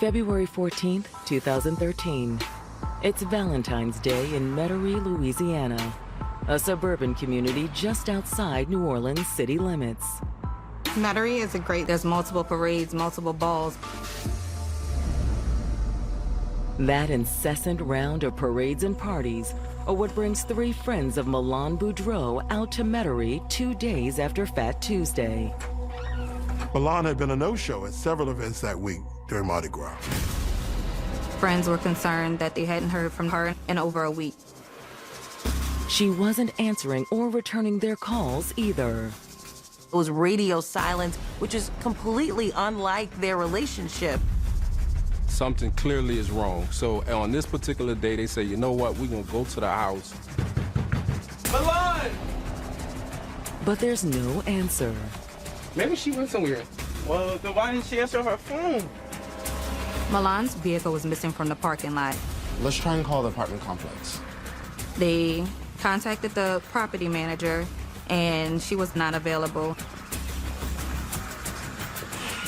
February 14th, 2013. It's Valentine's Day in Metairie, Louisiana, a suburban community just outside New Orleans city limits. Metairie is there's multiple parades, multiple balls. That incessant round of parades and parties are what brings three friends of Milan Boudreaux out to Metairie 2 days after Fat Tuesday. Milan had been a no-show at several events that week during Mardi Gras. Friends were concerned that they hadn't heard from her in over a week. She wasn't answering or returning their calls either. It was radio silence, which is completely unlike their relationship. Something clearly is wrong. So on this particular day, they say, you know what, we're gonna go to the house. Milan! But there's no answer. Maybe she went somewhere. Well, then why didn't she answer her phone? Milan's vehicle was missing from the parking lot. Let's try and call the apartment complex. They contacted the property manager, and she was not available.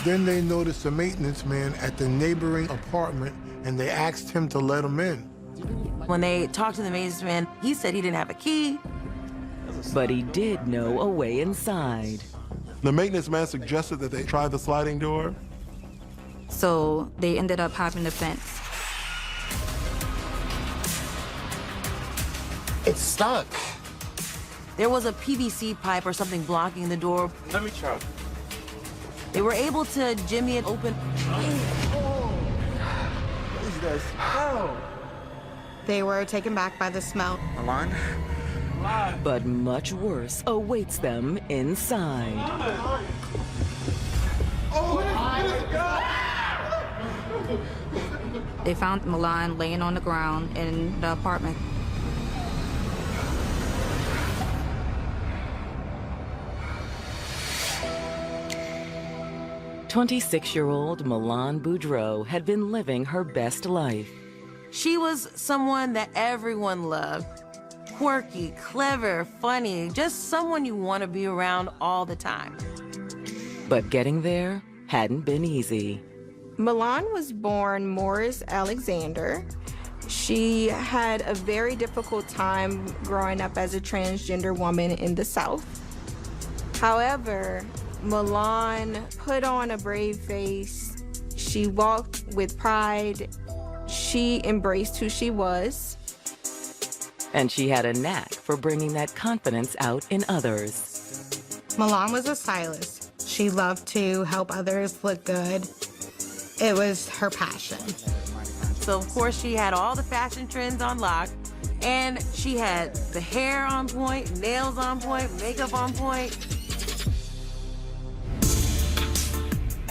Then they noticed a maintenance man at the neighboring apartment, and they asked him to let them in. When they talked to the maintenance man, he said he didn't have a key. But he did know a way inside. The maintenance man suggested that they try the sliding door. So they ended up hopping the fence. It's stuck. There was a PVC pipe or something blocking the door. Let me try. They were able to jimmy it open. What is this? Oh. They were taken back by the smell. Milan? But much worse awaits them inside. They found Milan laying on the ground in the apartment. "26-year-old Milan Boudreaux had been living her best life. She was someone that everyone loved. Quirky, clever, funny, just someone you want to be around all the time. But getting there hadn't been easy. Milan was born Morris Alexander. She had a very difficult time growing up as a transgender woman in the South. However, Milan put on a brave face. She walked with pride. She embraced who she was. And she had a knack for bringing that confidence out in others. Milan was a stylist. She loved to help others look good. It was her passion. So of course she had all the fashion trends on lock, and she had the hair on point, nails on point, makeup on point.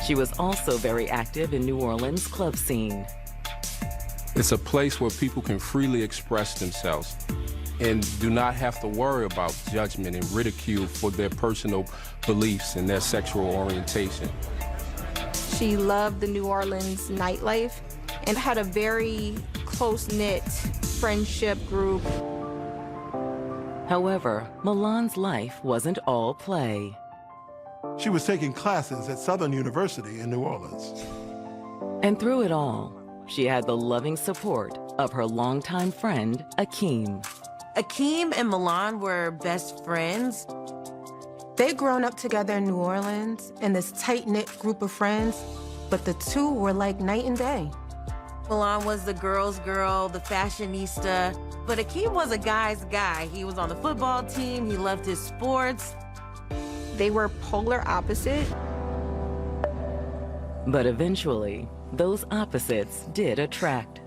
She was also very active in New Orleans' club scene. It's a place where people can freely express themselves and do not have to worry about judgment and ridicule for their personal beliefs and their sexual orientation. She loved the New Orleans nightlife and had a very close-knit friendship group. However, Milan's life wasn't all play. She was taking classes at Southern University in New Orleans. And through it all, she had the loving support of her longtime friend, Akeem. Akeem and Milan were best friends. They'd grown up together in New Orleans in this tight-knit group of friends, but the two were like night and day. Milan was the girl's girl, the fashionista, but Akeem was a guy's guy. He was on the football team, he loved his sports. They were polar opposite. But eventually, those opposites did attract.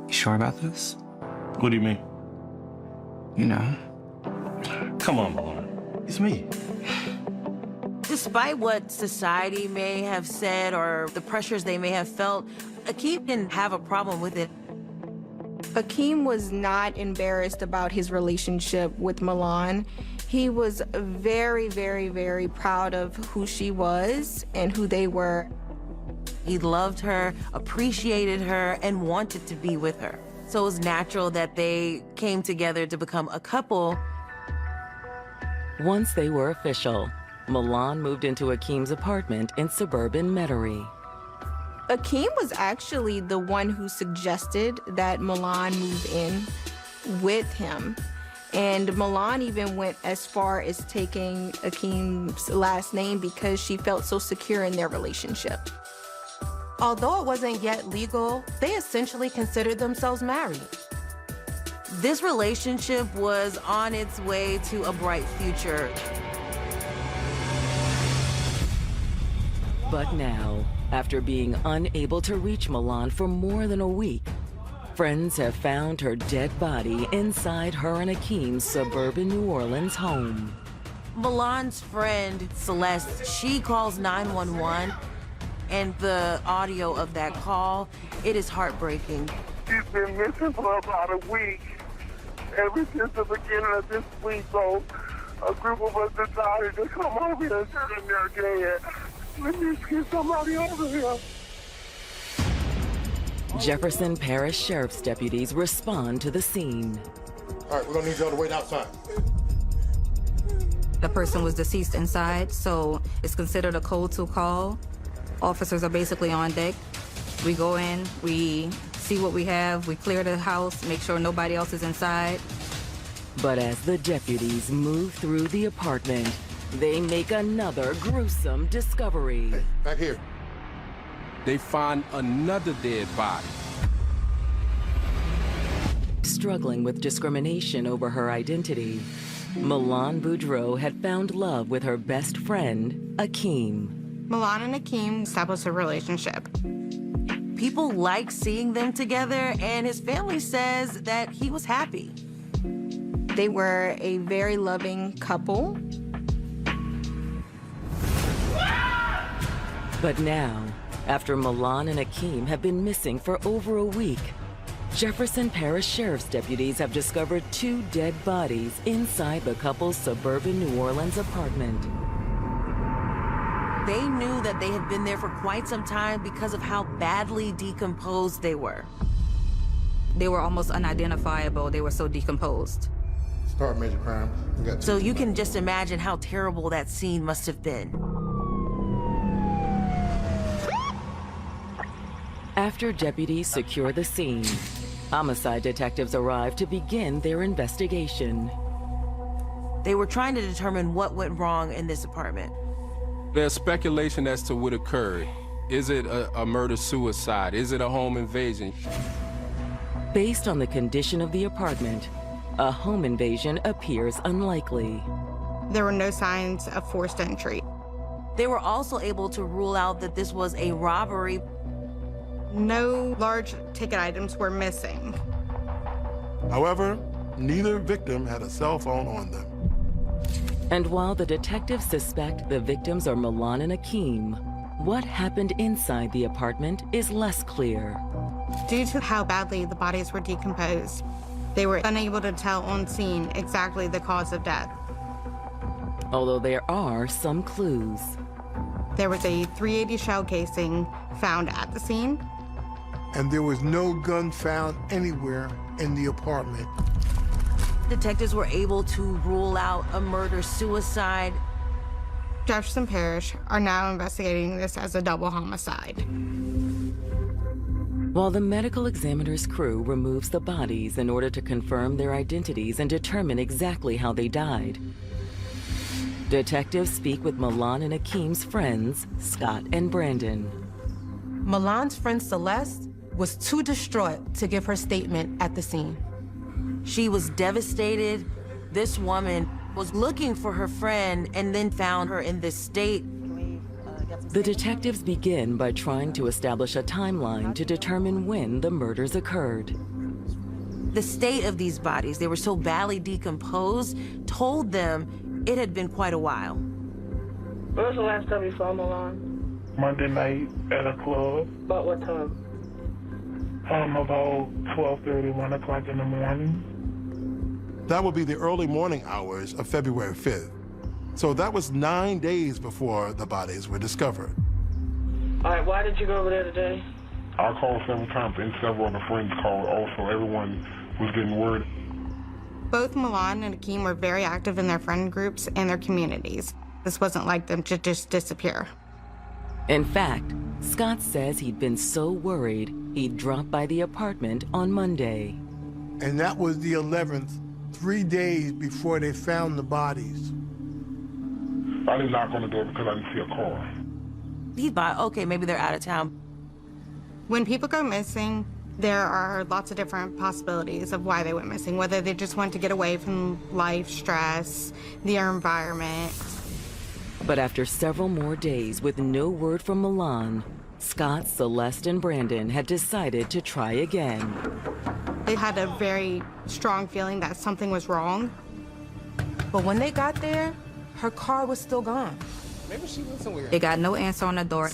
You sure about this? What do you mean? You know. Come on, Milan. It's me. Despite what society may have said or the pressures they may have felt, Akeem didn't have a problem with it. Akeem was not embarrassed about his relationship with Milan. He was very, very, very proud of who she was and who they were. He loved her, appreciated her, and wanted to be with her. So it was natural that they came together to become a couple. Once they were official, Milan moved into Akeem's apartment in suburban Metairie. Akeem was actually the one who suggested that Milan move in with him. And Milan even went as far as taking Akeem's last name because she felt so secure in their relationship. Although it wasn't yet legal, they essentially considered themselves married. This relationship was on its way to a bright future. But now, after being unable to reach Milan for more than a week, friends have found her dead body inside her and Akeem's suburban New Orleans home. Milan's friend, Celeste, she calls 911, and the audio of that call, it is heartbreaking. She's been missing for about a week. Ever since the beginning of this week, though, a group of us decided to come over here and sit in there dead. Let me get somebody over here. Jefferson Parish Sheriff's deputies respond to the scene. All right, we're gonna need y'all to wait outside. The person was deceased inside, so it's considered a code 2 call. Officers are basically on deck. We go in, we see what we have, we clear the house, make sure nobody else is inside. But as the deputies move through the apartment, they make another gruesome discovery. Hey, back here. They find another dead body. Struggling with discrimination over her identity, Milan Boudreaux had found love with her best friend, Akeem. Milan and Akeem established a relationship. People like seeing them together, and his family says that he was happy. They were a very loving couple. But now, after Milan and Akeem have been missing for over a week, Jefferson Parish Sheriff's deputies have discovered 2 dead bodies inside the couple's suburban New Orleans apartment. They knew that they had been there for quite some time because of how badly decomposed they were. They were almost unidentifiable. They were so decomposed. Start major crime. So you can just imagine how terrible that scene must have been. After deputies secure the scene, homicide detectives arrive to begin their investigation. They were trying to determine what went wrong in this apartment. There's speculation as to what occurred. Is it a murder-suicide? Is it a home invasion? Based on the condition of the apartment, a home invasion appears unlikely. There were no signs of forced entry. They were also able to rule out that this was a robbery. No large ticket items were missing. However, neither victim had a cell phone on them. And while the detectives suspect the victims are Milan and Akeem, what happened inside the apartment is less clear. Due to how badly the bodies were decomposed, they were unable to tell on scene exactly the cause of death. Although there are some clues. There was a .380 shell casing found at the scene. And there was no gun found anywhere in the apartment. Detectives were able to rule out a murder-suicide. Jefferson Parish are now investigating this as a double homicide. While the medical examiner's crew removes the bodies in order to confirm their identities and determine exactly how they died, detectives speak with Milan and Akeem's friends, Scott and Brandon. Milan's friend Celeste was too distraught to give her statement at the scene. She was devastated. This woman was looking for her friend and then found her in this state. The detectives begin by trying to establish a timeline to determine when the murders occurred. The state of these bodies, they were so badly decomposed, told them it had been quite a while. When was the last time you saw Milan? Monday night at a club. About what time? About 12:30, 1 o'clock in the morning. That would be the early morning hours of February 5th. So that was 9 days before the bodies were discovered. All right, why did you go over there today? I called several times and several of the friends called also. Everyone was getting word. Both Milan and Akeem were very active in their friend groups and their communities. This wasn't like them to just disappear. In fact, Scott says he'd been so worried he'd dropped by the apartment on Monday. And that was the 11th, 3 days before they found the bodies. I didn't knock on the door because I didn't see a car. He thought, okay, maybe they're out of town. When people go missing, there are lots of different possibilities of why they went missing, whether they just want to get away from life stress, their environment. But after several more days with no word from Milan, Scott, Celeste, and Brandon had decided to try again. They had a very strong feeling that something was wrong. But when they got there, her car was still gone. Maybe she went somewhere. They got no answer on the door.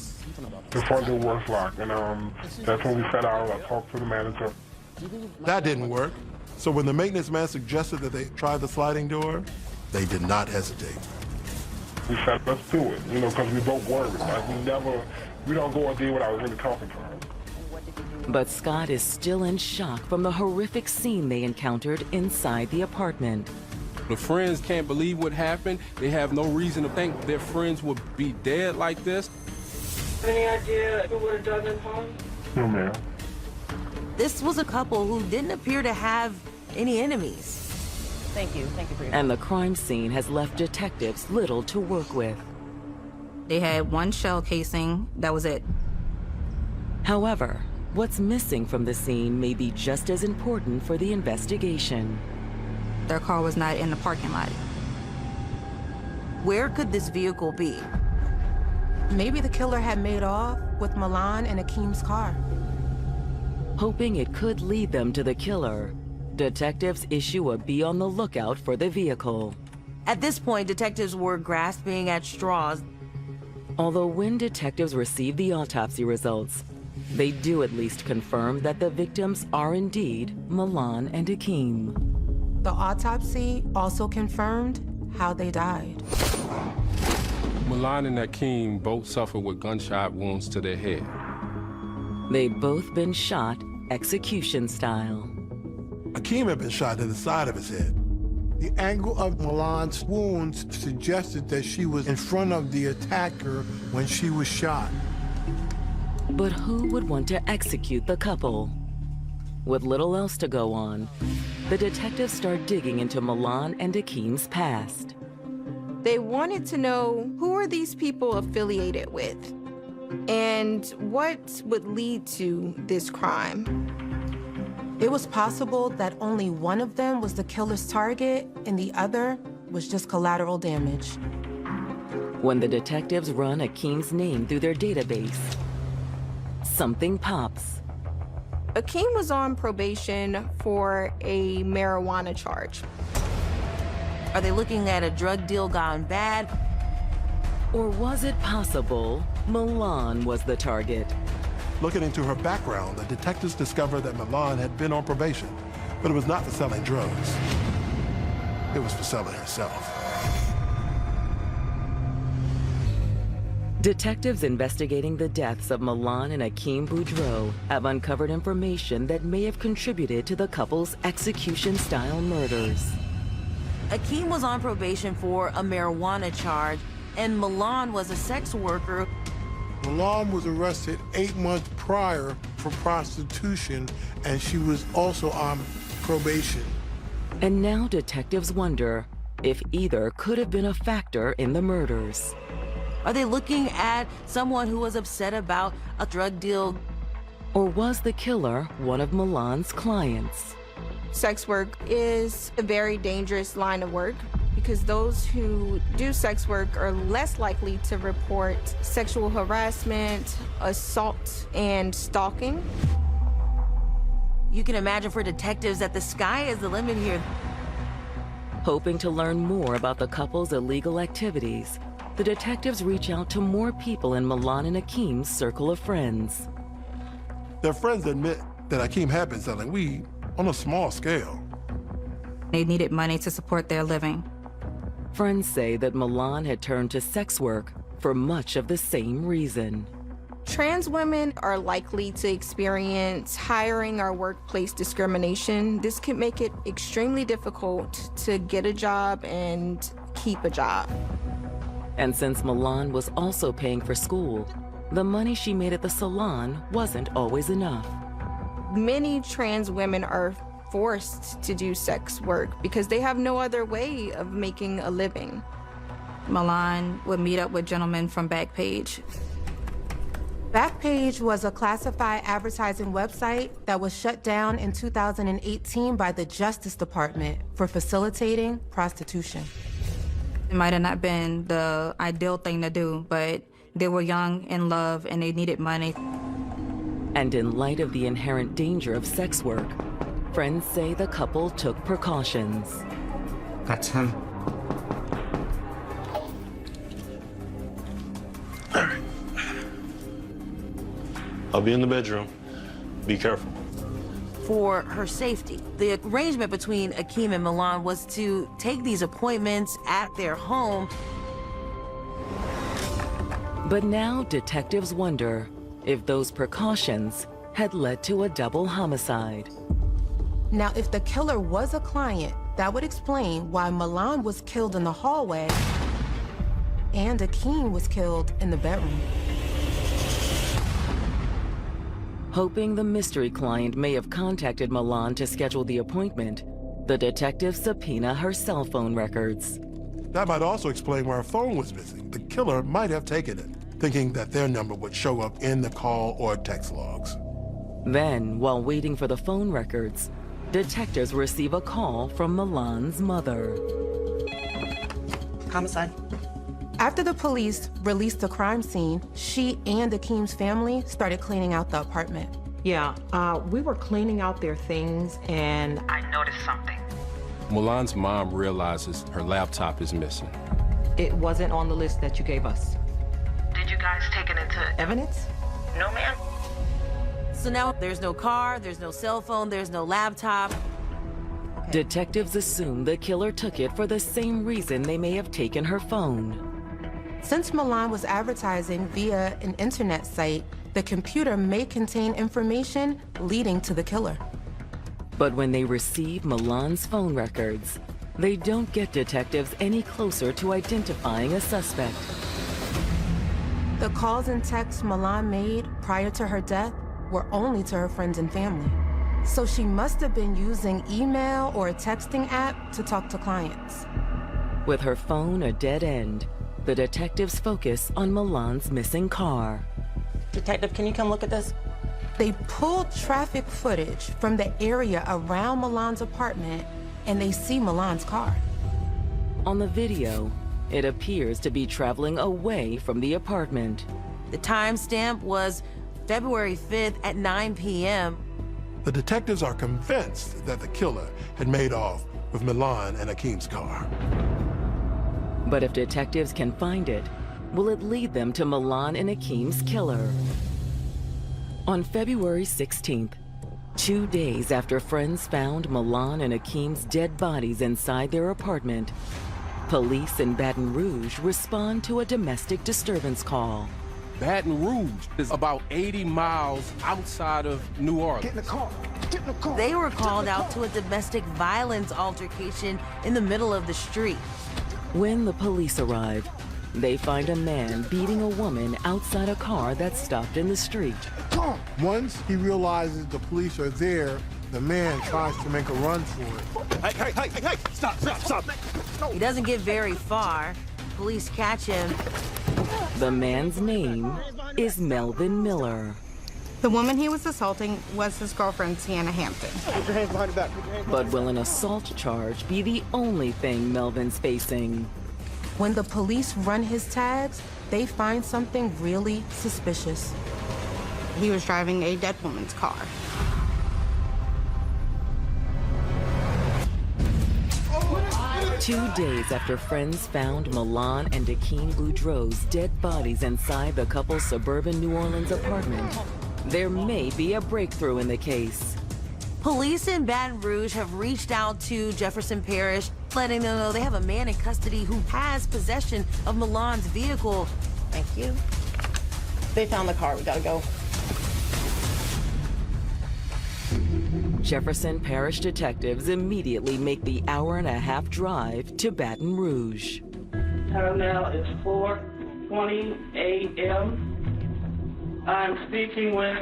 The front door was locked, and that's when we sat out. I talked to the manager. That didn't work. So when the maintenance man suggested that they try the sliding door, they did not hesitate. We said, let's do it, because we both worried. Like, we don't go a day without really talking to her. But Scott is still in shock from the horrific scene they encountered inside the apartment. The friends can't believe what happened. They have no reason to think their friends would be dead like this. Any idea who would have dug them home? No, ma'am. This was a couple who didn't appear to have any enemies. Thank you for your And the crime scene has left detectives little to work with. They had one shell casing, that was it. However, what's missing from the scene may be just as important for the investigation. Their car was not in the parking lot. Where could this vehicle be? Maybe the killer had made off with Milan and Akeem's car. Hoping it could lead them to the killer, detectives issue a be on the lookout for the vehicle. At this point, detectives were grasping at straws. Although when detectives receive the autopsy results, they do at least confirm that the victims are indeed Milan and Akeem. The autopsy also confirmed how they died. Milan and Akeem both suffered with gunshot wounds to their head. They'd both been shot execution style. Akeem had been shot in the side of his head. The angle of Milan's wounds suggested that she was in front of the attacker when she was shot. But who would want to execute the couple? With little else to go on, the detectives start digging into Milan and Akeem's past. They wanted to know who are these people affiliated with and what would lead to this crime. It was possible that only one of them was the killer's target and the other was just collateral damage. When the detectives run Akeem's name through their database, something pops. Akeem was on probation for a marijuana charge. Are they looking at a drug deal gone bad? Or was it possible Milan was the target? Looking into her background, the detectives discovered that Milan had been on probation, but it was not for selling drugs. It was for selling herself. Detectives investigating the deaths of Milan and Akeem Boudreaux have uncovered information that may have contributed to the couple's execution-style murders. Akeem was on probation for a marijuana charge, and Milan was a sex worker. Milan was arrested 8 months prior for prostitution, and she was also on probation. And now detectives wonder if either could have been a factor in the murders. Are they looking at someone who was upset about a drug deal? Or was the killer one of Milan's clients? Sex work is a very dangerous line of work because those who do sex work are less likely to report sexual harassment, assault, and stalking. You can imagine for detectives that the sky is the limit here. Hoping to learn more about the couple's illegal activities, the detectives reach out to more people in Milan and Akeem's circle of friends. Their friends admit that Akeem had been selling weed on a small scale. They needed money to support their living. Friends say that Milan had turned to sex work for much of the same reason. Trans women are likely to experience hiring or workplace discrimination. This can make it extremely difficult to get a job and keep a job. And since Milan was also paying for school, the money she made at the salon wasn't always enough. Many trans women are forced to do sex work because they have no other way of making a living. Milan would meet up with gentlemen from Backpage. Backpage was a classified advertising website that was shut down in 2018 by the Justice Department for facilitating prostitution. It might have not been the ideal thing to do, but they were young, in love, and they needed money. And in light of the inherent danger of sex work, friends say the couple took precautions. That's him. I'll be in the bedroom. Be careful. For her safety, the arrangement between Akeem and Milan was to take these appointments at their home. But now detectives wonder if those precautions had led to a double homicide. Now, if the killer was a client, that would explain why Milan was killed in the hallway and Akeem was killed in the bedroom. Hoping the mystery client may have contacted Milan to schedule the appointment, the detectives subpoena her cell phone records. That might also explain why her phone was missing. The killer might have taken it, thinking that their number would show up in the call or text logs. Then, while waiting for the phone records, detectives receive a call from Milan's mother. Homicide. After the police released the crime scene, she and Akeem's family started cleaning out the apartment. Yeah, we were cleaning out their things and I noticed something. Milan's mom realizes her laptop is missing. it wasn't on the list that you gave us. Did you guys take it into Evidence? No, ma'am. So now there's no car, there's no cell phone, there's no laptop. Detectives assume the killer took it for the same reason they may have taken her phone. Since Milan was advertising via an internet site, the computer may contain information leading to the killer. But when they receive Milan's phone records, they don't get detectives any closer to identifying a suspect. The calls and texts Milan made prior to her death were only to her friends and family. So she must have been using email or a texting app to talk to clients. With her phone a dead end, the detectives focus on Milan's missing car. Detective, can you come look at this? They pulled traffic footage from the area around Milan's apartment, and they see Milan's car. On the video, it appears to be traveling away from the apartment. The timestamp was February 5th at 9 p.m. The detectives are convinced that the killer had made off with Milan and Akeem's car. But if detectives can find it, will it lead them to Milan and Akeem's killer? On February 16th, 2 days after friends found Milan and Akeem's dead bodies inside their apartment, police in Baton Rouge respond to a domestic disturbance call. Baton Rouge is about 80 miles outside of New Orleans. Get in the car. Get in the car. They were called out to a domestic violence altercation in the middle of the street. When the police arrive, they find a man beating a woman outside a car that's stopped in the street. Once he realizes the police are there, the man tries to make a run for it. Hey, stop. He doesn't get very far. Police catch him. The man's name is Melvin Miller. The woman he was assaulting was his girlfriend, Sienna Hampton. Put your hands behind your back. But will an assault charge be the only thing Melvin's facing? When the police run his tags, they find something really suspicious. He was driving a dead woman's car. Two days after friends found Milan and Akeem Boudreaux's dead bodies inside the couple's suburban New Orleans apartment, there may be a breakthrough in the case. Police in Baton Rouge have reached out to Jefferson Parish, letting them know they have a man in custody who has possession of Milan's vehicle. Thank you. They found the car. We gotta go. Jefferson Parish detectives immediately make the hour-and-a-half drive to Baton Rouge. Time now is 4:20 a.m. I'm speaking with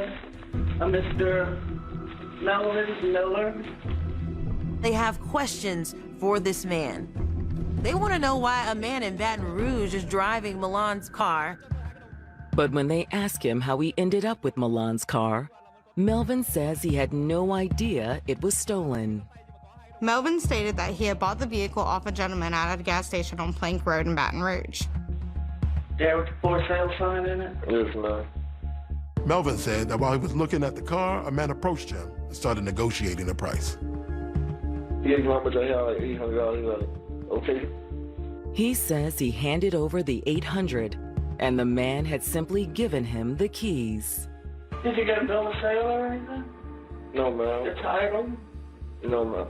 a Mr. Melvin Miller. They have questions for this man. They want to know why a man in Baton Rouge is driving Milan's car. But when they ask him how he ended up with Milan's car, Melvin says he had no idea it was stolen. Melvin stated that he had bought the vehicle off a gentleman at a gas station on Plank Road in Baton Rouge. There with the for sale sign in it? Yes, ma'am. Melvin said that while he was looking at the car, a man approached him and started negotiating the price. He asked me how much I had, like $800. He's like, okay. He says he handed over the $800, and the man had simply given him the keys. Did you get a bill of sale or anything? No, ma'am. The title? No, ma'am.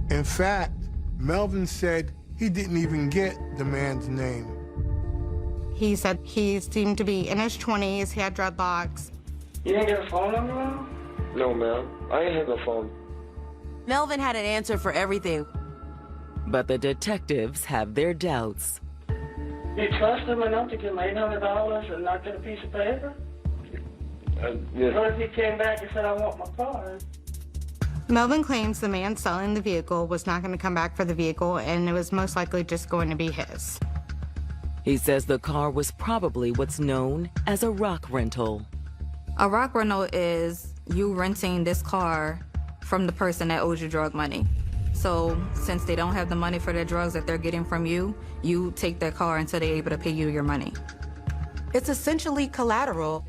In fact, Melvin said he didn't even get the man's name. He said he seemed to be in his 20s, he had dreadlocks. You didn't get a phone number? No, ma'am. I ain't had no phone. Melvin had an answer for everything. But the detectives have their doubts. You trust him enough to give him $800 and not get a piece of paper? Yes. What if he came back and said, I want my car? Melvin claims the man selling the vehicle was not going to come back for the vehicle and it was most likely just going to be his. He says the car was probably what's known as a rock rental. A rock rental is you renting this car from the person that owes you drug money. So since they don't have the money for their drugs that they're getting from you, you take their car until they're able to pay you your money. It's essentially collateral.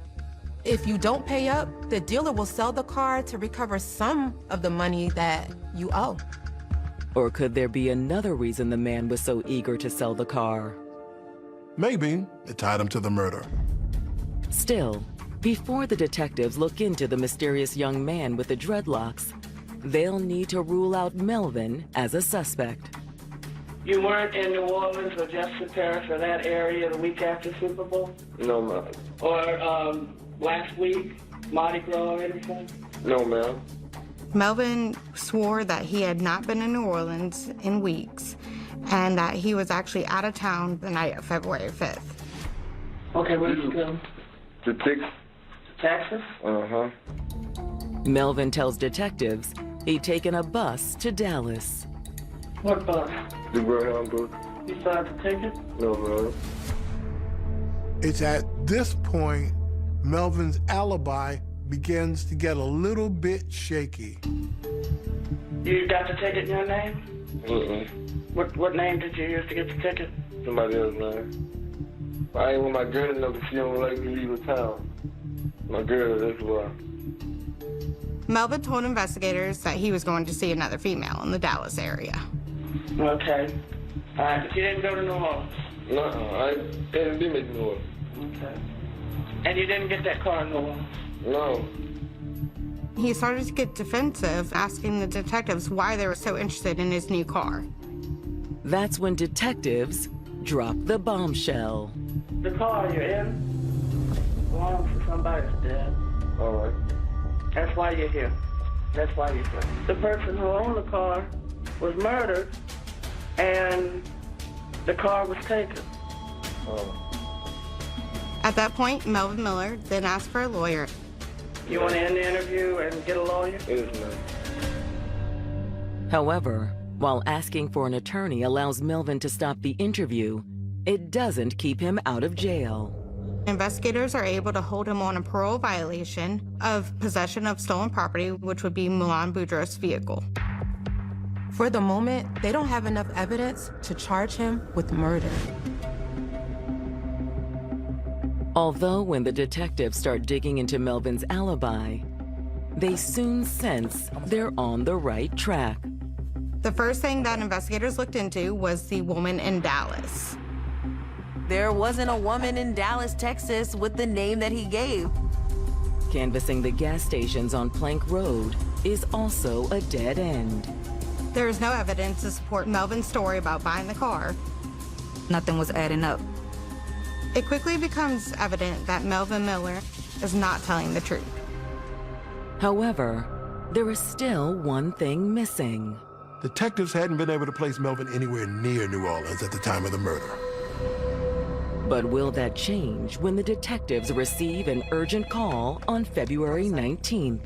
If you don't pay up, the dealer will sell the car to recover some of the money that you owe. Or could there be another reason the man was so eager to sell the car? Maybe it tied him to the murder. Still, before the detectives look into the mysterious young man with the dreadlocks, they'll need to rule out Melvin as a suspect. You weren't in New Orleans or Jefferson Parish or that area the week after Super Bowl? No, ma'am. Or last week, Mardi Gras or anything? No, ma'am. Melvin swore that he had not been in New Orleans in weeks and that he was actually out of town the night of February 5th. Okay, where did you go? To Texas. Texas? Uh-huh. Melvin tells detectives he'd taken a bus to Dallas. What bus? The Greyhound bus. You saw the ticket? No, ma'am. It's at this point Melvin's alibi begins to get a little bit shaky. You got the ticket in your name? Mm-mm. What name did you use to get the ticket? Somebody else's name. I ain't want my girl to know that she don't like me leaving town. My girl, that's why. Melvin told investigators that he was going to see another female in the Dallas area. Okay. All right, but you didn't go to New Orleans? No, I didn't be making noise. Okay. And you didn't get that car in New Orleans? No. He started to get defensive, asking the detectives why they were so interested in his new car. That's when detectives drop the bombshell. The car you're in belongs to somebody that's dead. All right. That's why you're here. That's why you're here. The person who owned the car was murdered, and the car was taken. At that point, Melvin Miller then asked for a lawyer. You want to end the interview and get a lawyer? Yes, ma'am. However, while asking for an attorney allows Melvin to stop the interview, it doesn't keep him out of jail. Investigators are able to hold him on a parole violation of possession of stolen property, which would be Milan Boudreaux's vehicle. For the moment, they don't have enough evidence to charge him with murder. Although when the detectives start digging into Melvin's alibi, they soon sense they're on the right track. The first thing that investigators looked into was the woman in Dallas. There wasn't a woman in Dallas, Texas with the name that he gave. Canvassing the gas stations on Plank Road is also a dead end. There is no evidence to support Melvin's story about buying the car. Nothing was adding up. It quickly becomes evident that Melvin Miller is not telling the truth. However, there is still one thing missing. Detectives hadn't been able to place Melvin anywhere near New Orleans at the time of the murder. But will that change when the detectives receive an urgent call on February 19th?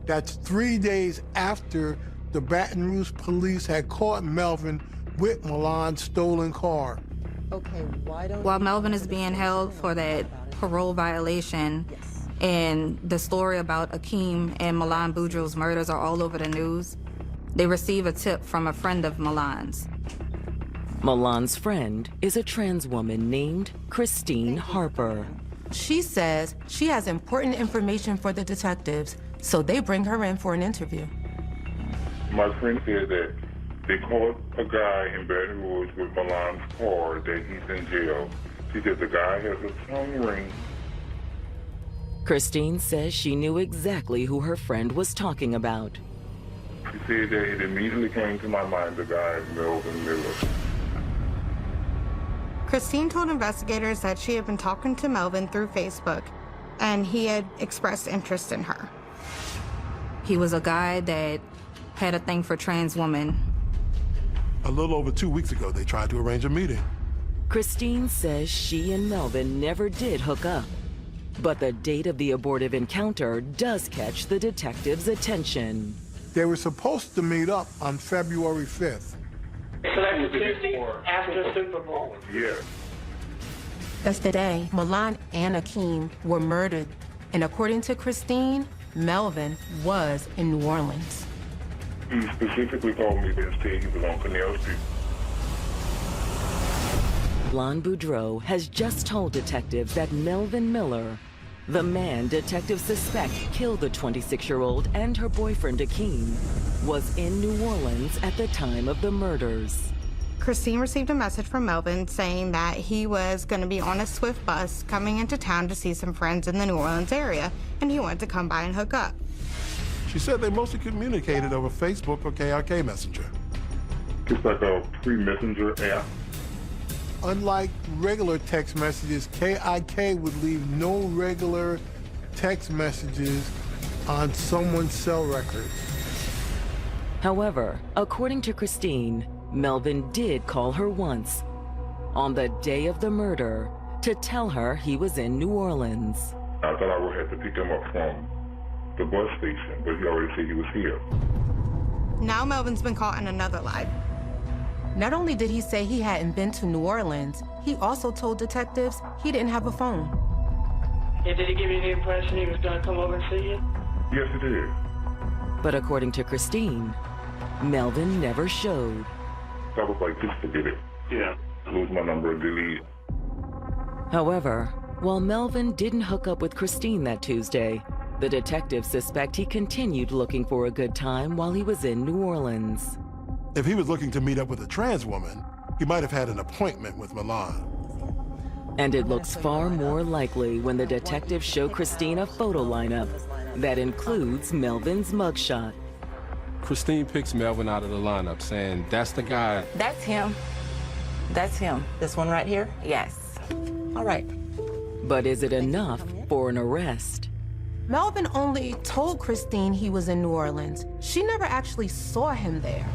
That's 3 days after the Baton Rouge police had caught Melvin with Milan's stolen car. Okay, why don't... While Melvin is being held for that parole violation, and the story about Akeem and Milan Boudreaux's murders are all over the news, they receive a tip from a friend of Milan's. Milan's friend is a trans woman named Christine Harper. She says she has important information for the detectives, so they bring her in for an interview. My friend said that they caught a guy in Baton Rouge with Milan's car, that he's in jail. She said the guy has a tongue ring. Christine says she knew exactly who her friend was talking about. She said that it immediately came to my mind, the guy, Melvin Miller. Christine told investigators that she had been talking to Melvin through Facebook, and he had expressed interest in her. He was a guy that had a thing for trans women. A little over 2 weeks ago, they tried to arrange a meeting. Christine says she and Melvin never did hook up. But the date of the abortive encounter does catch the detectives' attention. They were supposed to meet up on February 5th. So that's the Tuesday after Super Bowl. Yeah. That's the day Milan and Akeem were murdered. And according to Christine, Melvin was in New Orleans. He specifically called me to say he was on Canal Street. Milan Boudreaux has just told detectives that Melvin Miller, the man detectives suspect killed the 26-year-old and her boyfriend Akeem, was in New Orleans at the time of the murders. Christine received a message from Melvin saying that he was going to be on a Swift bus coming into town to see some friends in the New Orleans area, and he wanted to come by and hook up. She said they mostly communicated over Facebook or KRK Messenger. It's like a free messenger app. Unlike regular text messages, KIK would leave no regular text messages on someone's cell records. However, according to Christine, Melvin did call her once, on the day of the murder, to tell her he was in New Orleans. I thought I would have to pick him up from the bus station, but he already said he was here. Now Melvin's been caught in another lie. Not only did he say he hadn't been to New Orleans, he also told detectives he didn't have a phone. Yeah, did he give you the impression he was going to come over and see you? Yes, he did. But according to Christine, Melvin never showed. I was like, just forget it. Yeah. Lose my number and delete. However, while Melvin didn't hook up with Christine that Tuesday, the detectives suspect he continued looking for a good time while he was in New Orleans. If he was looking to meet up with a trans woman, he might have had an appointment with Milan. And it looks far more likely when the detectives show Christine a photo lineup that includes Melvin's mugshot. Christine picks Melvin out of the lineup, saying, "That's the guy." That's him. That's him. This one right here? Yes. All right. But is it enough for an arrest? Melvin only told Christine he was in New Orleans. She never actually saw him there.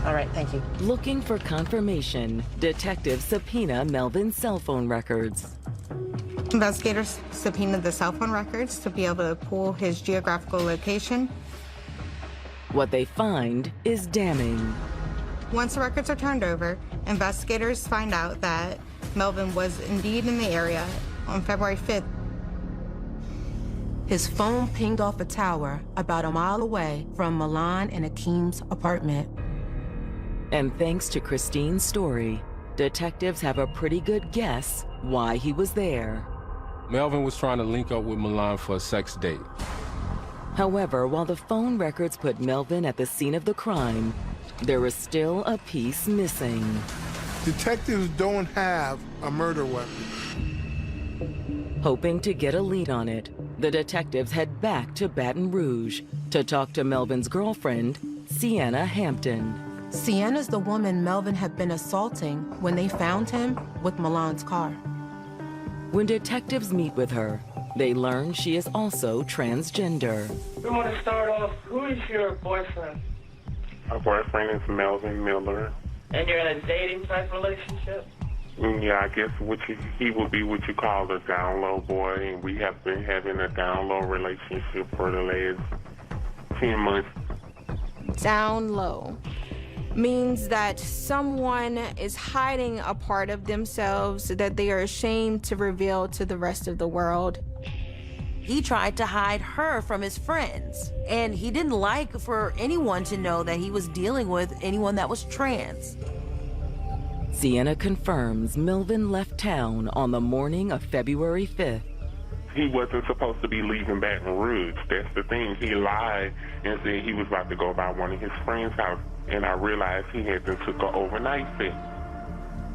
All right, thank you. Looking for confirmation, detectives subpoena Melvin's cell phone records. Investigators subpoenaed the cell phone records to be able to pull his geographical location. What they find is damning. Once the records are turned over, investigators find out that Melvin was indeed in the area on February 5th. His phone pinged off a tower about a mile away from Milan and Akeem's apartment. And thanks to Christine's story, detectives have a pretty good guess why he was there. Melvin was trying to link up with Milan for a sex date. However, while the phone records put Melvin at the scene of the crime, there is still a piece missing. Detectives don't have a murder weapon. Hoping to get a lead on it, the detectives head back to Baton Rouge to talk to Melvin's girlfriend, Sienna Hampton. Sienna's the woman Melvin had been assaulting when they found him with Milan's car. When detectives meet with her, they learn she is also transgender. We want to start off, who is your boyfriend? My boyfriend is Melvin Miller. And you're in a dating type relationship? Yeah, I guess he would be what you call a down low boy, and we have been having a down low relationship for the last 10 months. Down low means that someone is hiding a part of themselves that they are ashamed to reveal to the rest of the world. He tried to hide her from his friends, and he didn't like for anyone to know that he was dealing with anyone that was trans. Sienna confirms Melvin left town on the morning of February 5th. He wasn't supposed to be leaving Baton Rouge. That's the thing. He lied and said he was about to go by one of his friends' house, and I realized he had been took an overnight stay.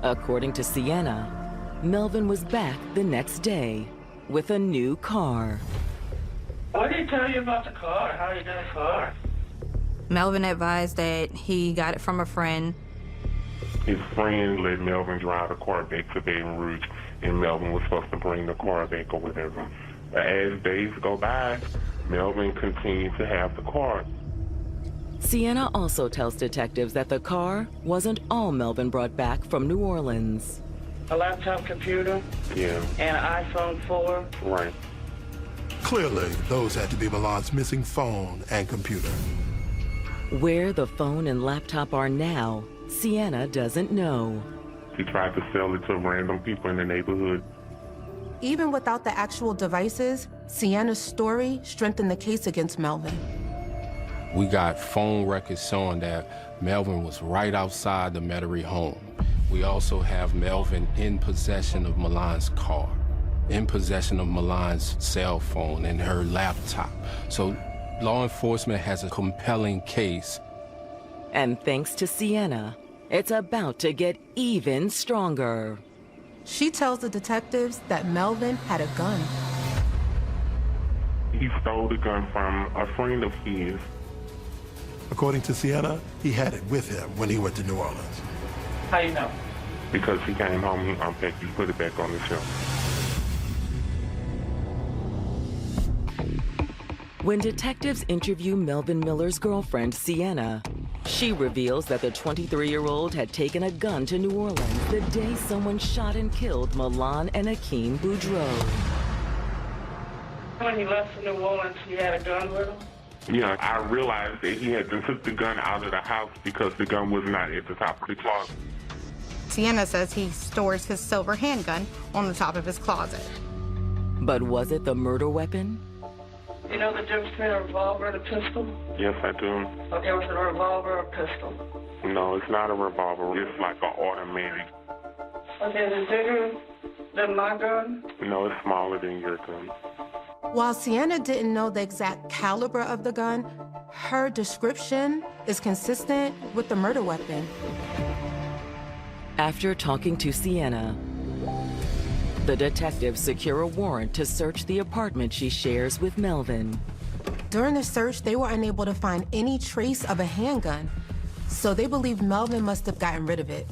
According to Sienna, Melvin was back the next day with a new car. What did he tell you about the car? How you got a car? Melvin advised that he got it from a friend. His friend let Melvin drive the car back to Baton Rouge, and Melvin was supposed to bring the car back or whatever. But as days go by, Melvin continued to have the car. Sienna also tells detectives that the car wasn't all Melvin brought back from New Orleans. A laptop computer? Yeah. And an iPhone 4? Right. Clearly, those had to be Milan's missing phone and computer. Where the phone and laptop are now, Sienna doesn't know. He tried to sell it to random people in the neighborhood. Even without the actual devices, Sienna's story strengthened the case against Melvin. We got phone records showing that Melvin was right outside the Metairie home. We also have Melvin in possession of Milan's car, in possession of Milan's cell phone and her laptop. So law enforcement has a compelling case. And thanks to Sienna, it's about to get even stronger. She tells the detectives that Melvin had a gun. He stole the gun from a friend of his. According to Sienna, he had it with him when he went to New Orleans. How you know? Because he came home, he unpacked, he put it back on the shelf. When detectives interview Melvin Miller's girlfriend, Sienna, she reveals that the 23-year-old had taken a gun to New Orleans the day someone shot and killed Milan and Akeem Boudreaux. When he left for New Orleans, he had a gun with him? Yeah, I realized that he had took the gun out of the house because the gun was not at the top of the closet. Sienna says he stores his silver handgun on the top of his closet. But was it the murder weapon? You know the difference between a revolver and a pistol? Yes, I do. Okay, was it a revolver or a pistol? No, it's not a revolver. It's like an automatic. Okay, is it bigger than my gun? No, it's smaller than your gun. While Sienna didn't know the exact caliber of the gun, her description is consistent with the murder weapon. After talking to Sienna, the detectives secure a warrant to search the apartment she shares with Melvin. During the search, they were unable to find any trace of a handgun, so they believe Melvin must have gotten rid of it.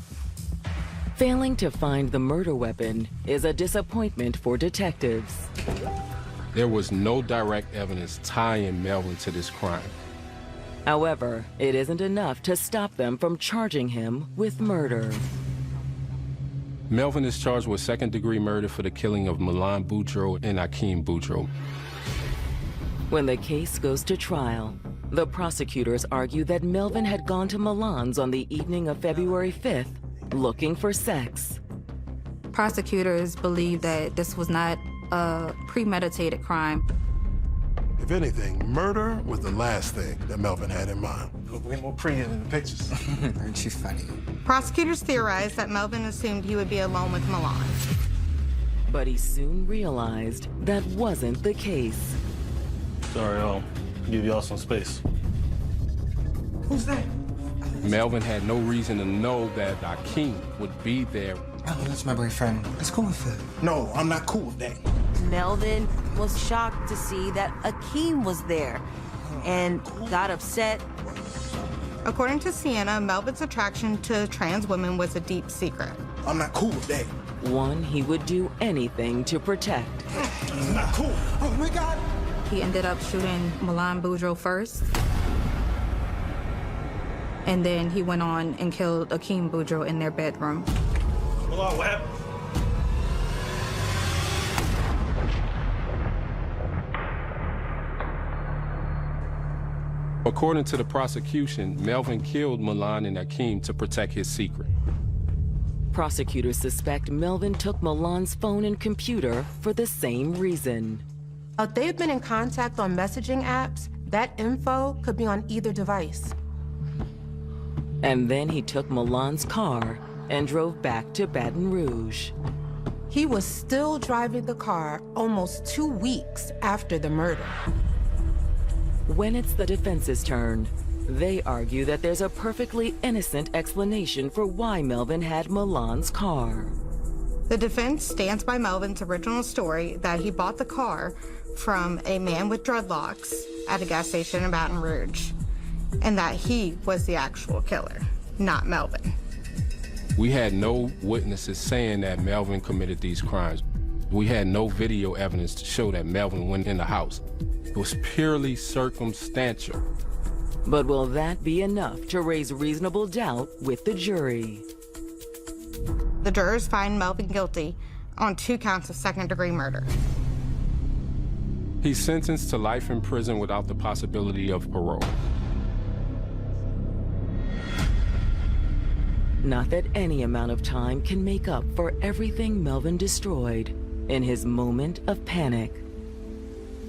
Failing to find the murder weapon is a disappointment for detectives. There was no direct evidence tying Melvin to this crime. However, it isn't enough to stop them from charging him with murder. Melvin is charged with second-degree murder for the killing of Milan Boudreaux and Akeem Boudreaux. When the case goes to trial, the prosecutors argue that Melvin had gone to Milan's on the evening of February 5th looking for sex. Prosecutors believe that this was not a premeditated crime. If anything, murder was the last thing that Melvin had in mind. Way more prettier than the pictures. Aren't you funny? Prosecutors theorized that Melvin assumed he would be alone with Milan. But he soon realized that wasn't the case. Sorry, I'll give y'all some space. Who's that? Melvin had no reason to know that Akeem would be there. Oh, that's my boyfriend. He's cool with it. No, I'm not cool with that. Melvin was shocked to see that Akeem was there and got upset. According to Sienna, Melvin's attraction to trans women was a deep secret. I'm not cool with that. One he would do anything to protect. I'm not cool. Oh my God. He ended up shooting Milan Boudreaux first. And then he went on and killed Akeem Boudreaux in their bedroom. Malone, what happened? According to the prosecution, Melvin killed Milan and Akeem to protect his secret. Prosecutors suspect Melvin took Milan's phone and computer for the same reason. If they've been in contact on messaging apps, that info could be on either device. And then he took Milan's car and drove back to Baton Rouge. He was still driving the car almost 2 weeks after the murder. When it's the defense's turn, they argue that there's a perfectly innocent explanation for why Melvin had Milan's car. The defense stands by Melvin's original story that he bought the car from a man with dreadlocks at a gas station in Baton Rouge, and that he was the actual killer, not Melvin. We had no witnesses saying that Melvin committed these crimes. We had no video evidence to show that Melvin went in the house. It was purely circumstantial. But will that be enough to raise reasonable doubt with the jury? The jurors find Melvin guilty on 2 counts of second-degree murder. He's sentenced to life in prison without the possibility of parole. Not that any amount of time can make up for everything Melvin destroyed in his moment of panic.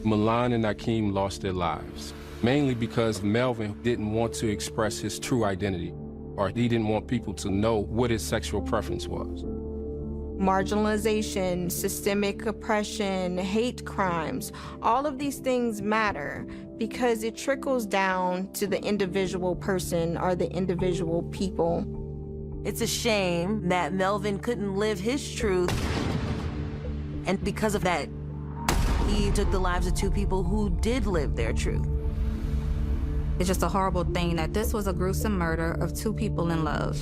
Milan and Akeem lost their lives, mainly because Melvin didn't want to express his true identity, or he didn't want people to know what his sexual preference was. Marginalization, systemic oppression, hate crimes, all of these things matter because it trickles down to the individual person or the individual people. It's a shame that Melvin couldn't live his truth, and because of that, he took the lives of 2 people who did live their truth. It's just a horrible thing that this was a gruesome murder of 2 people in love.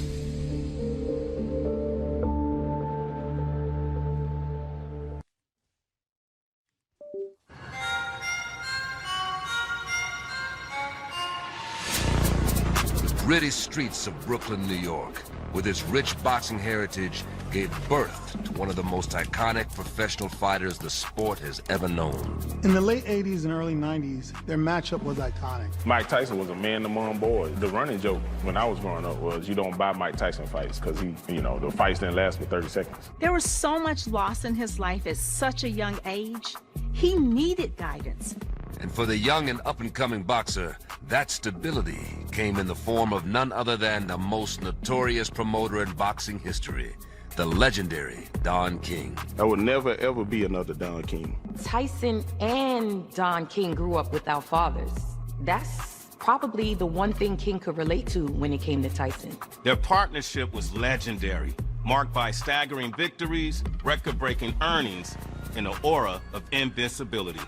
Gritty streets of Brooklyn, New York, with its rich boxing heritage, gave birth to one of the most iconic professional fighters the sport has ever known. In the late 80s and early 90s, their matchup was iconic. Mike Tyson was a man among boys. The running joke when I was growing up was you don't buy Mike Tyson fights because the fights didn't last for 30 seconds. There was so much loss in his life at such a young age. He needed guidance. And for the young and up-and-coming boxer, that stability came in the form of none other than the most notorious promoter in boxing history, the legendary Don King. There would never, ever be another Don King. Tyson and Don King grew up without fathers. That's probably the one thing King could relate to when it came to Tyson. Their partnership was legendary, marked by staggering victories, record-breaking earnings, and an aura of invincibility.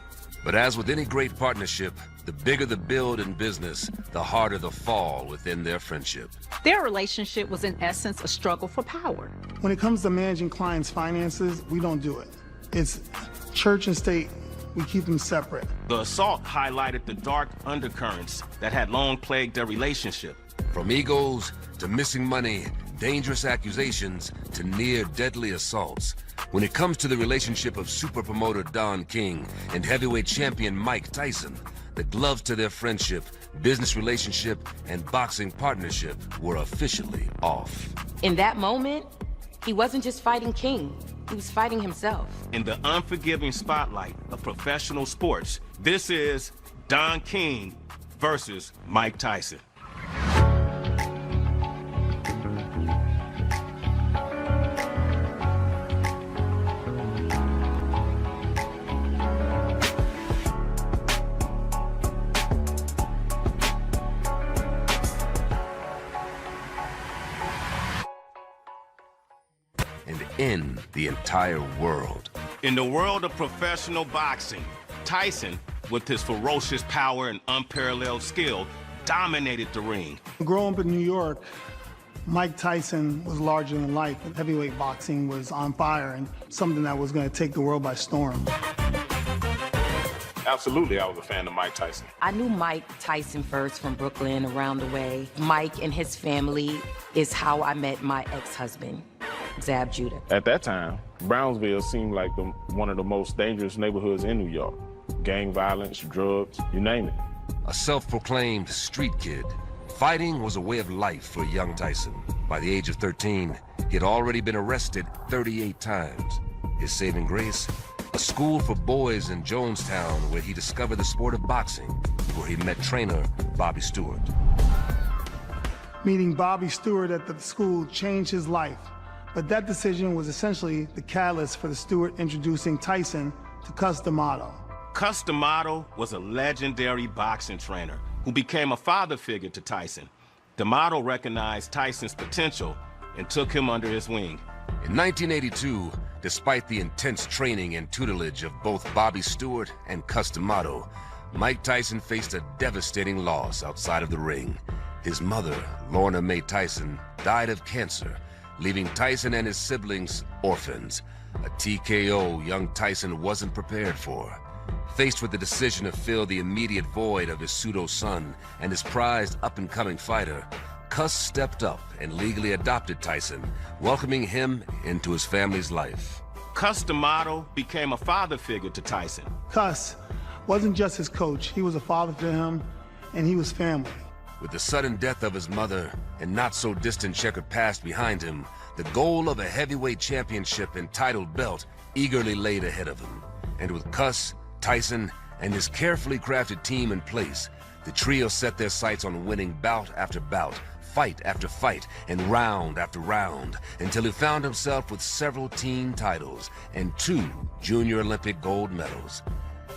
But as with any great partnership, the bigger the build in business, the harder the fall within their friendship. Their relationship was in essence a struggle for power. When it comes to managing clients' finances, we don't do it. It's church and state, we keep them separate. The assault highlighted the dark undercurrents that had long plagued their relationship. From egos to missing money, dangerous accusations to near deadly assaults. When it comes to the relationship of super promoter Don King and heavyweight champion Mike Tyson, the gloves to their friendship, business relationship, and boxing partnership were officially off. In that moment, he wasn't just fighting King, he was fighting himself. In the unforgiving spotlight of professional sports, this is Don King versus Mike Tyson. In the entire world. In the world of professional boxing, Tyson, with his ferocious power and unparalleled skill, dominated the ring. Growing up in New York, Mike Tyson was larger than life, and heavyweight boxing was on fire and something that was going to take the world by storm. Absolutely, I was a fan of Mike Tyson. I knew Mike Tyson first from Brooklyn, around the way. Mike and his family is how I met my ex-husband. Zab Judah. At that time, Brownsville seemed like one of the most dangerous neighborhoods in New York. Gang violence, drugs, you name it. A self-proclaimed street kid, fighting was a way of life for young Tyson. By the age of 13, he had already been arrested 38 times. His saving grace? A school for boys in Jonestown where he discovered the sport of boxing, where he met trainer Bobby Stewart. Meeting Bobby Stewart at the school changed his life, but that decision was essentially the catalyst for the Stewart introducing Tyson to Cus D'Amato. Cus D'Amato was a legendary boxing trainer who became a father figure to Tyson. D'Amato recognized Tyson's potential and took him under his wing. In 1982, despite the intense training and tutelage of both Bobby Stewart and Cus D'Amato, Mike Tyson faced a devastating loss outside of the ring. His mother, Lorna Mae Tyson, died of cancer, leaving Tyson and his siblings orphans, a TKO young Tyson wasn't prepared for. Faced with the decision to fill the immediate void of his pseudo-son and his prized up-and-coming fighter, Cus stepped up and legally adopted Tyson, welcoming him into his family's life. Cus D'Amato became a father figure to Tyson. Cus wasn't just his coach, he was a father to him, and he was family. With the sudden death of his mother and not-so-distant checkered past behind him, the goal of a heavyweight championship and title belt eagerly laid ahead of him. And with Cus, Tyson, and his carefully crafted team in place, the trio set their sights on winning bout after bout, fight after fight, and round after round, until he found himself with several team titles and 2 Junior Olympic gold medals.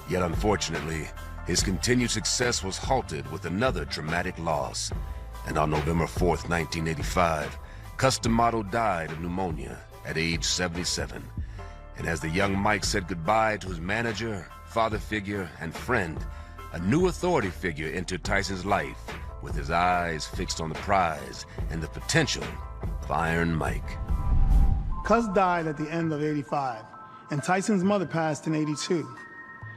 Yet unfortunately, his continued success was halted with another traumatic loss. And on November 4th, 1985, Cus D'Amato died of pneumonia at age 77. And as the young Mike said goodbye to his manager, father figure, and friend, a new authority figure entered Tyson's life, with his eyes fixed on the prize and the potential of Iron Mike. Cus died at the end of '85, and Tyson's mother passed in '82.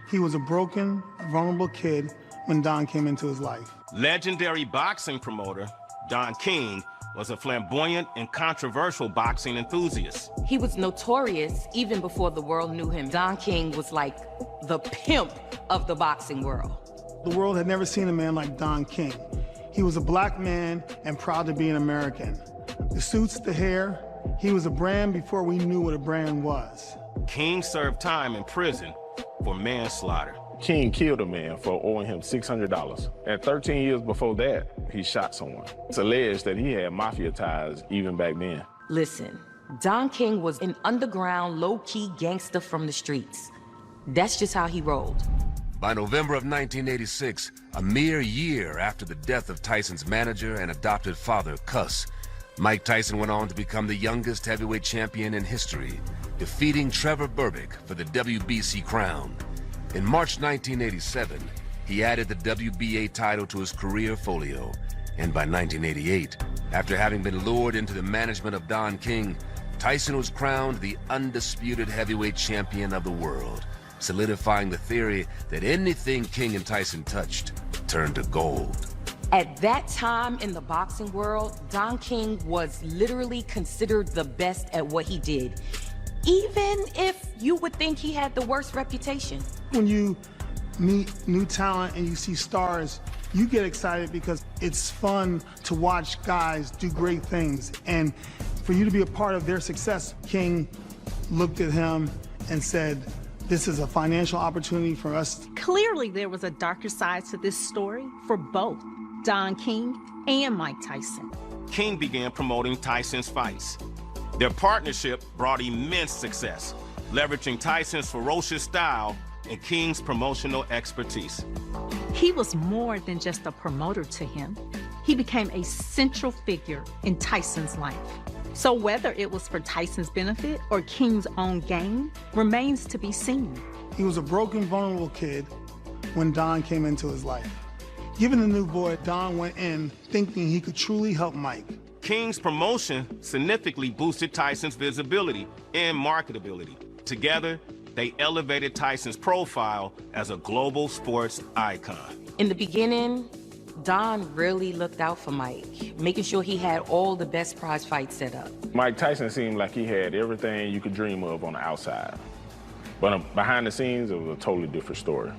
He was a broken, vulnerable kid when Don came into his life. Legendary boxing promoter Don King was a flamboyant and controversial boxing enthusiast. He was notorious even before the world knew him. Don King was like the pimp of the boxing world. The world had never seen a man like Don King. He was a black man and proud to be an American. The suits, the hair, he was a brand before we knew what a brand was. King served time in prison for manslaughter. King killed a man for owing him $600. And 13 years before that, he shot someone. It's alleged that he had mafia ties even back then. Listen, Don King was an underground, low-key gangster from the streets. That's just how he rolled. By November of 1986, a mere year after the death of Tyson's manager and adopted father, Cus, Mike Tyson went on to become the youngest heavyweight champion in history, defeating Trevor Berbick for the WBC crown. In March 1987, he added the WBA title to his career folio. And by 1988, after having been lured into the management of Don King, Tyson was crowned the undisputed heavyweight champion of the world, solidifying the theory that anything King and Tyson touched turned to gold. At that time in the boxing world, Don King was literally considered the best at what he did, even if you would think he had the worst reputation. When you meet new talent and you see stars, you get excited because it's fun to watch guys do great things. And for you to be a part of their success, King looked at him and said, this is a financial opportunity for us. Clearly, there was a darker side to this story for both Don King and Mike Tyson. King began promoting Tyson's fights. Their partnership brought immense success, leveraging Tyson's ferocious style and King's promotional expertise. He was more than just a promoter to him. He became a central figure in Tyson's life. So whether it was for Tyson's benefit or King's own gain remains to be seen. He was a broken, vulnerable kid when Don came into his life. Given the new boy, Don went in thinking he could truly help Mike. King's promotion significantly boosted Tyson's visibility and marketability. Together, they elevated Tyson's profile as a global sports icon. In the beginning, Don really looked out for Mike, making sure he had all the best prize fights set up. Mike Tyson seemed like he had everything you could dream of on the outside. But behind the scenes, it was a totally different story.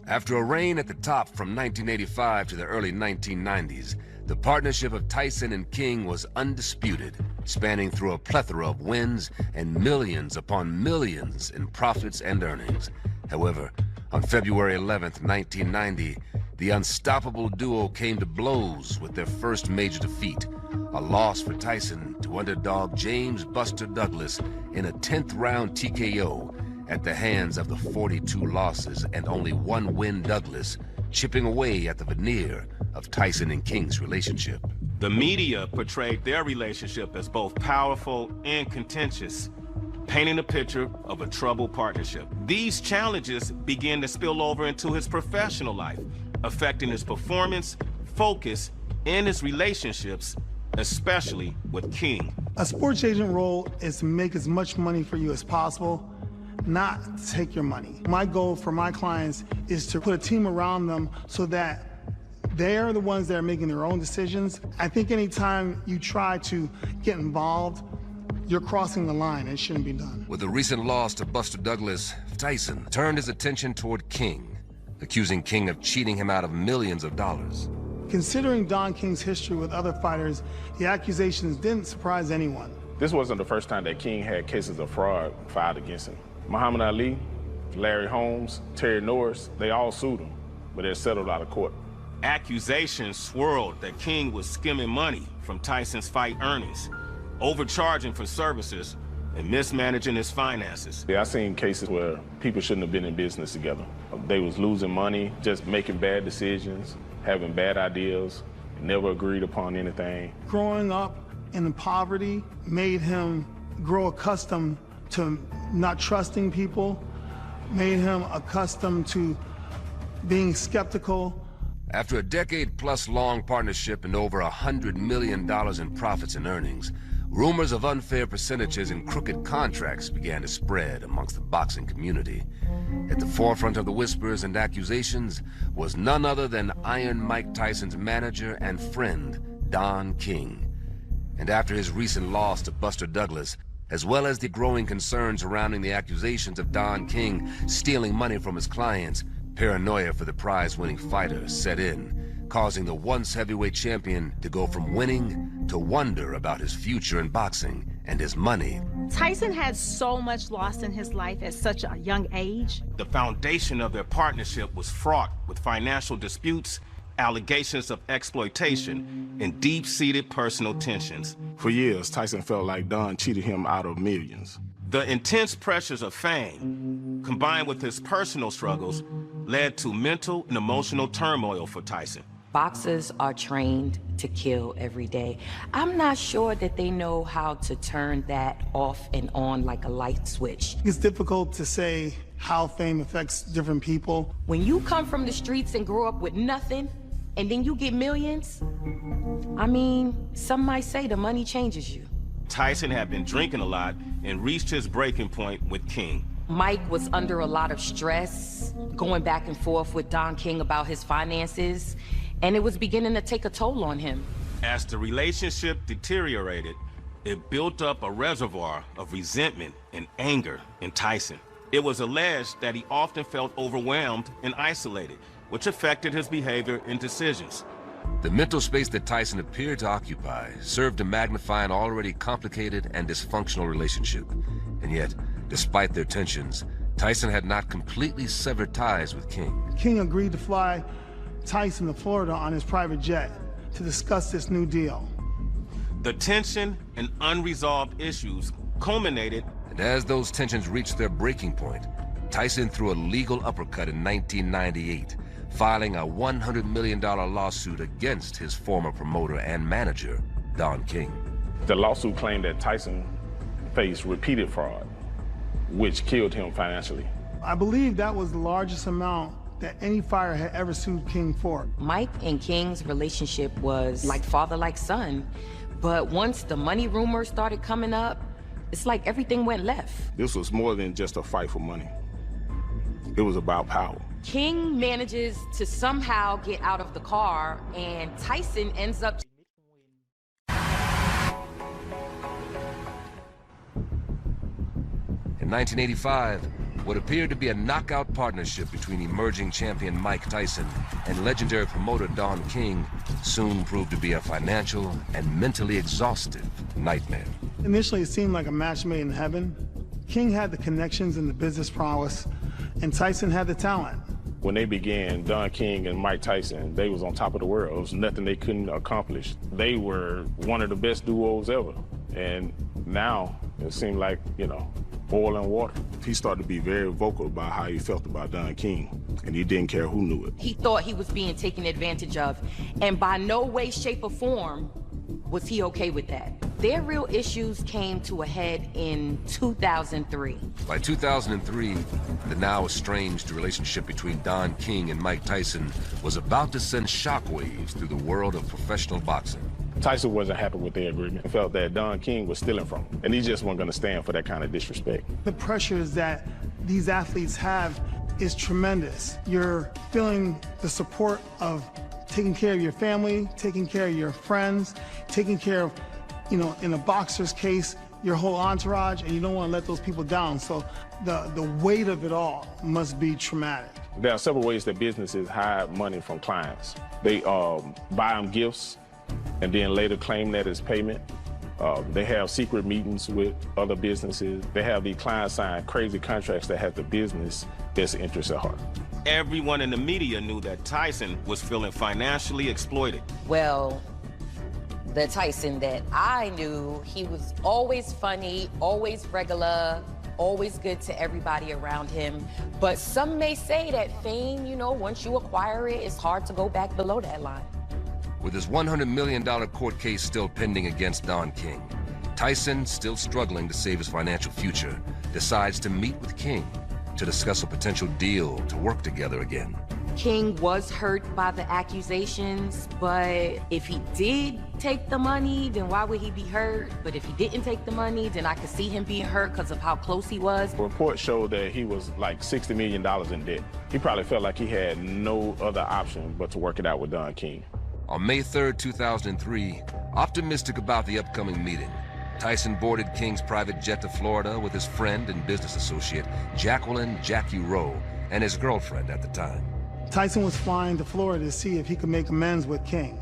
After a reign at the top from 1985 to the early 1990s, the partnership of Tyson and King was undisputed, spanning through a plethora of wins and millions upon millions in profits and earnings. However, on February 11th, 1990, the unstoppable duo came to blows with their first major defeat, a loss for Tyson to underdog James Buster Douglas in a 10th round TKO at the hands of the 42 losses and only one win Douglas, chipping away at the veneer of Tyson and King's relationship. The media portrayed their relationship as both powerful and contentious, painting a picture of a troubled partnership. These challenges began to spill over into his professional life, affecting his performance, focus, and his relationships, especially with King. A sports agent role is to make as much money for you as possible, not to take your money. My goal for my clients is to put a team around them so that they're the ones that are making their own decisions. I think anytime you try to get involved, you're crossing the line. It shouldn't be done. With the recent loss to Buster Douglas, Tyson turned his attention toward King, accusing King of cheating him out of millions of dollars. Considering Don King's history with other fighters, the accusations didn't surprise anyone. This wasn't the first time that King had cases of fraud filed against him. Muhammad Ali, Larry Holmes, Terry Norris, they all sued him, but they're settled out of court. Accusations swirled that King was skimming money from Tyson's fight earnings, overcharging for services, and mismanaging his finances. Yeah, I've seen cases where people shouldn't have been in business together. They was losing money, just making bad decisions, having bad ideas, never agreed upon anything. Growing up in poverty made him grow accustomed to not trusting people, made him accustomed to being skeptical. After a decade-plus long partnership and over $100 million in profits and earnings, rumors of unfair percentages and crooked contracts began to spread amongst the boxing community. At the forefront of the whispers and accusations was none other than Iron Mike Tyson's manager and friend, Don King. And after his recent loss to Buster Douglas, as well as the growing concerns surrounding the accusations of Don King stealing money from his clients, paranoia for the prize-winning fighter set in, causing the once heavyweight champion to go from winning to wonder about his future in boxing and his money. Tyson had so much lost in his life at such a young age. The foundation of their partnership was fraught with financial disputes, allegations of exploitation, and deep-seated personal tensions. For years, Tyson felt like Don cheated him out of millions. The intense pressures of fame, combined with his personal struggles, led to mental and emotional turmoil for Tyson. Boxers are trained to kill every day. I'm not sure that they know how to turn that off and on like a light switch. It's difficult to say how fame affects different people. When you come from the streets and grow up with nothing, and then you get millions, I mean, some might say the money changes you. Tyson had been drinking a lot and reached his breaking point with King. Mike was under a lot of stress, going back and forth with Don King about his finances, and it was beginning to take a toll on him. As the relationship deteriorated, it built up a reservoir of resentment and anger in Tyson. It was alleged that he often felt overwhelmed and isolated, which affected his behavior and decisions. The mental space that Tyson appeared to occupy served to magnify an already complicated and dysfunctional relationship. And yet, despite their tensions, Tyson had not completely severed ties with King. King agreed to fly Tyson to Florida on his private jet to discuss this new deal. The tension and unresolved issues culminated. And as those tensions reached their breaking point, Tyson threw a legal uppercut in 1998, filing a $100 million lawsuit against his former promoter and manager, Don King. The lawsuit claimed that Tyson faced repeated fraud, which killed him financially. I believe that was the largest amount that any fighter had ever sued King for. Mike and King's relationship was like father, like son. But once the money rumors started coming up, it's like everything went left. This was more than just a fight for money. It was about power. King manages to somehow get out of the car, and Tyson ends up... In 1985, what appeared to be a knockout partnership between emerging champion Mike Tyson and legendary promoter Don King soon proved to be a financial and mentally exhaustive nightmare. Initially, it seemed like a match made in heaven. King had the connections and the business prowess, and Tyson had the talent. When they began, Don King and Mike Tyson, they was on top of the world. There was nothing they couldn't accomplish. They were one of the best duos ever. And now it seemed like, you know, oil and water. He started to be very vocal about how he felt about Don King, and he didn't care who knew it. He thought he was being taken advantage of, and by no way, shape, or form was he okay with that. Their real issues came to a head in 2003. By 2003, the now estranged relationship between Don King and Mike Tyson was about to send shockwaves through the world of professional boxing. Tyson wasn't happy with their agreement. He felt that Don King was stealing from him, and he just wasn't going to stand for that kind of disrespect. The pressures that these athletes have is tremendous. You're feeling the support of taking care of your family, taking care of your friends, taking care of, you know, in a boxer's case, your whole entourage, and you don't want to let those people down. So the weight of it all must be traumatic. There are several ways that businesses hide money from clients. They buy them gifts and then later claim that as payment. They have secret meetings with other businesses. They have these clients sign crazy contracts that have the business best interest at heart. Everyone in the media knew that Tyson was feeling financially exploited. Well, the Tyson that I knew, he was always funny, always regular, always good to everybody around him. But some may say that fame, you know, once you acquire it, it's hard to go back below that line. With his $100 million court case still pending against Don King, Tyson, still struggling to save his financial future, decides to meet with King to discuss a potential deal to work together again. King was hurt by the accusations, but if he did take the money, then why would he be hurt? But if he didn't take the money, then I could see him being hurt because of how close he was. Reports showed that he was like $60 million in debt. He probably felt like he had no other option but to work it out with Don King. On May 3rd, 2003, optimistic about the upcoming meeting, Tyson boarded King's private jet to Florida with his friend and business associate, Jacqueline "Jackie" Rowe, and his girlfriend at the time. Tyson was flying to Florida to see if he could make amends with King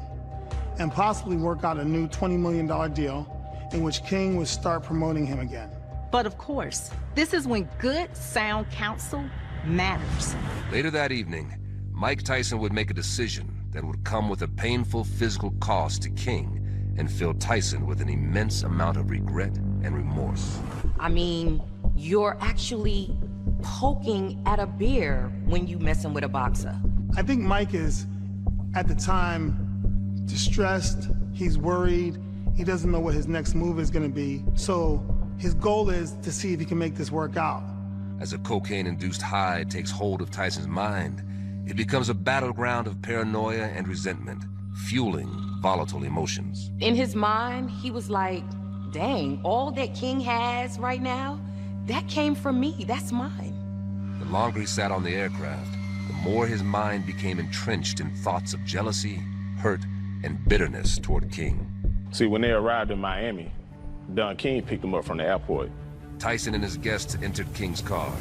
and possibly work out a new $20 million deal in which King would start promoting him again. But of course, this is when good, sound counsel matters. Later that evening, Mike Tyson would make a decision that would come with a painful physical cost to King and fill Tyson with an immense amount of regret and remorse. I mean, you're actually poking at a bear when you messing with a boxer. I think Mike is, at the time, distressed, he's worried, he doesn't know what his next move is gonna be. So his goal is to see if he can make this work out. As a cocaine-induced high takes hold of Tyson's mind, it becomes a battleground of paranoia and resentment, fueling volatile emotions. In his mind, he was like, dang, all that King has right now, that came from me, that's mine. The longer he sat on the aircraft, the more his mind became entrenched in thoughts of jealousy, hurt, and bitterness toward King. See, when they arrived in Miami, Don King picked him up from the airport. Tyson and his guests entered King's car,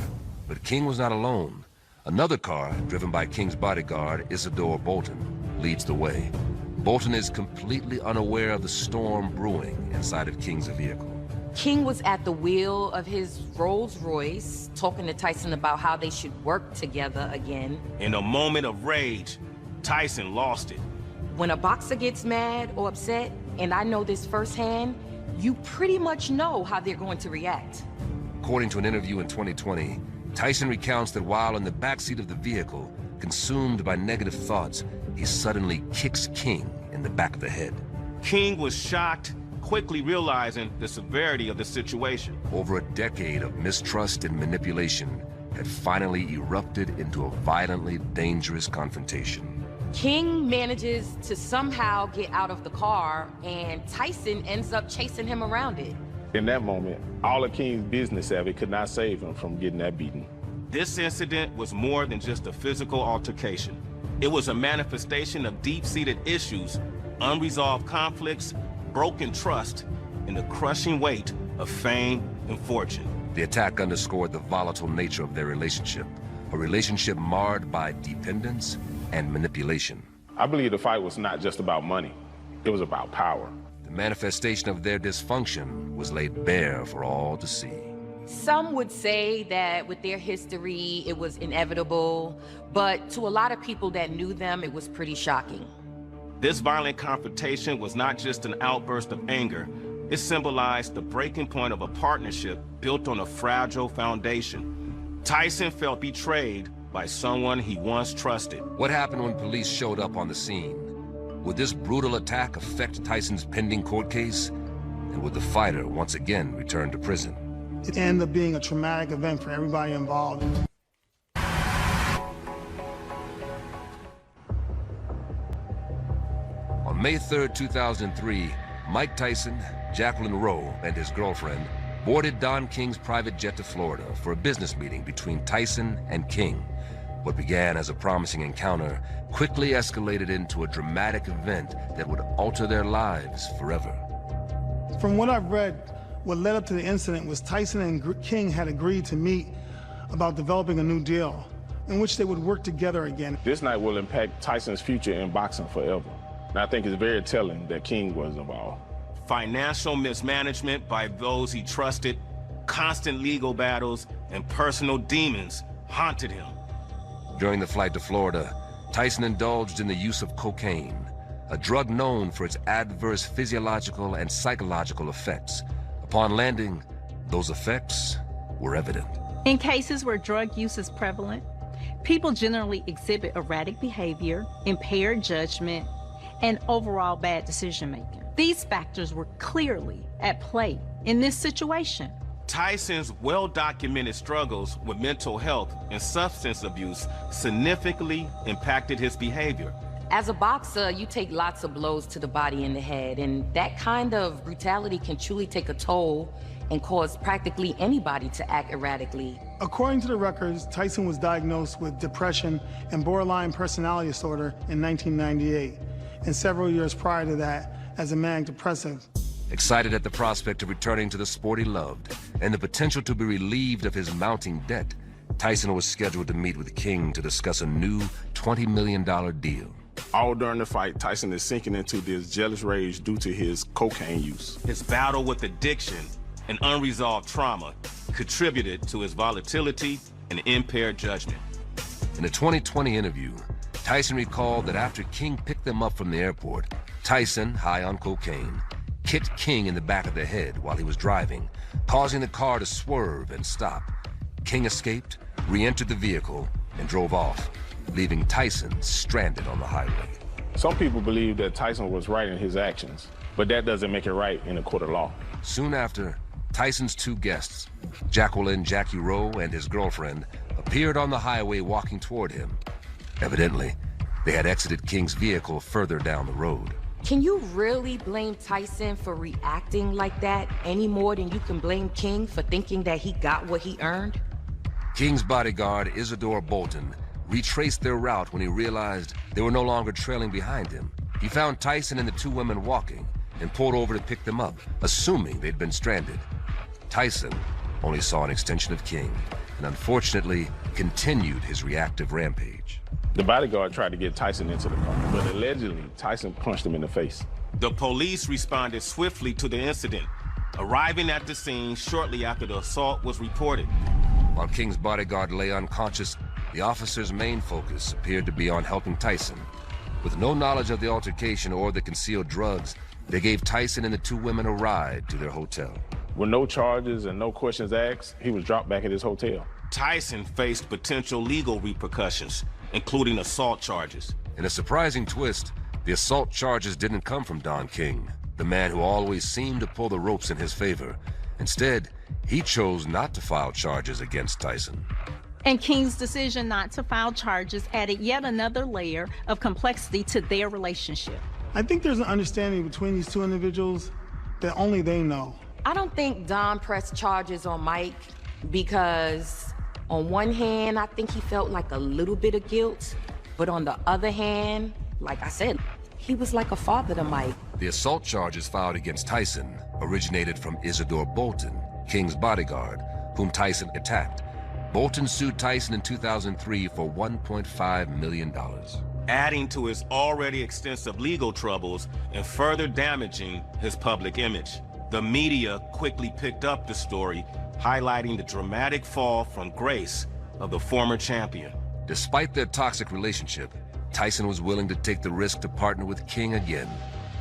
but King was not alone. Another car, driven by King's bodyguard, Isidore Bolton, leads the way. Bolton is completely unaware of the storm brewing inside of King's vehicle. King was at the wheel of his Rolls Royce, talking to Tyson about how they should work together again. In a moment of rage, Tyson lost it. When a boxer gets mad or upset, and I know this firsthand, you pretty much know how they're going to react. According to an interview in 2020, Tyson recounts that while in the backseat of the vehicle, consumed by negative thoughts, he suddenly kicks King in the back of the head. King was shocked, quickly realizing the severity of the situation. Over a decade of mistrust and manipulation had finally erupted into a violently dangerous confrontation. King manages to somehow get out of the car, and Tyson ends up chasing him around it. In that moment, all of King's business savvy could not save him from getting that beating. This incident was more than just a physical altercation. It was a manifestation of deep-seated issues, unresolved conflicts, broken trust, and the crushing weight of fame and fortune. The attack underscored the volatile nature of their relationship, a relationship marred by dependence and manipulation. I believe the fight was not just about money. It was about power. The manifestation of their dysfunction was laid bare for all to see. Some would say that with their history, it was inevitable, but to a lot of people that knew them, it was pretty shocking. This violent confrontation was not just an outburst of anger. It symbolized the breaking point of a partnership built on a fragile foundation. Tyson felt betrayed by someone he once trusted. What happened when police showed up on the scene? Would this brutal attack affect Tyson's pending court case? And would the fighter once again return to prison? It ended up being a traumatic event for everybody involved. On May 3rd, 2003, Mike Tyson, Jacqueline Rowe, and his girlfriend boarded Don King's private jet to Florida for a business meeting between Tyson and King. What began as a promising encounter quickly escalated into a dramatic event that would alter their lives forever. From what I've read, what led up to the incident was Tyson and King had agreed to meet about developing a new deal in which they would work together again. This night will impact Tyson's future in boxing forever. And I think it's very telling that King was involved. Financial mismanagement by those he trusted, constant legal battles, and personal demons haunted him. During the flight to Florida, Tyson indulged in the use of cocaine, a drug known for its adverse physiological and psychological effects. Upon landing, those effects were evident. In cases where drug use is prevalent, people generally exhibit erratic behavior, impaired judgment, and overall bad decision-making. These factors were clearly at play in this situation. Tyson's well-documented struggles with mental health and substance abuse significantly impacted his behavior. As a boxer, you take lots of blows to the body and the head, and that kind of brutality can truly take a toll and cause practically anybody to act erratically. According to the records, Tyson was diagnosed with depression and borderline personality disorder in 1998, and several years prior to that as a manic depressive. Excited at the prospect of returning to the sport he loved and the potential to be relieved of his mounting debt, Tyson was scheduled to meet with King to discuss a new $20 million deal. All during the fight, Tyson is sinking into this jealous rage due to his cocaine use. His battle with addiction and unresolved trauma contributed to his volatility and impaired judgment. In a 2020 interview, Tyson recalled that after King picked them up from the airport, Tyson, high on cocaine, kicked King in the back of the head while he was driving, causing the car to swerve and stop. King escaped, re-entered the vehicle, and drove off, leaving Tyson stranded on the highway. Some people believe that Tyson was right in his actions, but that doesn't make it right in a court of law. Soon after, Tyson's two guests, Jackie Rowe and his girlfriend, appeared on the highway walking toward him. Evidently, they had exited King's vehicle further down the road. Can you really blame Tyson for reacting like that any more than you can blame King for thinking that he got what he earned? King's bodyguard, Isidore Bolton, retraced their route when he realized they were no longer trailing behind him. He found Tyson and the two women walking and pulled over to pick them up, assuming they'd been stranded. Tyson only saw an extension of King and unfortunately continued his reactive rampage. The bodyguard tried to get Tyson into the car, but allegedly, Tyson punched him in the face. The police responded swiftly to the incident, arriving at the scene shortly after the assault was reported. While King's bodyguard lay unconscious, the officer's main focus appeared to be on helping Tyson. With no knowledge of the altercation or the concealed drugs, they gave Tyson and the two women a ride to their hotel. With no charges and no questions asked, he was dropped back at his hotel. Tyson faced potential legal repercussions, including assault charges. In a surprising twist, the assault charges didn't come from Don King, the man who always seemed to pull the ropes in his favor. Instead, he chose not to file charges against Tyson. And King's decision not to file charges added yet another layer of complexity to their relationship. I think there's an understanding between these two individuals that only they know. I don't think Don pressed charges on Mike because On one hand, I think he felt like a little bit of guilt, but on the other hand, like I said, he was like a father to Mike. The assault charges filed against Tyson originated from Isidore Bolton, King's bodyguard, whom Tyson attacked. Bolton sued Tyson in 2003 for $1.5 million. Adding to his already extensive legal troubles and further damaging his public image. The media quickly picked up the story, highlighting the dramatic fall from grace of the former champion. Despite their toxic relationship, Tyson was willing to take the risk to partner with King again,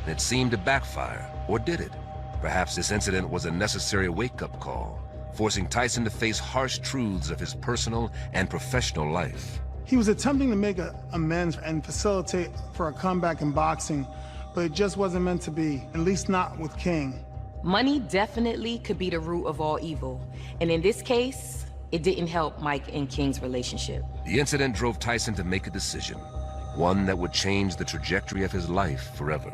and it seemed to backfire, or did it? Perhaps this incident was a necessary wake-up call, forcing Tyson to face harsh truths of his personal and professional life. He was attempting to make amends and facilitate for a comeback in boxing, but it just wasn't meant to be, at least not with King. Money definitely could be the root of all evil, and in this case, it didn't help Mike and King's relationship. The incident drove Tyson to make a decision, one that would change the trajectory of his life forever.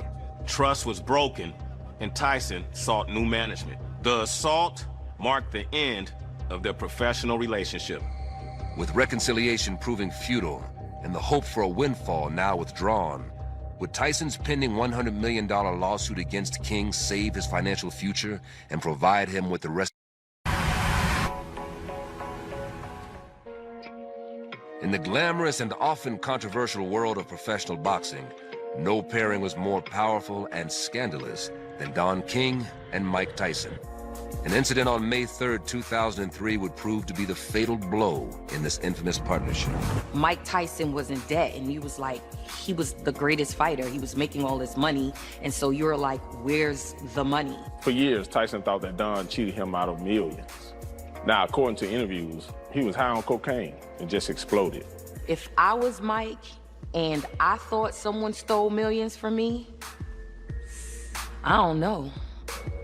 Trust was broken, and Tyson sought new management. The assault marked the end of their professional relationship. With reconciliation proving futile and the hope for a windfall now withdrawn, would Tyson's pending $100 million lawsuit against King save his financial future and provide him with the rest? In the glamorous and often controversial world of professional boxing, no pairing was more powerful and scandalous than Don King and Mike Tyson. An incident on May 3rd, 2003 would prove to be the fatal blow in this infamous partnership. Mike Tyson was in debt, and he was the greatest fighter. He was making all this money, and so you're like, where's the money? For years, Tyson thought that Don cheated him out of millions. Now, according to interviews, he was high on cocaine and just exploded. If I was Mike and I thought someone stole millions from me, I don't know.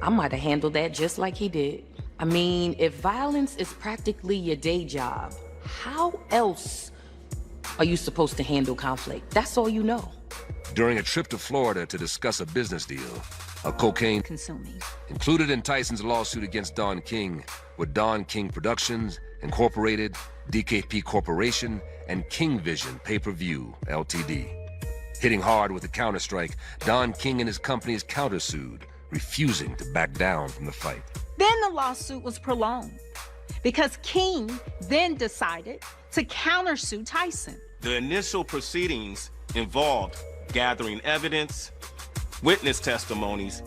I might have handled that just like he did. I mean, if violence is practically your day job, how else are you supposed to handle conflict? That's all you know. During a trip to Florida to discuss a business deal, a cocaine consuming. Included in Tyson's lawsuit against Don King were Don King Productions, Incorporated, DKP Corporation, and King Vision Pay-Per-View, Ltd. Hitting hard with the counterstrike, Don King and his companies countersued, refusing to back down from the fight. Then the lawsuit was prolonged because King then decided to countersue Tyson. The initial proceedings involved gathering evidence, witness testimonies,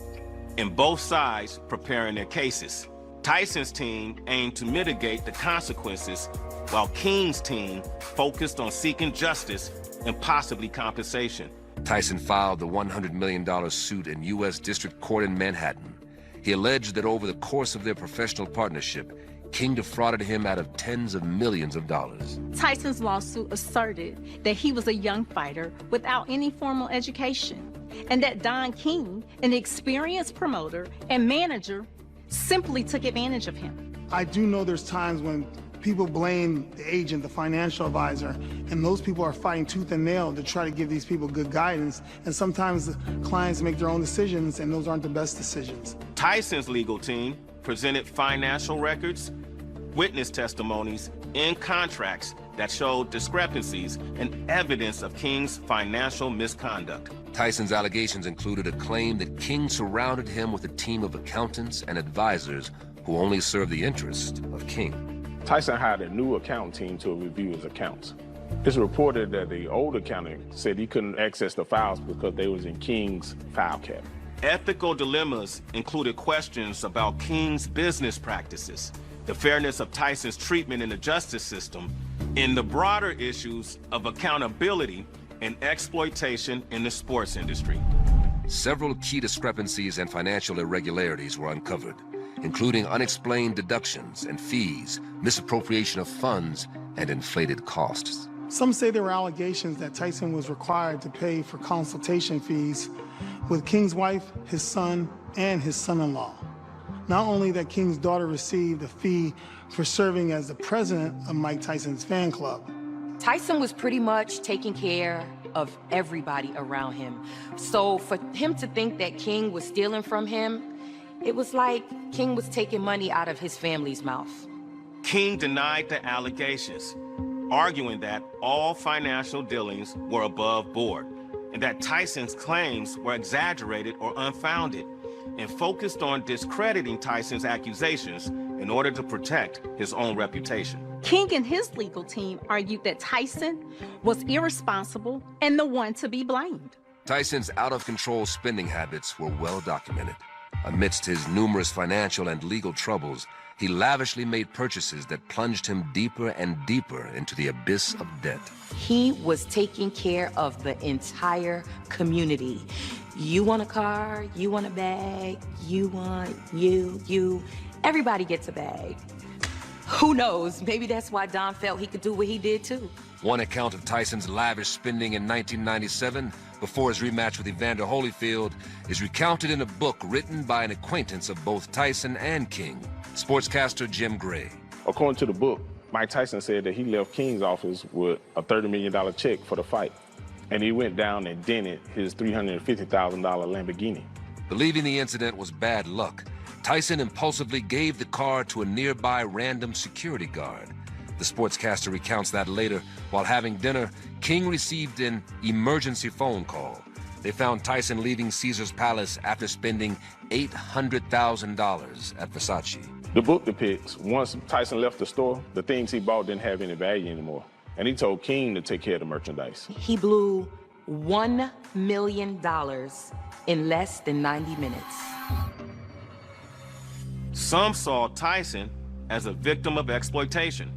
and both sides preparing their cases. Tyson's team aimed to mitigate the consequences, while King's team focused on seeking justice and possibly compensation. Tyson filed the $100 million suit in U.S. District Court in Manhattan. He alleged that over the course of their professional partnership, King defrauded him out of tens of millions of dollars. Tyson's lawsuit asserted that he was a young fighter without any formal education, and that Don King, an experienced promoter and manager, simply took advantage of him. I do know there's times when people blame the agent, the financial advisor, and those people are fighting tooth and nail to try to give these people good guidance. And sometimes the clients make their own decisions, and those aren't the best decisions. Tyson's legal team presented financial records, witness testimonies, and contracts that showed discrepancies and evidence of King's financial misconduct. Tyson's allegations included a claim that King surrounded him with a team of accountants and advisors who only served the interest of King. Tyson hired a new accounting team to review his accounts. It's reported that the old accountant said he couldn't access the files because they was in King's file cabinet. Ethical dilemmas included questions about King's business practices, the fairness of Tyson's treatment in the justice system, and the broader issues of accountability and exploitation in the sports industry. Several key discrepancies and financial irregularities were uncovered, including unexplained deductions and fees, misappropriation of funds, and inflated costs. Some say there were allegations that Tyson was required to pay for consultation fees with King's wife, his son, and his son-in-law. Not only that King's daughter received a fee for serving as the president of Mike Tyson's fan club. Tyson was pretty much taking care of everybody around him. So for him to think that King was stealing from him, it was like King was taking money out of his family's mouth. King denied the allegations, arguing that all financial dealings were above board and that Tyson's claims were exaggerated or unfounded, and focused on discrediting Tyson's accusations in order to protect his own reputation. King and his legal team argued that Tyson was irresponsible and the one to be blamed. Tyson's out-of-control spending habits were well documented. Amidst his numerous financial and legal troubles, he lavishly made purchases that plunged him deeper and deeper into the abyss of debt. He was taking care of the entire community. You want a car, you want a bag, you. Everybody gets a bag. Who knows? Maybe that's why Don felt he could do what he did too. One account of Tyson's lavish spending in 1997, before his rematch with Evander Holyfield, is recounted in a book written by an acquaintance of both Tyson and King, sportscaster Jim Gray. According to the book, Mike Tyson said that he left King's office with a $30 million check for the fight, and he went down and dented his $350,000 Lamborghini. Believing the incident was bad luck, Tyson impulsively gave the car to a nearby random security guard. The sportscaster recounts that later, while having dinner, King received an emergency phone call. They found Tyson leaving Caesar's Palace after spending $800,000 at Versace. The book depicts once Tyson left the store, the things he bought didn't have any value anymore. And he told King to take care of the merchandise. He blew $1 million in less than 90 minutes. Some saw Tyson as a victim of exploitation,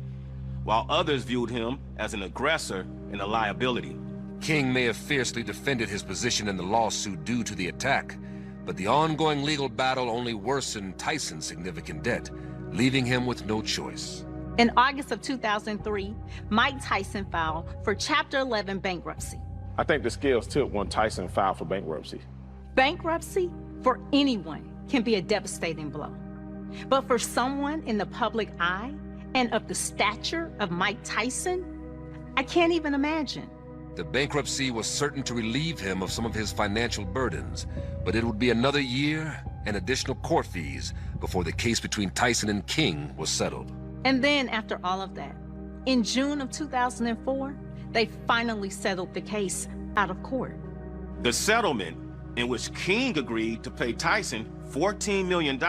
while others viewed him as an aggressor and a liability. King may have fiercely defended his position in the lawsuit due to the attack, but the ongoing legal battle only worsened Tyson's significant debt, leaving him with no choice. In August of 2003, Mike Tyson filed for Chapter 11 bankruptcy. I think the scales tipped when Tyson filed for bankruptcy. Bankruptcy, for anyone, can be a devastating blow. But for someone in the public eye and of the stature of Mike Tyson, I can't even imagine. The bankruptcy was certain to relieve him of some of his financial burdens, but it would be another year and additional court fees before the case between Tyson and King was settled. And then after all of that, in June of 2004, they finally settled the case out of court. The settlement, in which King agreed to pay Tyson $14 million,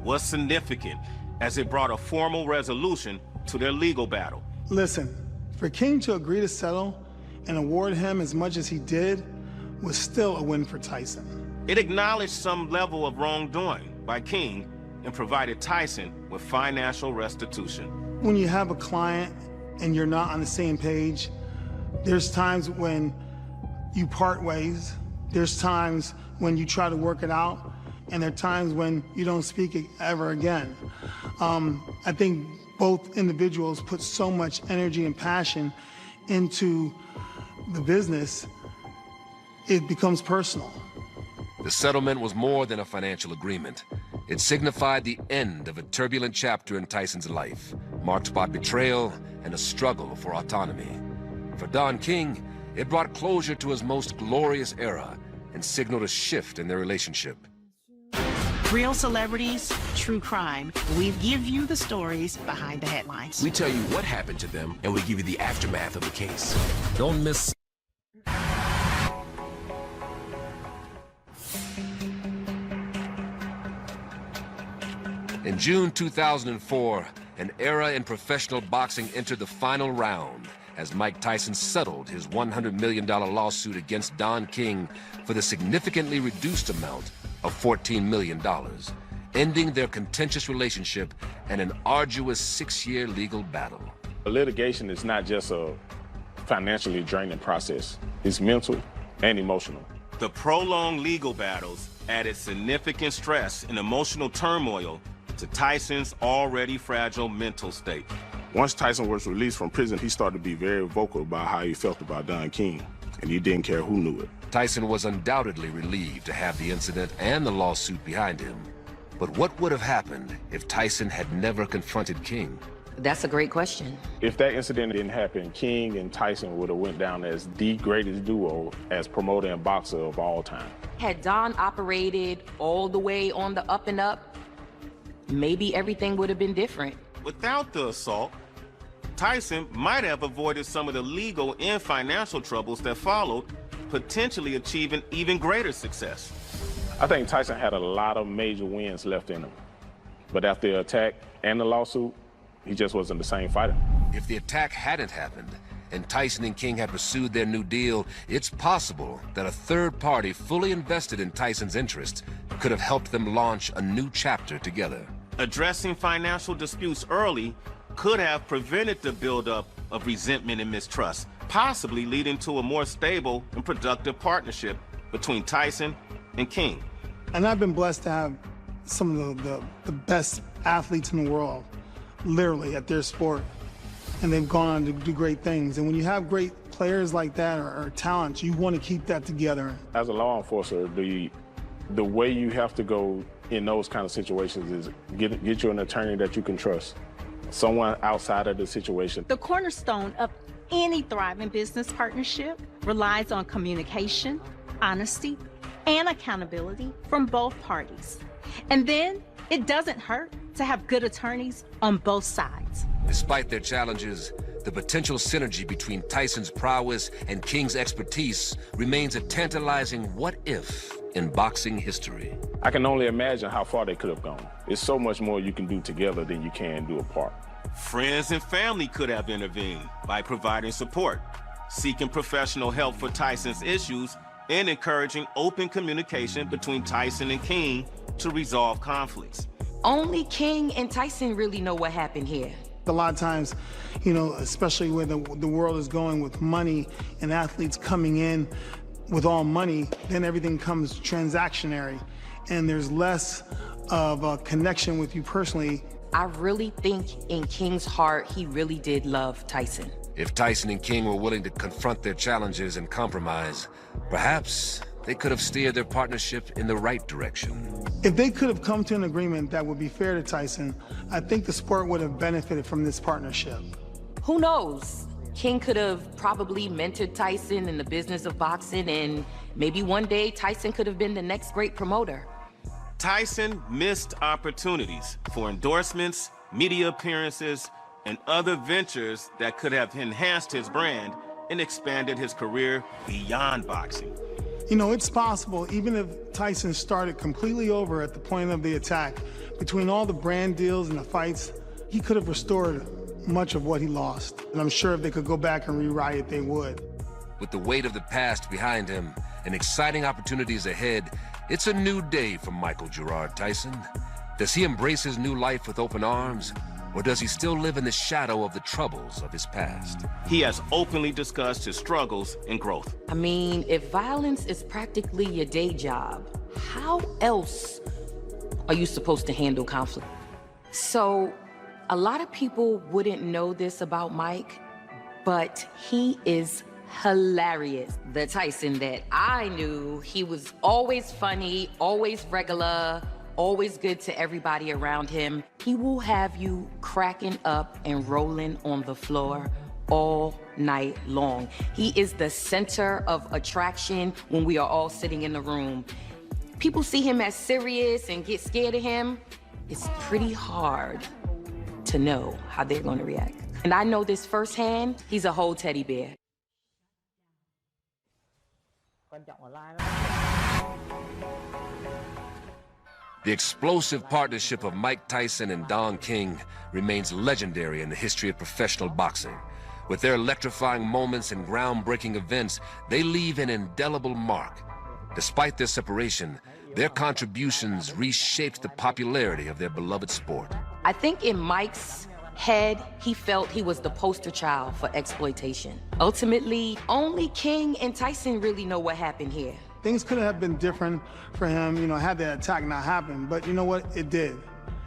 was significant as it brought a formal resolution to their legal battle. Listen, for King to agree to settle and award him as much as he did was still a win for Tyson. It acknowledged some level of wrongdoing by King and provided Tyson with financial restitution. When you have a client and you're not on the same page, there's times when you part ways, there's times when you try to work it out, and there are times when you don't speak ever again. I think both individuals put so much energy and passion into the business, it becomes personal. The settlement was more than a financial agreement. It signified the end of a turbulent chapter in Tyson's life, marked by betrayal and a struggle for autonomy. For Don King, it brought closure to his most glorious era and signaled a shift in their relationship. Real celebrities, true crime. We give you the stories behind the headlines. We tell you what happened to them, and we give you the aftermath of the case. Don't miss. In June 2004, an era in professional boxing entered the final round as Mike Tyson settled his $100 million lawsuit against Don King for the significantly reduced amount of $14 million, ending their contentious relationship and an arduous 6-year legal battle. Litigation is not just a financially draining process. It's mental and emotional. The prolonged legal battles added significant stress and emotional turmoil to Tyson's already fragile mental state. Once Tyson was released from prison, he started to be very vocal about how he felt about Don King, and he didn't care who knew it. Tyson was undoubtedly relieved to have the incident and the lawsuit behind him. But what would have happened if Tyson had never confronted King? That's a great question. If that incident didn't happen, King and Tyson would have went down as the greatest duo as promoter and boxer of all time. Had Don operated all the way on the up and up, maybe everything would have been different. without the assault, Tyson might have avoided some of the legal and financial troubles that followed, potentially achieving even greater success. I think Tyson had a lot of major wins left in him. But after the attack and the lawsuit, he just wasn't the same fighter. If the attack hadn't happened, and Tyson and King had pursued their new deal, it's possible that a third party fully invested in Tyson's interests could have helped them launch a new chapter together. Addressing financial disputes early could have prevented the buildup of resentment and mistrust, possibly leading to a more stable and productive partnership between Tyson and King. And I've been blessed to have some of the best athletes in the world, literally, at their sport. And they've gone on to do great things. And when you have great players like that or talent, you want to keep that together. As a law enforcer, the way you have to go in those kind of situations is get you an attorney that you can trust, someone outside of the situation. The cornerstone of any thriving business partnership relies on communication, honesty, and accountability from both parties. And then it doesn't hurt to have good attorneys on both sides. Despite their challenges, the potential synergy between Tyson's prowess and King's expertise remains a tantalizing what-if in boxing history. I can only imagine how far they could have gone. There's so much more you can do together than you can do apart. Friends and family could have intervened by providing support, seeking professional help for Tyson's issues, and encouraging open communication between Tyson and King to resolve conflicts. Only King and Tyson really know what happened here. A lot of times, you know, especially where the world is going with money and athletes coming in with all money, then everything comes transactionary and there's less of a connection with you personally. I really think in King's heart, he really did love Tyson. If Tyson and King were willing to confront their challenges and compromise, perhaps they could have steered their partnership in the right direction. If they could have come to an agreement that would be fair to Tyson, I think the sport would have benefited from this partnership. Who knows? King could have probably mentored Tyson in the business of boxing, and maybe one day Tyson could have been the next great promoter. Tyson missed opportunities for endorsements, media appearances, and other ventures that could have enhanced his brand and expanded his career beyond boxing. You know, it's possible, even if Tyson started completely over at the point of the attack, between all the brand deals and the fights, he could have restored much of what he lost. And I'm sure if they could go back and rewrite it, they would. With the weight of the past behind him and exciting opportunities ahead, it's a new day for Michael Gerard Tyson. Does he embrace his new life with open arms? Or does he still live in the shadow of the troubles of his past? He has openly discussed his struggles and growth. I mean, if violence is practically your day job, how else are you supposed to handle conflict? So, a lot of people wouldn't know this about Mike, but he is hilarious. The Tyson that I knew, he was always funny, always regular, always good to everybody around him. He will have you cracking up and rolling on the floor all night long. He is the center of attraction when we are all sitting in the room. People see him as serious and get scared of him. It's pretty hard to know how they're going to react. And I know this firsthand. He's a whole teddy bear. The explosive partnership of Mike Tyson and Don King remains legendary in the history of professional boxing. With their electrifying moments and groundbreaking events, they leave an indelible mark. Despite their separation, their contributions reshaped the popularity of their beloved sport. I think in Mike's head, he felt he was the poster child for exploitation. Ultimately, only King and Tyson really know what happened here. Things could have been different for him, you know, had that attack not happened, but you know what? It did.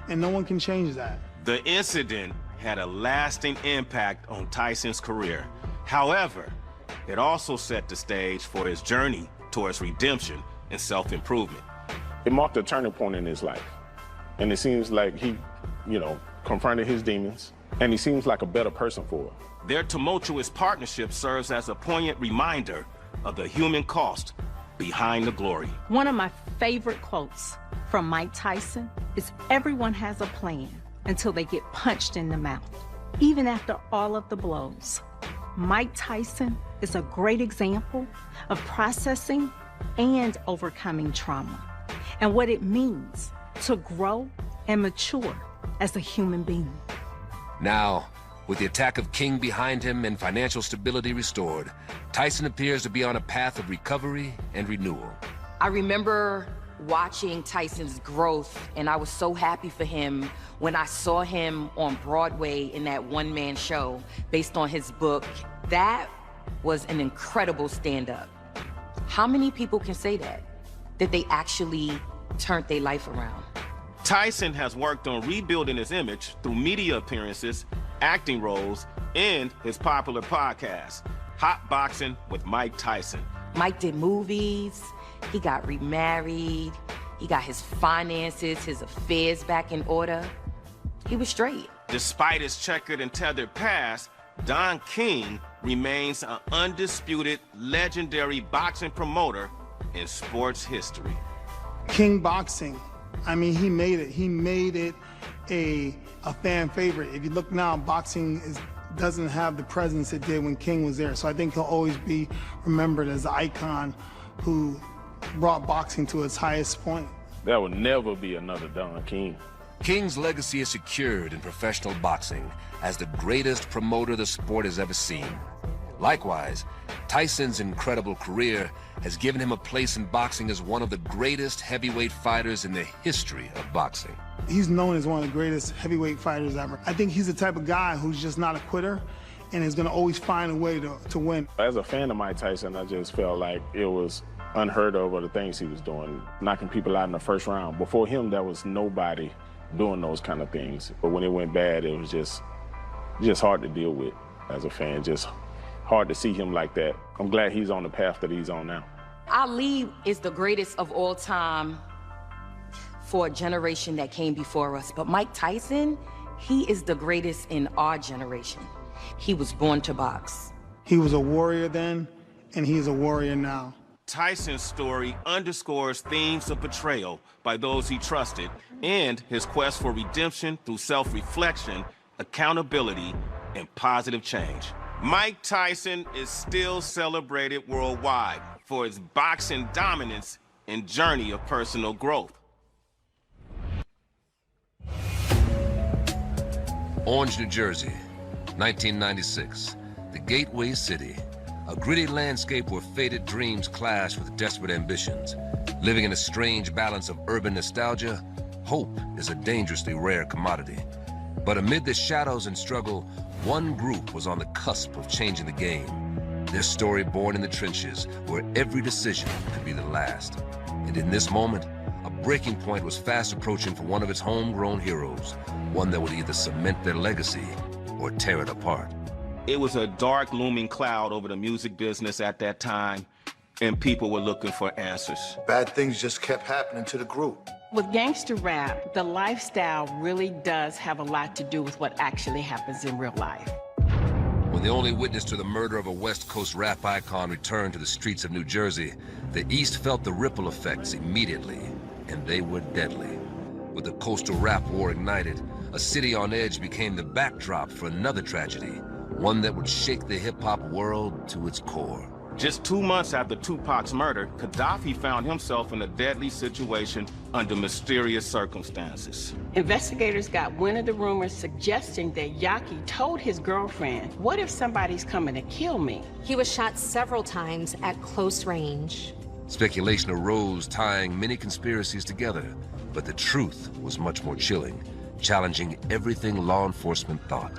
And no one can change that. The incident had a lasting impact on Tyson's career. However, it also set the stage for his journey towards redemption and self-improvement. It marked a turning point in his life. And it seems like he, you know, confronted his demons, and he seems like a better person for it. Their tumultuous partnership serves as a poignant reminder of the human cost behind the glory. One of my favorite quotes from Mike Tyson is, "Everyone has a plan until they get punched in the mouth. Even after all of the blows, Mike Tyson is a great example of processing and overcoming trauma and what it means to grow and mature as a human being. Now, with the attack of King behind him and financial stability restored, Tyson appears to be on a path of recovery and renewal. I remember watching Tyson's growth, and I was so happy for him when I saw him on Broadway in that one-man show based on his book. That was an incredible stand-up. How many people can say that they actually turned their life around? Tyson has worked on rebuilding his image through media appearances, acting roles, and his popular podcast, Hot Boxing with Mike Tyson. Mike did movies, he got remarried, he got his finances, his affairs back in order. He was straight. Despite his checkered and tethered past, Don King remains an undisputed, legendary boxing promoter in sports history. King Boxing, I mean, he made it. He made it a fan favorite. If you look now, boxing doesn't have the presence it did when King was there. So I think he'll always be remembered as the icon who brought boxing to its highest point. There will never be another Don King. King's legacy is secured in professional boxing as the greatest promoter the sport has ever seen. Likewise, Tyson's incredible career has given him a place in boxing as one of the greatest heavyweight fighters in the history of boxing. He's known as one of the greatest heavyweight fighters ever. I think he's the type of guy who's just not a quitter and is going to always find a way to win. As a fan of Mike Tyson, I just felt like it was unheard of the things he was doing, knocking people out in the first round. Before him, there was nobody doing those kind of things. But when it went bad, it was just hard to deal with as a fan, just hard to see him like that. I'm glad he's on the path that he's on now. Ali is the greatest of all time for a generation that came before us. But Mike Tyson, he is the greatest in our generation. He was born to box. He was a warrior then, and he's a warrior now. Tyson's story underscores themes of betrayal by those he trusted and his quest for redemption through self-reflection, accountability, and positive change. Mike Tyson is still celebrated worldwide for his boxing dominance and journey of personal growth. Orange, New Jersey, 1996, the Gateway City. A gritty landscape where faded dreams clash with desperate ambitions. Living in a strange balance of urban nostalgia, hope is a dangerously rare commodity. But amid the shadows and struggle, one group was on the cusp of changing the game. Their story born in the trenches, where every decision could be the last. And in this moment, a breaking point was fast approaching for one of its homegrown heroes, one that would either cement their legacy or tear it apart. It was a dark, looming cloud over the music business at that time, and people were looking for answers. Bad things just kept happening to the group. With gangster rap, the lifestyle really does have a lot to do with what actually happens in real life. When the only witness to the murder of a West Coast rap icon returned to the streets of New Jersey, the East felt the ripple effects immediately, and they were deadly. With the coastal rap war ignited, a city on edge became the backdrop for another tragedy, one that would shake the hip-hop world to its core. Just 2 months after Tupac's murder, Gaddafi found himself in a deadly situation under mysterious circumstances. Investigators got wind of the rumors suggesting that Yaki told his girlfriend, "What if somebody's coming to kill me?" He was shot several times at close range. Speculation arose tying many conspiracies together, but the truth was much more chilling, challenging everything law enforcement thought.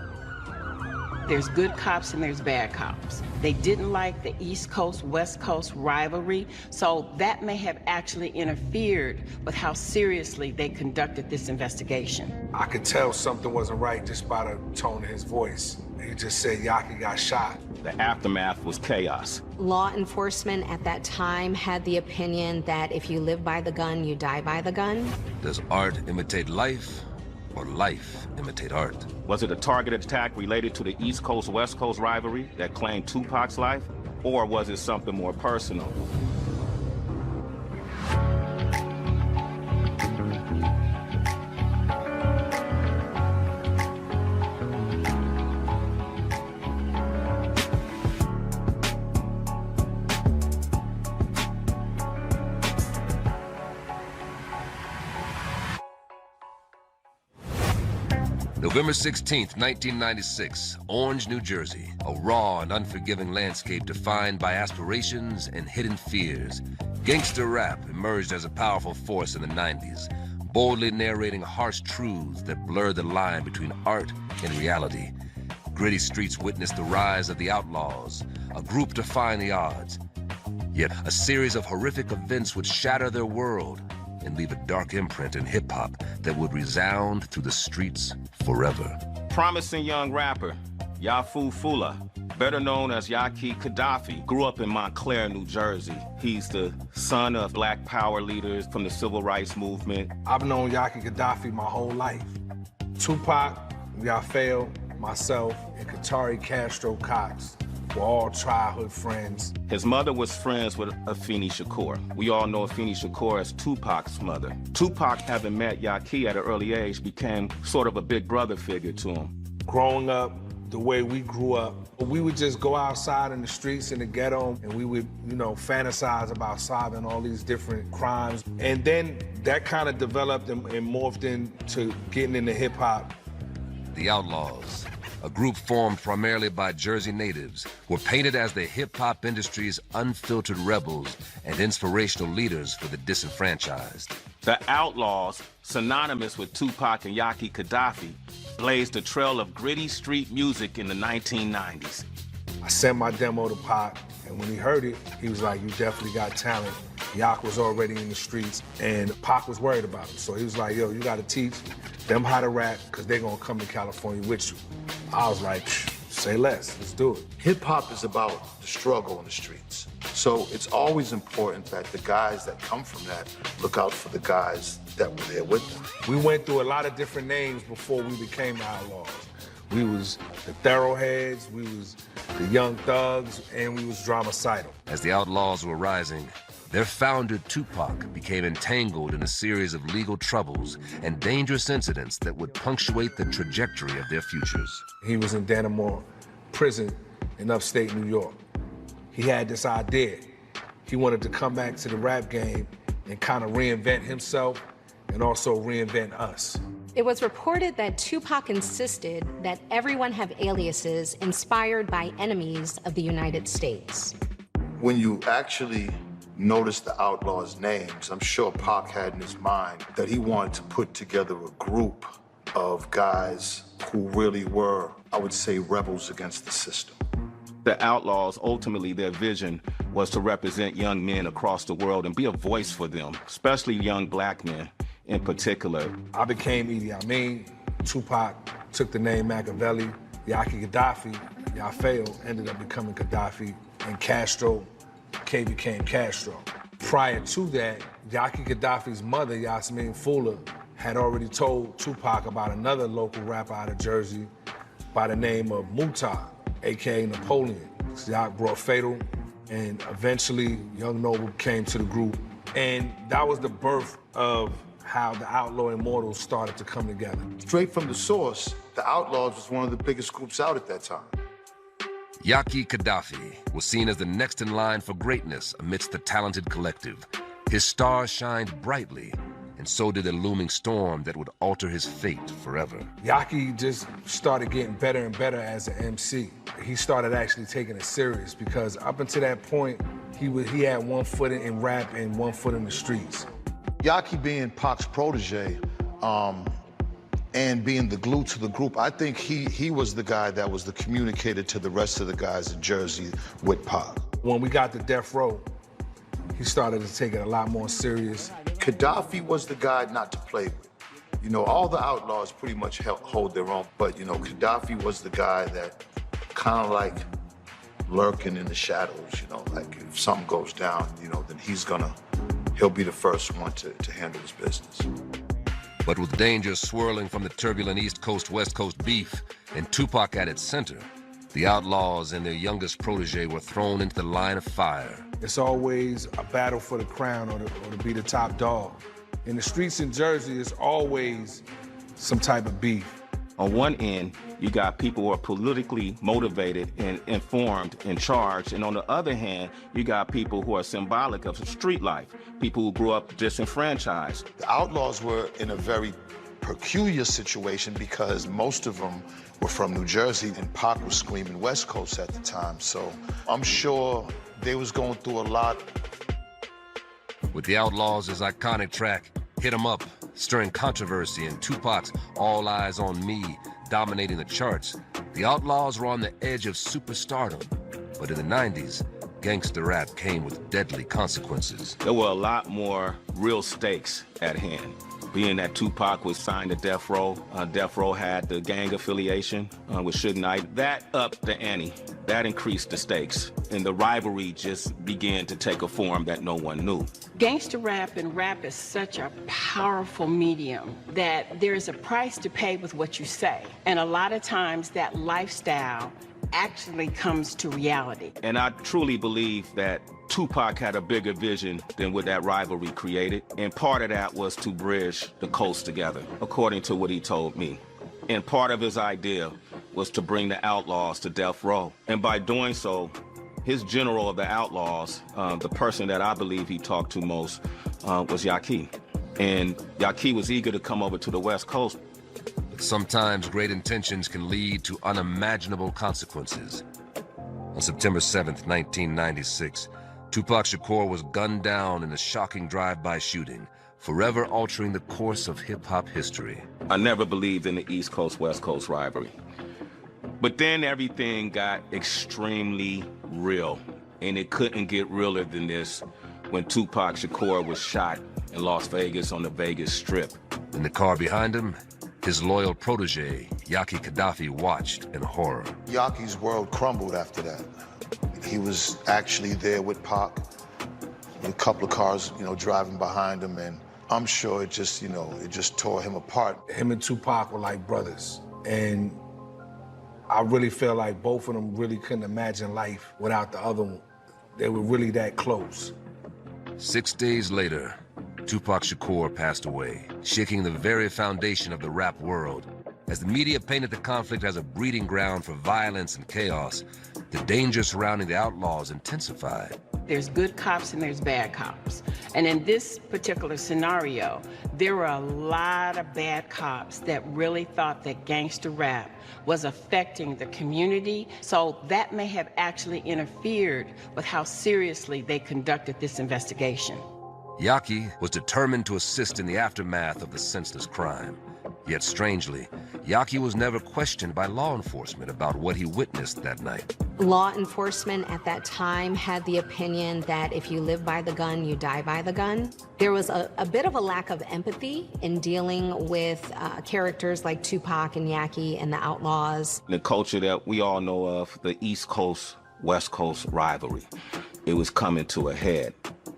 There's good cops and there's bad cops. They didn't like the East Coast, West Coast rivalry, so that may have actually interfered with how seriously they conducted this investigation. I could tell something wasn't right just by the tone of his voice. He just said Yaki got shot. The aftermath was chaos. Law enforcement at that time had the opinion that if you live by the gun, you die by the gun. Does art imitate life, or life imitate art? Was it a targeted attack related to the East Coast-West Coast rivalry that claimed Tupac's life? Or was it something more personal? November 16th, 1996, Orange, New Jersey. A raw and unforgiving landscape defined by aspirations and hidden fears. Gangster rap emerged as a powerful force in the 90s, boldly narrating harsh truths that blurred the line between art and reality. Gritty streets witnessed the rise of the Outlaws, a group defying the odds. Yet a series of horrific events would shatter their world and leave a dark imprint in hip-hop that would resound through the streets forever. Promising young rapper, Yafu Fula, better known as Yaki Gaddafi, grew up in Montclair, New Jersey. He's the son of Black power leaders from the Civil Rights Movement. I've known Yaki Gaddafi my whole life. Tupac, Yafel, myself, and Qatari Castro Cox were all childhood friends. His mother was friends with Afeni Shakur. We all know Afeni Shakur as Tupac's mother. Tupac, having met Yaki at an early age, became sort of a big brother figure to him. Growing up the way we grew up, we would just go outside in the streets in the ghetto and we would, fantasize about solving all these different crimes. And then that kind of developed and morphed into getting into hip hop. The Outlaws, a group formed primarily by Jersey natives, were painted as the hip-hop industry's unfiltered rebels and inspirational leaders for the disenfranchised. The Outlaws, synonymous with Tupac and Yaki Gaddafi, blazed a trail of gritty street music in the 1990s. I sent my demo to Pac, and when he heard it, he was like, "You definitely got talent." Yak was already in the streets, and Pac was worried about him. So he was like, "Yo, you gotta teach them how to rap, because they're gonna come to California with you." I was like, "Say less, let's do it." Hip-hop is about the struggle in the streets. So it's always important that the guys that come from that look out for the guys that were there with them. We went through a lot of different names before we became the Outlaws. We was the Thoroughheads, we was the Young Thugs, and we was Dramacidal. As the Outlaws were rising, their founder, Tupac, became entangled in a series of legal troubles and dangerous incidents that would punctuate the trajectory of their futures. He was in Dannemora prison in upstate New York. He had this idea. He wanted to come back to the rap game and kind of reinvent himself and also reinvent us. It was reported that Tupac insisted that everyone have aliases inspired by enemies of the United States. When you actually notice the Outlaws' names, I'm sure Pac had in his mind that he wanted to put together a group of guys who really were, I would say, rebels against the system. The Outlaws, ultimately their vision was to represent young men across the world and be a voice for them, especially young black men in particular. I became Idi Amin, Tupac took the name Machiavelli, Yaki Gaddafi, Yafel ended up becoming Gaddafi, and Castro became Castro. Prior to that, Yaki Gaddafi's mother, Yasmin Fula, had already told Tupac about another local rapper out of Jersey by the name of Muta, aka Napoleon. Yak brought Fatal, and eventually Young Noble came to the group. And that was the birth of how the Outlaw Immortals started to come together. Straight from the source, the Outlaws was one of the biggest groups out at that time. Yaki Gaddafi was seen as the next in line for greatness amidst the talented collective. His star shined brightly, and so did a looming storm that would alter his fate forever. Yaki just started getting better and better as an MC. He started actually taking it serious because up until that point, he had one foot in rap and one foot in the streets. Yaki being Pac's protege and being the glue to the group, I think he was the guy that was the communicator to the rest of the guys in Jersey with Pac. When we got to Death Row, he started to take it a lot more serious. Gaddafi was the guy not to play with. You know, all the Outlaws pretty much hold their own, but Gaddafi was the guy that kind of like lurking in the shadows, like if something goes down, then he'll be the first one to handle his business. But with danger swirling from the turbulent East Coast-West Coast beef and Tupac at its center, the Outlaws and their youngest protege were thrown into the line of fire. It's always a battle for the crown or to be the top dog. In the streets in Jersey, it's always some type of beef. On one end, you got people who are politically motivated and informed and charged. And on the other hand, you got people who are symbolic of street life, people who grew up disenfranchised. The Outlaws were in a very peculiar situation because most of them were from New Jersey and Pac was screaming West Coast at the time. So I'm sure they was going through a lot. With the Outlaws' iconic track, Hit 'Em Up, stirring controversy and Tupac's All Eyes on Me dominating the charts, the Outlaws were on the edge of superstardom. But in the 90s, gangster rap came with deadly consequences. There were a lot more real stakes at hand. Being that Tupac was signed to Death Row had the gang affiliation with Suge Knight. That upped the ante. That increased the stakes. And the rivalry just began to take a form that no one knew. Gangster rap and rap is such a powerful medium that there is a price to pay with what you say. And a lot of times that lifestyle actually comes to reality. And I truly believe that Tupac had a bigger vision than what that rivalry created. And part of that was to bridge the coast together, according to what he told me. And part of his idea was to bring the Outlaws to Death Row. And by doing so, his general of the Outlaws, the person that I believe he talked to most, was Yaqui. And Yaqui was eager to come over to the West Coast. But sometimes great intentions can lead to unimaginable consequences. On September 7th, 1996, Tupac Shakur was gunned down in a shocking drive-by shooting, forever altering the course of hip-hop history. I never believed in the East Coast-West Coast rivalry. But then everything got extremely real, and it couldn't get realer than this when Tupac Shakur was shot in Las Vegas on the Vegas Strip. In the car behind him, his loyal protege, Yaqui Gaddafi, watched in horror. Yaqui's world crumbled after that. He was actually there with Pac, with a couple of cars, driving behind him, and I'm sure it just, it just tore him apart. Him and Tupac were like brothers, and I really feel like both of them really couldn't imagine life without the other one. They were really that close. 6 days later, Tupac Shakur passed away, shaking the very foundation of the rap world. As the media painted the conflict as a breeding ground for violence and chaos, the danger surrounding the Outlaws intensified. There's good cops and there's bad cops. And in this particular scenario, there were a lot of bad cops that really thought that gangster rap was affecting the community. So that may have actually interfered with how seriously they conducted this investigation. Yaqui was determined to assist in the aftermath of the senseless crime. Yet strangely, Yaqui was never questioned by law enforcement about what he witnessed that night. Law enforcement at that time had the opinion that if you live by the gun, you die by the gun. There was a bit of a lack of empathy in dealing with characters like Tupac and Yaqui and the Outlaws. The culture that we all know of, the East Coast, West Coast rivalry, it was coming to a head.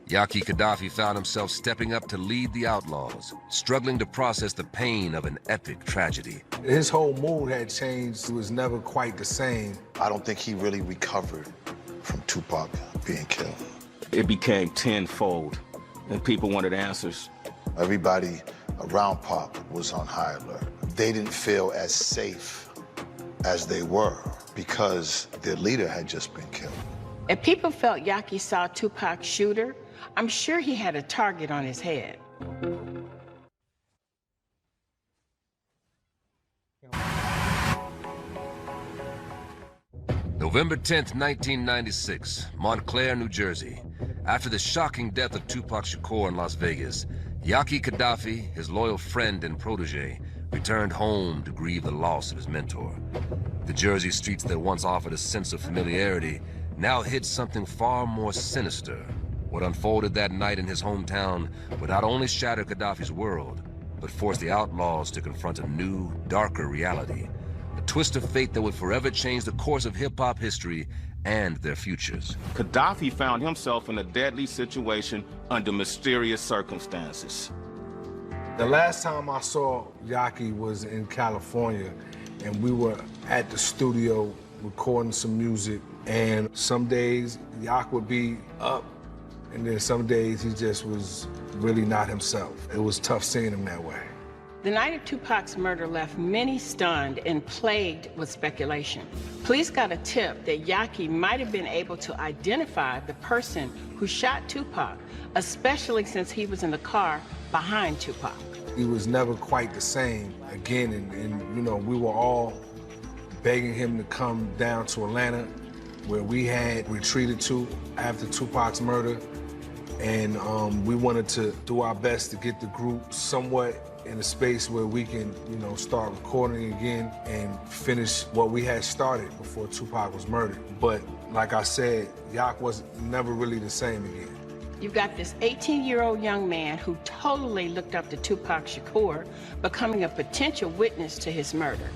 Yaqui Gaddafi found himself stepping up to lead the Outlaws, struggling to process the pain of an epic tragedy. His whole mood had changed. It was never quite the same. I don't think he really recovered from Tupac being killed. It became tenfold, and people wanted answers. Everybody around Pac was on high alert. They didn't feel as safe as they were because their leader had just been killed. If people felt Yaqui saw Tupac's shooter, I'm sure he had a target on his head. November 10th, 1996, Montclair, New Jersey. After the shocking death of Tupac Shakur in Las Vegas, Yaqui Gaddafi, his loyal friend and protege, returned home to grieve the loss of his mentor. The Jersey streets that once offered a sense of familiarity now hid something far more sinister. What unfolded that night in his hometown would not only shatter Gaddafi's world, but force the Outlaws to confront a new, darker reality. A twist of fate that would forever change the course of hip-hop history and their futures. Gaddafi found himself in a deadly situation under mysterious circumstances. The last time I saw Yaqui was in California, and we were at the studio recording some music, and some days Yaqui would be up, and then some days he just was really not himself. It was tough seeing him that way. The night of Tupac's murder left many stunned and plagued with speculation. Police got a tip that Yaqui might have been able to identify the person who shot Tupac, especially since he was in the car behind Tupac. He was never quite the same again, and you know, we were all begging him to come down to Atlanta, where we had retreated to after Tupac's murder. And we wanted to do our best to get the group somewhat in a space where we can, you know, start recording again and finish what we had started before Tupac was murdered. But like I said, Yak was never really the same again. You've got this 18-year-old young man who totally looked up to Tupac Shakur, becoming a potential witness to his murder.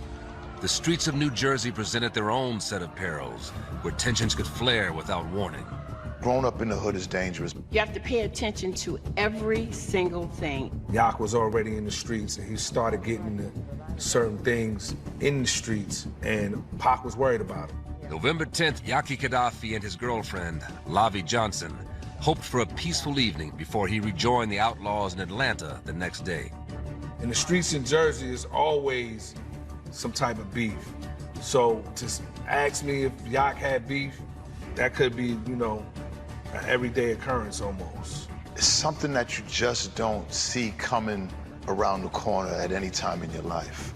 The streets of New Jersey presented their own set of perils, where tensions could flare without warning. Growing up in the hood is dangerous. You have to pay attention to every single thing. Yak was already in the streets, and he started getting into certain things in the streets, and Pac was worried about him. November 10th, Yaki Gaddafi and his girlfriend, Lavi Johnson, hoped for a peaceful evening before he rejoined the outlaws in Atlanta the next day. In the streets in Jersey, there's always some type of beef. So to ask me if Yak had beef, that could be, you know, an everyday occurrence almost. It's something that you just don't see coming around the corner at any time in your life.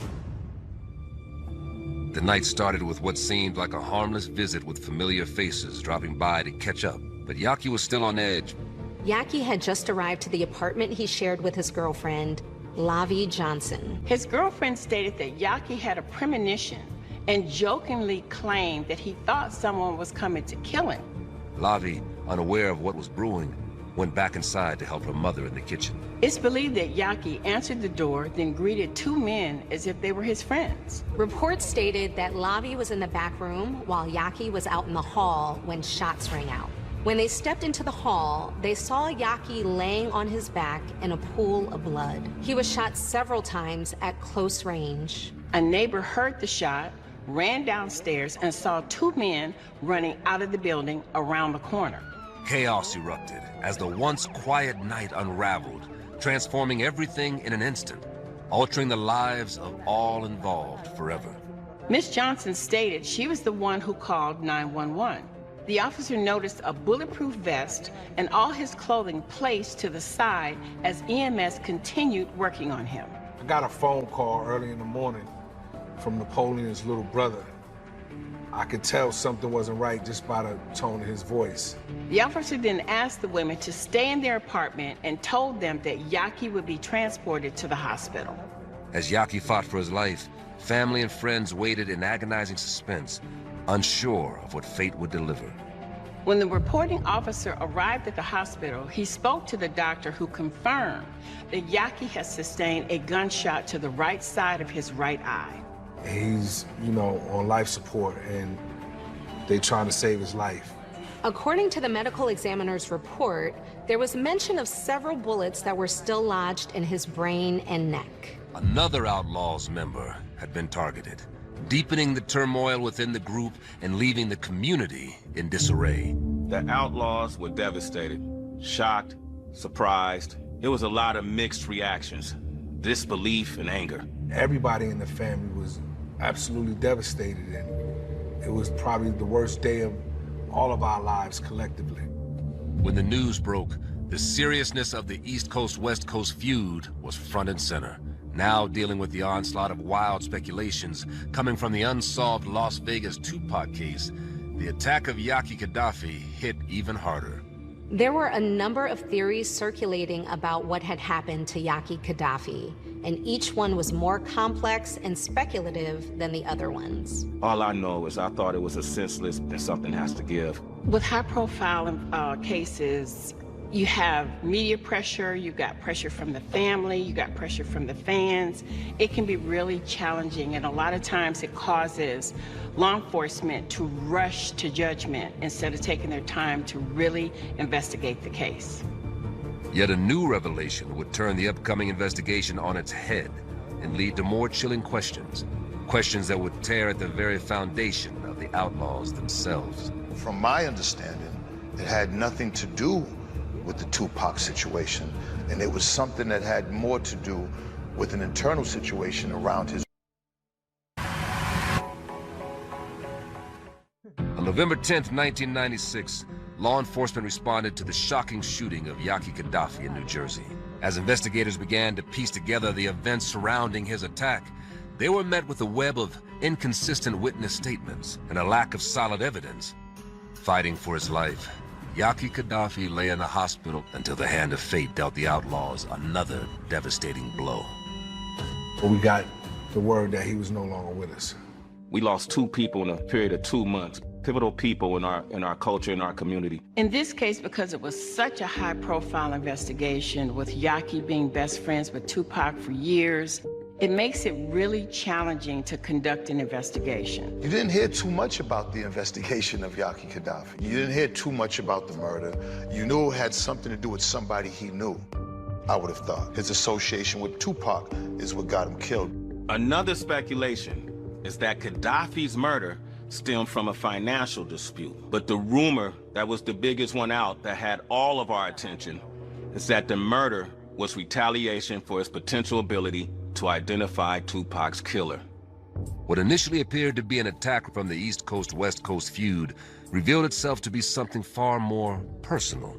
The night started with what seemed like a harmless visit with familiar faces dropping by to catch up, but Yaki was still on edge. Yaki had just arrived to the apartment he shared with his girlfriend, Lavi Johnson. His girlfriend stated that Yaki had a premonition and jokingly claimed that he thought someone was coming to kill him. Lavi, unaware of what was brewing, went back inside to help her mother in the kitchen. It's believed that Yaki answered the door, then greeted two men as if they were his friends. Reports stated that Lavi was in the back room while Yaki was out in the hall when shots rang out. When they stepped into the hall, they saw Yaki laying on his back in a pool of blood. He was shot several times at close range. A neighbor heard the shot, ran downstairs, and saw two men running out of the building around the corner. Chaos erupted as the once quiet night unraveled, transforming everything in an instant, altering the lives of all involved forever. Miss Johnson stated she was the one who called 911. The officer noticed a bulletproof vest and all his clothing placed to the side as EMS continued working on him. I got a phone call early in the morning from Napoleon's little brother. I could tell something wasn't right just by the tone of his voice. The officer then asked the women to stay in their apartment and told them that Yaki would be transported to the hospital. As Yaki fought for his life, family and friends waited in agonizing suspense, unsure of what fate would deliver. When the reporting officer arrived at the hospital, he spoke to the doctor who confirmed that Yaki has sustained a gunshot to the right side of his right eye. He's, you know, on life support, and they trying to save his life. According to the medical examiner's report, there was mention of several bullets that were still lodged in his brain and neck. Another Outlaws member had been targeted, deepening the turmoil within the group and leaving the community in disarray. The Outlaws were devastated, shocked, surprised. It was a lot of mixed reactions, disbelief and anger. Everybody in the family was absolutely devastated, and it was probably the worst day of all of our lives collectively. When the news broke, the seriousness of the East Coast-West Coast feud was front and center, now dealing with the onslaught of wild speculations coming from the unsolved Las Vegas Tupac case. The attack of Yaki Gaddafi hit even harder. There were a number of theories circulating about what had happened to Yaki Gaddafi, and each one was more complex and speculative than the other ones. All I know is I thought it was a senseless and something has to give. With high-profile cases, you have media pressure, you got pressure from the family, you got pressure from the fans. It can be really challenging, and a lot of times it causes law enforcement to rush to judgment instead of taking their time to really investigate the case. Yet a new revelation would turn the upcoming investigation on its head and lead to more chilling questions. Questions that would tear at the very foundation of the Outlaws themselves. From my understanding, it had nothing to do with the Tupac situation, and it was something that had more to do with an internal situation around his. On November 10th, 1996, law enforcement responded to the shocking shooting of Yaki Gaddafi in New Jersey. As investigators began to piece together the events surrounding his attack, they were met with a web of inconsistent witness statements and a lack of solid evidence. Fighting for his life, Yaki Gaddafi lay in the hospital until the hand of fate dealt the outlaws another devastating blow. We got the word that he was no longer with us. We lost 2 people in a period of 2 months. Pivotal people in our culture, in our community. In this case, because it was such a high-profile investigation, with Yaki being best friends with Tupac for years, it makes it really challenging to conduct an investigation. You didn't hear too much about the investigation of Yaki Gaddafi. You didn't hear too much about the murder. You knew it had something to do with somebody he knew, I would have thought. His association with Tupac is what got him killed. Another speculation is that Gaddafi's murder stemmed from a financial dispute. But the rumor that was the biggest one out that had all of our attention is that the murder was retaliation for his potential ability to identify Tupac's killer. What initially appeared to be an attack from the East Coast-West Coast feud revealed itself to be something far more personal.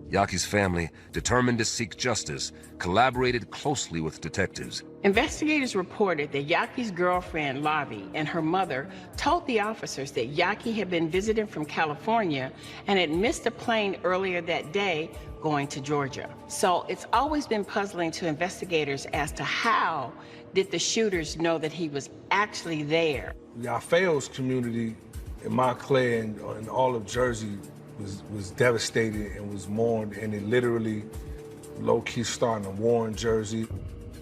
Yaki's family, determined to seek justice, collaborated closely with detectives. Investigators reported that Yaki's girlfriend, Lavi, and her mother told the officers that Yaki had been visiting from California and had missed a plane earlier that day going to Georgia. So it's always been puzzling to investigators as to how did the shooters know that he was actually there. The Alfeo's community in Montclair and all of Jersey was devastated and was mourned, and it literally low-key starting a war in Jersey.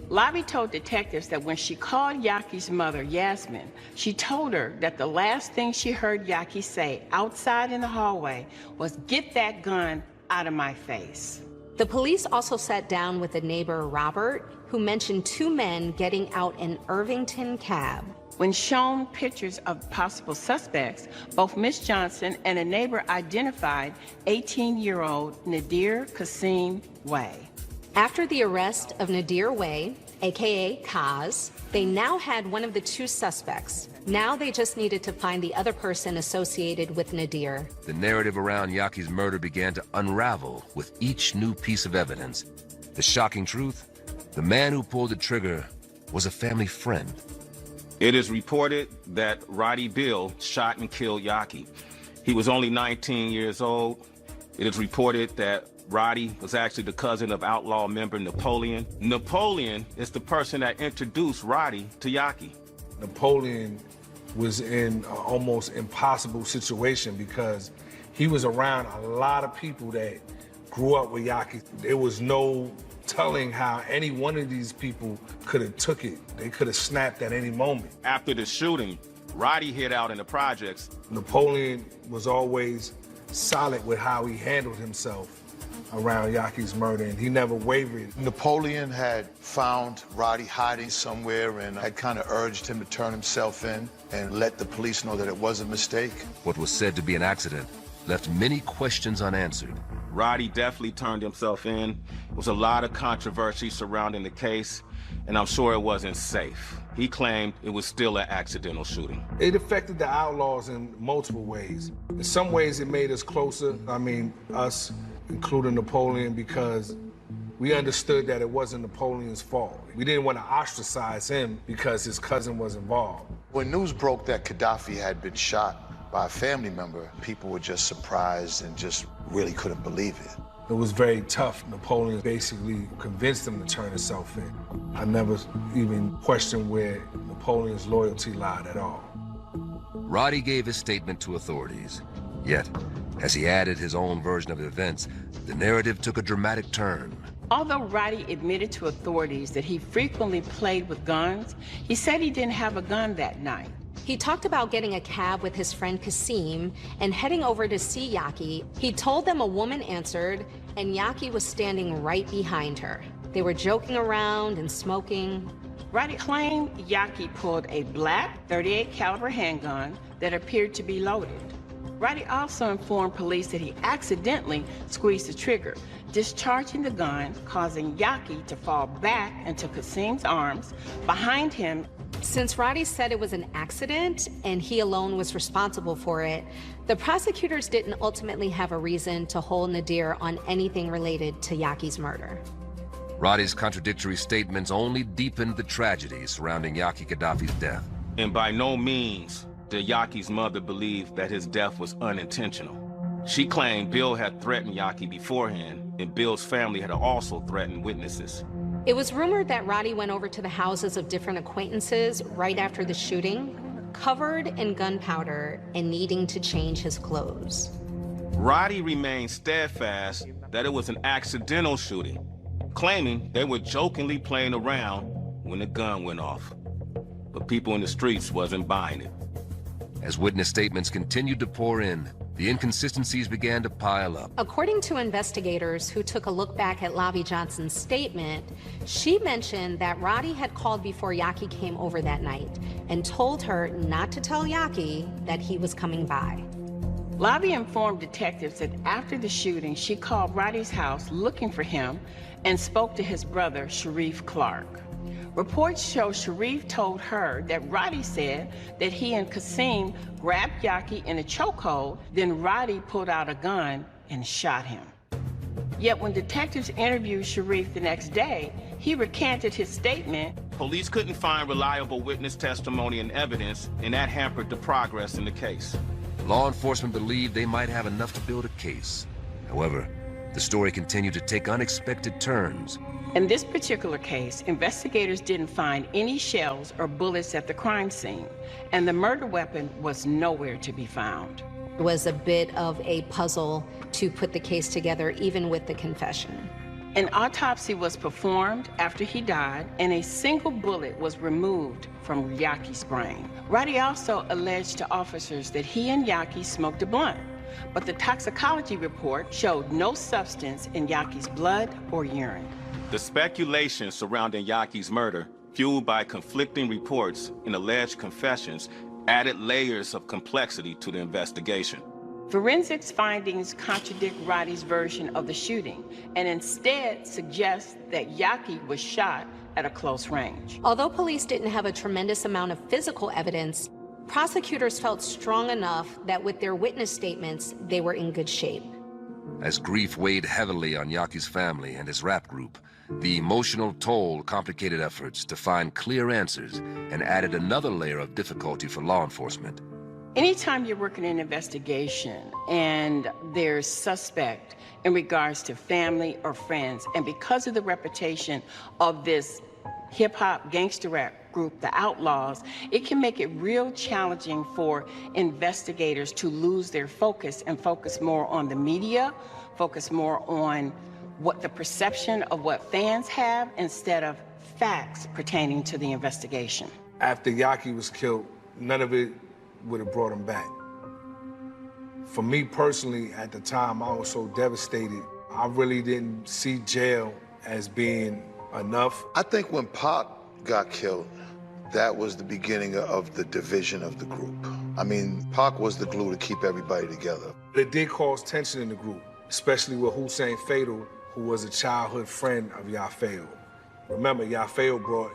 Lavi told detectives that when she called Yaki's mother, Yasmin, she told her that the last thing she heard Yaki say outside in the hallway was, "Get that gun out of my face." The police also sat down with a neighbor, Robert, who mentioned 2 men getting out an Irvington cab. When shown pictures of possible suspects, both Miss Johnson and a neighbor identified 18-year-old Nadir Kasim Way. After the arrest of Nadir Way, aka Kaz, they now had one of the 2 suspects. Now they just needed to find the other person associated with Nadir. The narrative around Yaki's murder began to unravel with each new piece of evidence. The shocking truth, the man who pulled the trigger was a family friend. It is reported that Roddy Bill shot and killed Yaki. He was only 19 years old. It is reported that Roddy was actually the cousin of outlaw member Napoleon. Napoleon is the person that introduced Roddy to Yaki. Napoleon was in an almost impossible situation because he was around a lot of people that grew up with Yaki. There was no telling how any one of these people could have took it. They could have snapped at any moment. After the shooting, Roddy hid out in the projects. Napoleon was always solid with how he handled himself around Yaki's murder, and he never wavered. Napoleon had found Roddy hiding somewhere and had kind of urged him to turn himself in and let the police know that it was a mistake. What was said to be an accident left many questions unanswered. Roddy definitely turned himself in. There was a lot of controversy surrounding the case, and I'm sure it wasn't safe. He claimed it was still an accidental shooting. It affected the outlaws in multiple ways. In some ways, it made us closer. I mean, us, including Napoleon, because we understood that it wasn't Napoleon's fault. We didn't want to ostracize him because his cousin was involved. When news broke that Gaddafi had been shot by a family member, people were just surprised and just really couldn't believe it. It was very tough. Napoleon basically convinced him to turn himself in. I never even questioned where Napoleon's loyalty lied at all. Roddy gave his statement to authorities. Yet, as he added his own version of events, the narrative took a dramatic turn. Although Roddy admitted to authorities that he frequently played with guns, he said he didn't have a gun that night. He talked about getting a cab with his friend Kasim and heading over to see Yaki. He told them a woman answered, and Yaki was standing right behind her. They were joking around and smoking. Roddy claimed Yaki pulled a black .38 caliber handgun that appeared to be loaded. Roddy also informed police that he accidentally squeezed the trigger, discharging the gun, causing Yaki to fall back into Kasim's arms, behind him, Since Roddy said it was an accident and he alone was responsible for it, the prosecutors didn't ultimately have a reason to hold Nadir on anything related to Yaki's murder. Roddy's contradictory statements only deepened the tragedy surrounding Yaki Gaddafi's death. And by no means did Yaki's mother believe that his death was unintentional. She claimed Bill had threatened Yaki beforehand, and Bill's family had also threatened witnesses. It was rumored that Roddy went over to the houses of different acquaintances right after the shooting, covered in gunpowder and needing to change his clothes. Roddy remained steadfast that it was an accidental shooting, claiming they were jokingly playing around when the gun went off. But people in the streets wasn't buying it. As witness statements continued to pour in, the inconsistencies began to pile up. According to investigators who took a look back at Lavi Johnson's statement, she mentioned that Roddy had called before Yaki came over that night and told her not to tell Yaki that he was coming by. Lavi informed detectives that after the shooting, she called Roddy's house looking for him and spoke to his brother, Sharif Clark. Reports show Sharif told her that Roddy said that he and Kasim grabbed Yaki in a chokehold, then Roddy pulled out a gun and shot him. Yet when detectives interviewed Sharif the next day, he recanted his statement. Police couldn't find reliable witness testimony and evidence, and that hampered the progress in the case. Law enforcement believed they might have enough to build a case. However, the story continued to take unexpected turns. In this particular case, investigators didn't find any shells or bullets at the crime scene, and the murder weapon was nowhere to be found. It was a bit of a puzzle to put the case together, even with the confession. An autopsy was performed after he died, and a single bullet was removed from Yaki's brain. Roddy also alleged to officers that he and Yaki smoked a blunt, but the toxicology report showed no substance in Yaki's blood or urine. The speculation surrounding Yaki's murder, fueled by conflicting reports and alleged confessions, added layers of complexity to the investigation. Forensics findings contradict Roddy's version of the shooting and instead suggest that Yaki was shot at a close range. Although police didn't have a tremendous amount of physical evidence, prosecutors felt strong enough that with their witness statements, they were in good shape. As grief weighed heavily on Yaki's family and his rap group, the emotional toll complicated efforts to find clear answers and added another layer of difficulty for law enforcement. Anytime you're working an investigation and there's suspect in regards to family or friends, and because of the reputation of this hip-hop gangster rap group, the Outlaws, it can make it real challenging for investigators to lose their focus and focus more on the media, focus more on what the perception of what fans have instead of facts pertaining to the investigation. After Yaki was killed, none of it would have brought him back. For me personally, at the time, I was so devastated. I really didn't see jail as being enough. I think when Pac got killed, that was the beginning of the division of the group. I mean, Pac was the glue to keep everybody together. It did cause tension in the group, especially with Hussein Fatal, who was a childhood friend of Yafeo. Remember, Yafeo brought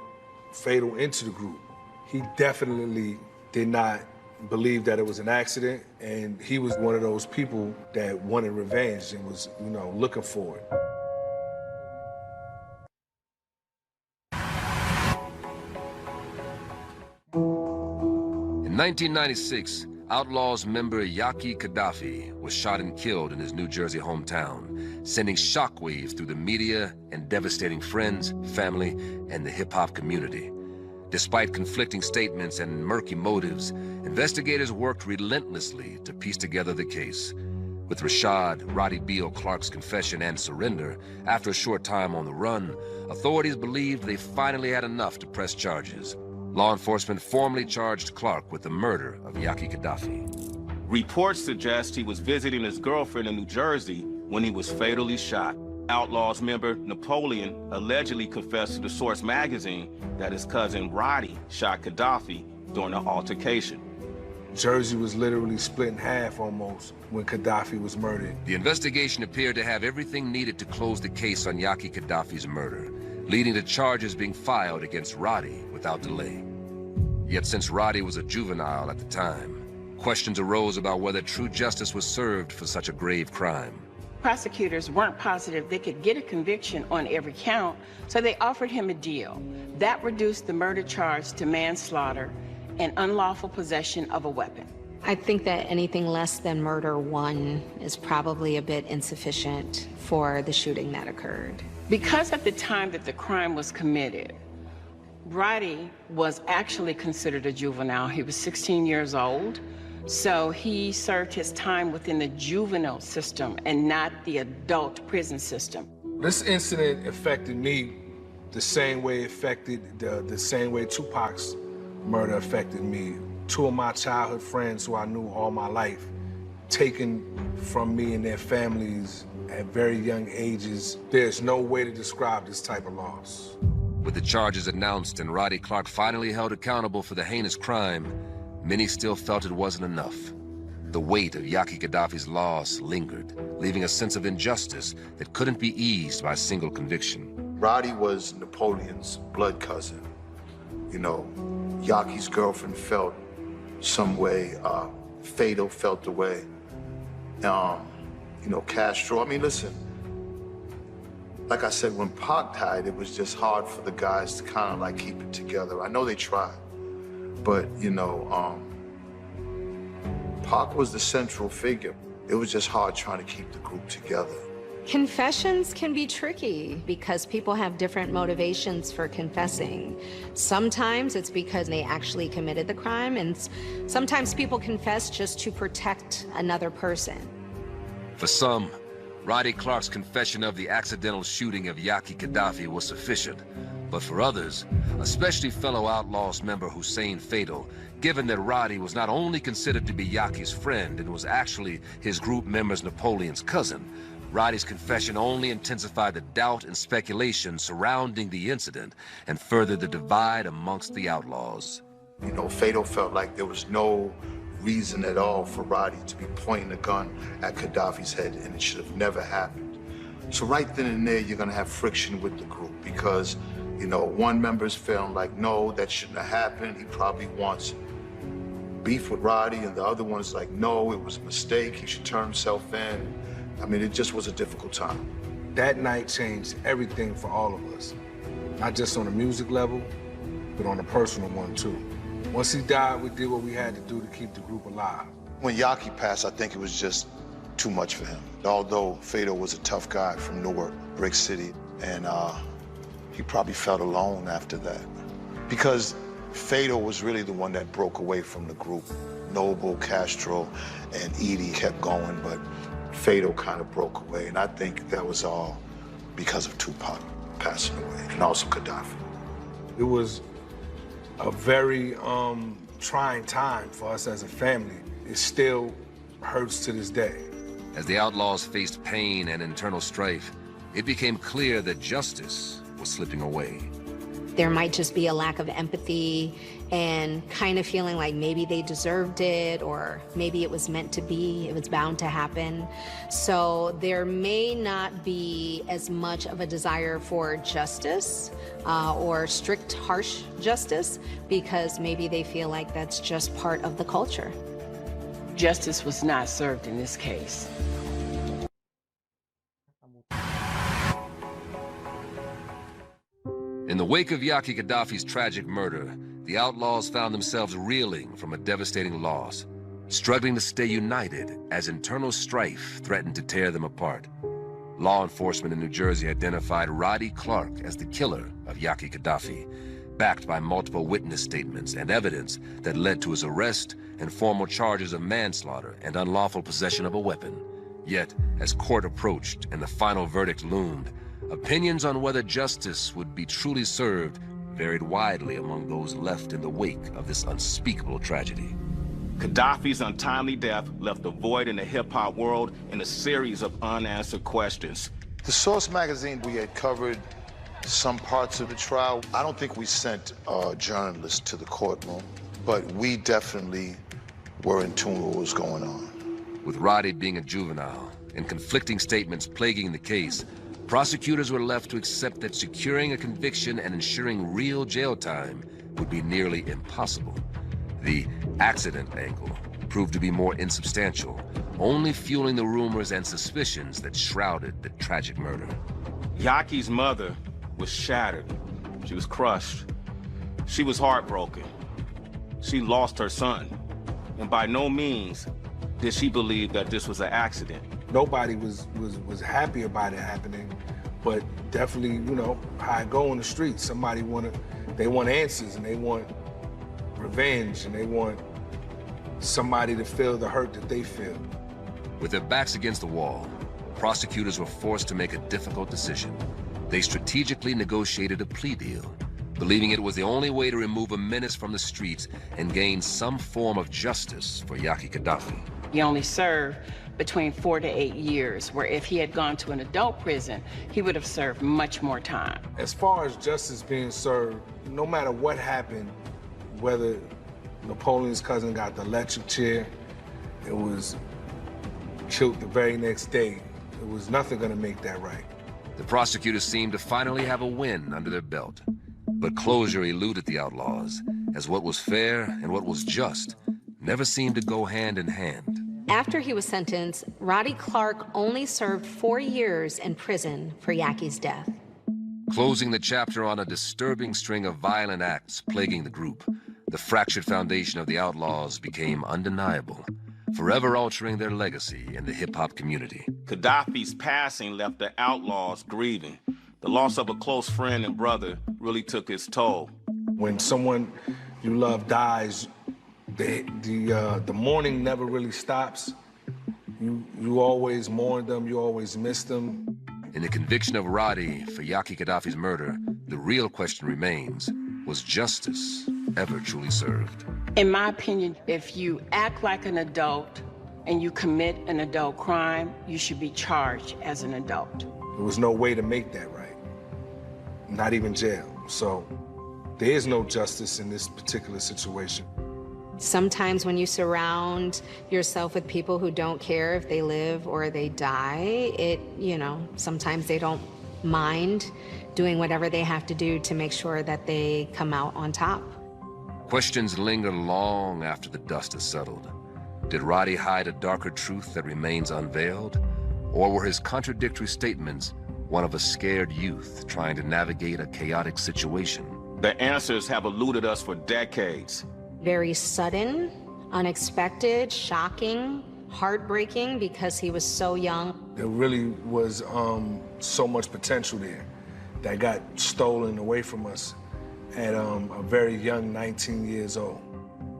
Fatal into the group. He definitely did not believe that it was an accident, and he was one of those people that wanted revenge and was, looking for it. In 1996, Outlaws member Yaki Gaddafi was shot and killed in his New Jersey hometown, sending shockwaves through the media and devastating friends, family, and the hip-hop community. Despite conflicting statements and murky motives, investigators worked relentlessly to piece together the case. With Rashad Roddy Beal Clark's confession and surrender, after a short time on the run, authorities believed they finally had enough to press charges. Law enforcement formally charged Clark with the murder of Yaki Gaddafi. Reports suggest he was visiting his girlfriend in New Jersey when he was fatally shot. Outlaws member Napoleon allegedly confessed to the Source magazine that his cousin Roddy shot Gaddafi during an altercation. Jersey was literally split in half almost when Gaddafi was murdered. The investigation appeared to have everything needed to close the case on Yaki Gaddafi's murder, leading to charges being filed against Roddy without delay. Yet since Roddy was a juvenile at the time, questions arose about whether true justice was served for such a grave crime. Prosecutors weren't positive they could get a conviction on every count, so they offered him a deal. That reduced the murder charge to manslaughter and unlawful possession of a weapon. I think that anything less than murder 1 is probably a bit insufficient for the shooting that occurred. Because at the time that the crime was committed, Roddy was actually considered a juvenile. He was 16 years old, so he served his time within the juvenile system and not the adult prison system. This incident affected me the same way it affected the same way Tupac's murder affected me. 2 of my childhood friends who I knew all my life, taken from me and their families at very young ages. There's no way to describe this type of loss. With the charges announced and Roddy Clark finally held accountable for the heinous crime, many still felt it wasn't enough. The weight of Yaki Gaddafi's loss lingered, leaving a sense of injustice that couldn't be eased by a single conviction. Roddy was Napoleon's blood cousin. You know, Yaki's girlfriend felt some way, Fado felt the way. You know, Castro, I mean, listen, like I said, when Pac died, it was just hard for the guys to kind of like keep it together. I know they tried, but you know, Pac was the central figure. It was just hard trying to keep the group together. Confessions can be tricky because people have different motivations for confessing. Sometimes it's because they actually committed the crime, and sometimes people confess just to protect another person. For some, Roddy Clark's confession of the accidental shooting of Yaki Gaddafi was sufficient. But for others, especially fellow Outlaws member Hussein Fado, given that Roddy was not only considered to be Yaki's friend and was actually his group member's Napoleon's cousin, Roddy's confession only intensified the doubt and speculation surrounding the incident and furthered the divide amongst the Outlaws. You know, Fado felt like there was no reason at all for Roddy to be pointing a gun at Gaddafi's head, and it should have never happened. So right then and there, you're gonna have friction with the group because, you know, one member's feeling like, no, that shouldn't have happened. He probably wants beef with Roddy, and the other one's like, no, it was a mistake. He should turn himself in. I mean, it just was a difficult time. That night changed everything for all of us. Not just on a music level, but on a personal one too. Once he died, we did what we had to do to keep the group alive. When Yaki passed, I think it was just too much for him. Although Fado was a tough guy from Newark, Brick City, and he probably felt alone after that. Because Fado was really the one that broke away from the group. Noble, Castro, and Edie kept going, but Fado kind of broke away, and I think that was all because of Tupac passing away, and also Gaddafi. It was a very trying time for us as a family. It still hurts to this day. As the Outlaws faced pain and internal strife, it became clear that justice was slipping away. There might just be a lack of empathy and kind of feeling like maybe they deserved it or maybe it was meant to be, it was bound to happen. So there may not be as much of a desire for justice or strict, harsh justice because maybe they feel like that's just part of the culture. Justice was not served in this case. In the wake of Yaki Gaddafi's tragic murder, the Outlaws found themselves reeling from a devastating loss, struggling to stay united as internal strife threatened to tear them apart. Law enforcement in New Jersey identified Roddy Clark as the killer of Yaki Gaddafi, backed by multiple witness statements and evidence that led to his arrest and formal charges of manslaughter and unlawful possession of a weapon. Yet, as court approached and the final verdict loomed, opinions on whether justice would be truly served varied widely among those left in the wake of this unspeakable tragedy. Gaddafi's untimely death left a void in the hip-hop world and a series of unanswered questions. The Source magazine, we had covered some parts of the trial. I don't think we sent journalists to the courtroom, but we definitely were in tune with what was going on. With Roddy being a juvenile and conflicting statements plaguing the case, prosecutors were left to accept that securing a conviction and ensuring real jail time would be nearly impossible. The accident angle proved to be more insubstantial, only fueling the rumors and suspicions that shrouded the tragic murder. Yaki's mother was shattered. She was crushed. She was heartbroken. She lost her son. And by no means did she believe that this was an accident. Nobody was happy about it happening, but definitely, you know, how I go on the street, they want answers and they want revenge and they want somebody to feel the hurt that they feel. With their backs against the wall, prosecutors were forced to make a difficult decision. They strategically negotiated a plea deal, believing it was the only way to remove a menace from the streets and gain some form of justice for Yaki Gaddafi. He only served between 4 to 8 years, where if he had gone to an adult prison, he would have served much more time. As far as justice being served, no matter what happened, whether Napoleon's cousin got the electric chair, it was killed the very next day, it was nothing gonna make that right. The prosecutors seemed to finally have a win under their belt. But closure eluded the outlaws, as what was fair and what was just never seemed to go hand in hand. After he was sentenced, Roddy Clark only served 4 years in prison for Yaki's death. Closing the chapter on a disturbing string of violent acts plaguing the group, the fractured foundation of the outlaws became undeniable, forever altering their legacy in the hip-hop community. Gaddafi's passing left the outlaws grieving. The loss of a close friend and brother really took its toll. When someone you love dies, the mourning never really stops. You always mourn them, you always miss them. In the conviction of Roddy for Yaki Gaddafi's murder, the real question remains, was justice ever truly served? In my opinion, if you act like an adult and you commit an adult crime, you should be charged as an adult. There was no way to make that right, not even jail. So there is no justice in this particular situation. Sometimes when you surround yourself with people who don't care if they live or they die, sometimes they don't mind doing whatever they have to do to make sure that they come out on top. Questions linger long after the dust has settled. Did Roddy hide a darker truth that remains unveiled? Or were his contradictory statements one of a scared youth trying to navigate a chaotic situation? The answers have eluded us for decades. Very sudden, unexpected, shocking, heartbreaking because he was so young. There really was so much potential there that got stolen away from us at a very young 19 years old.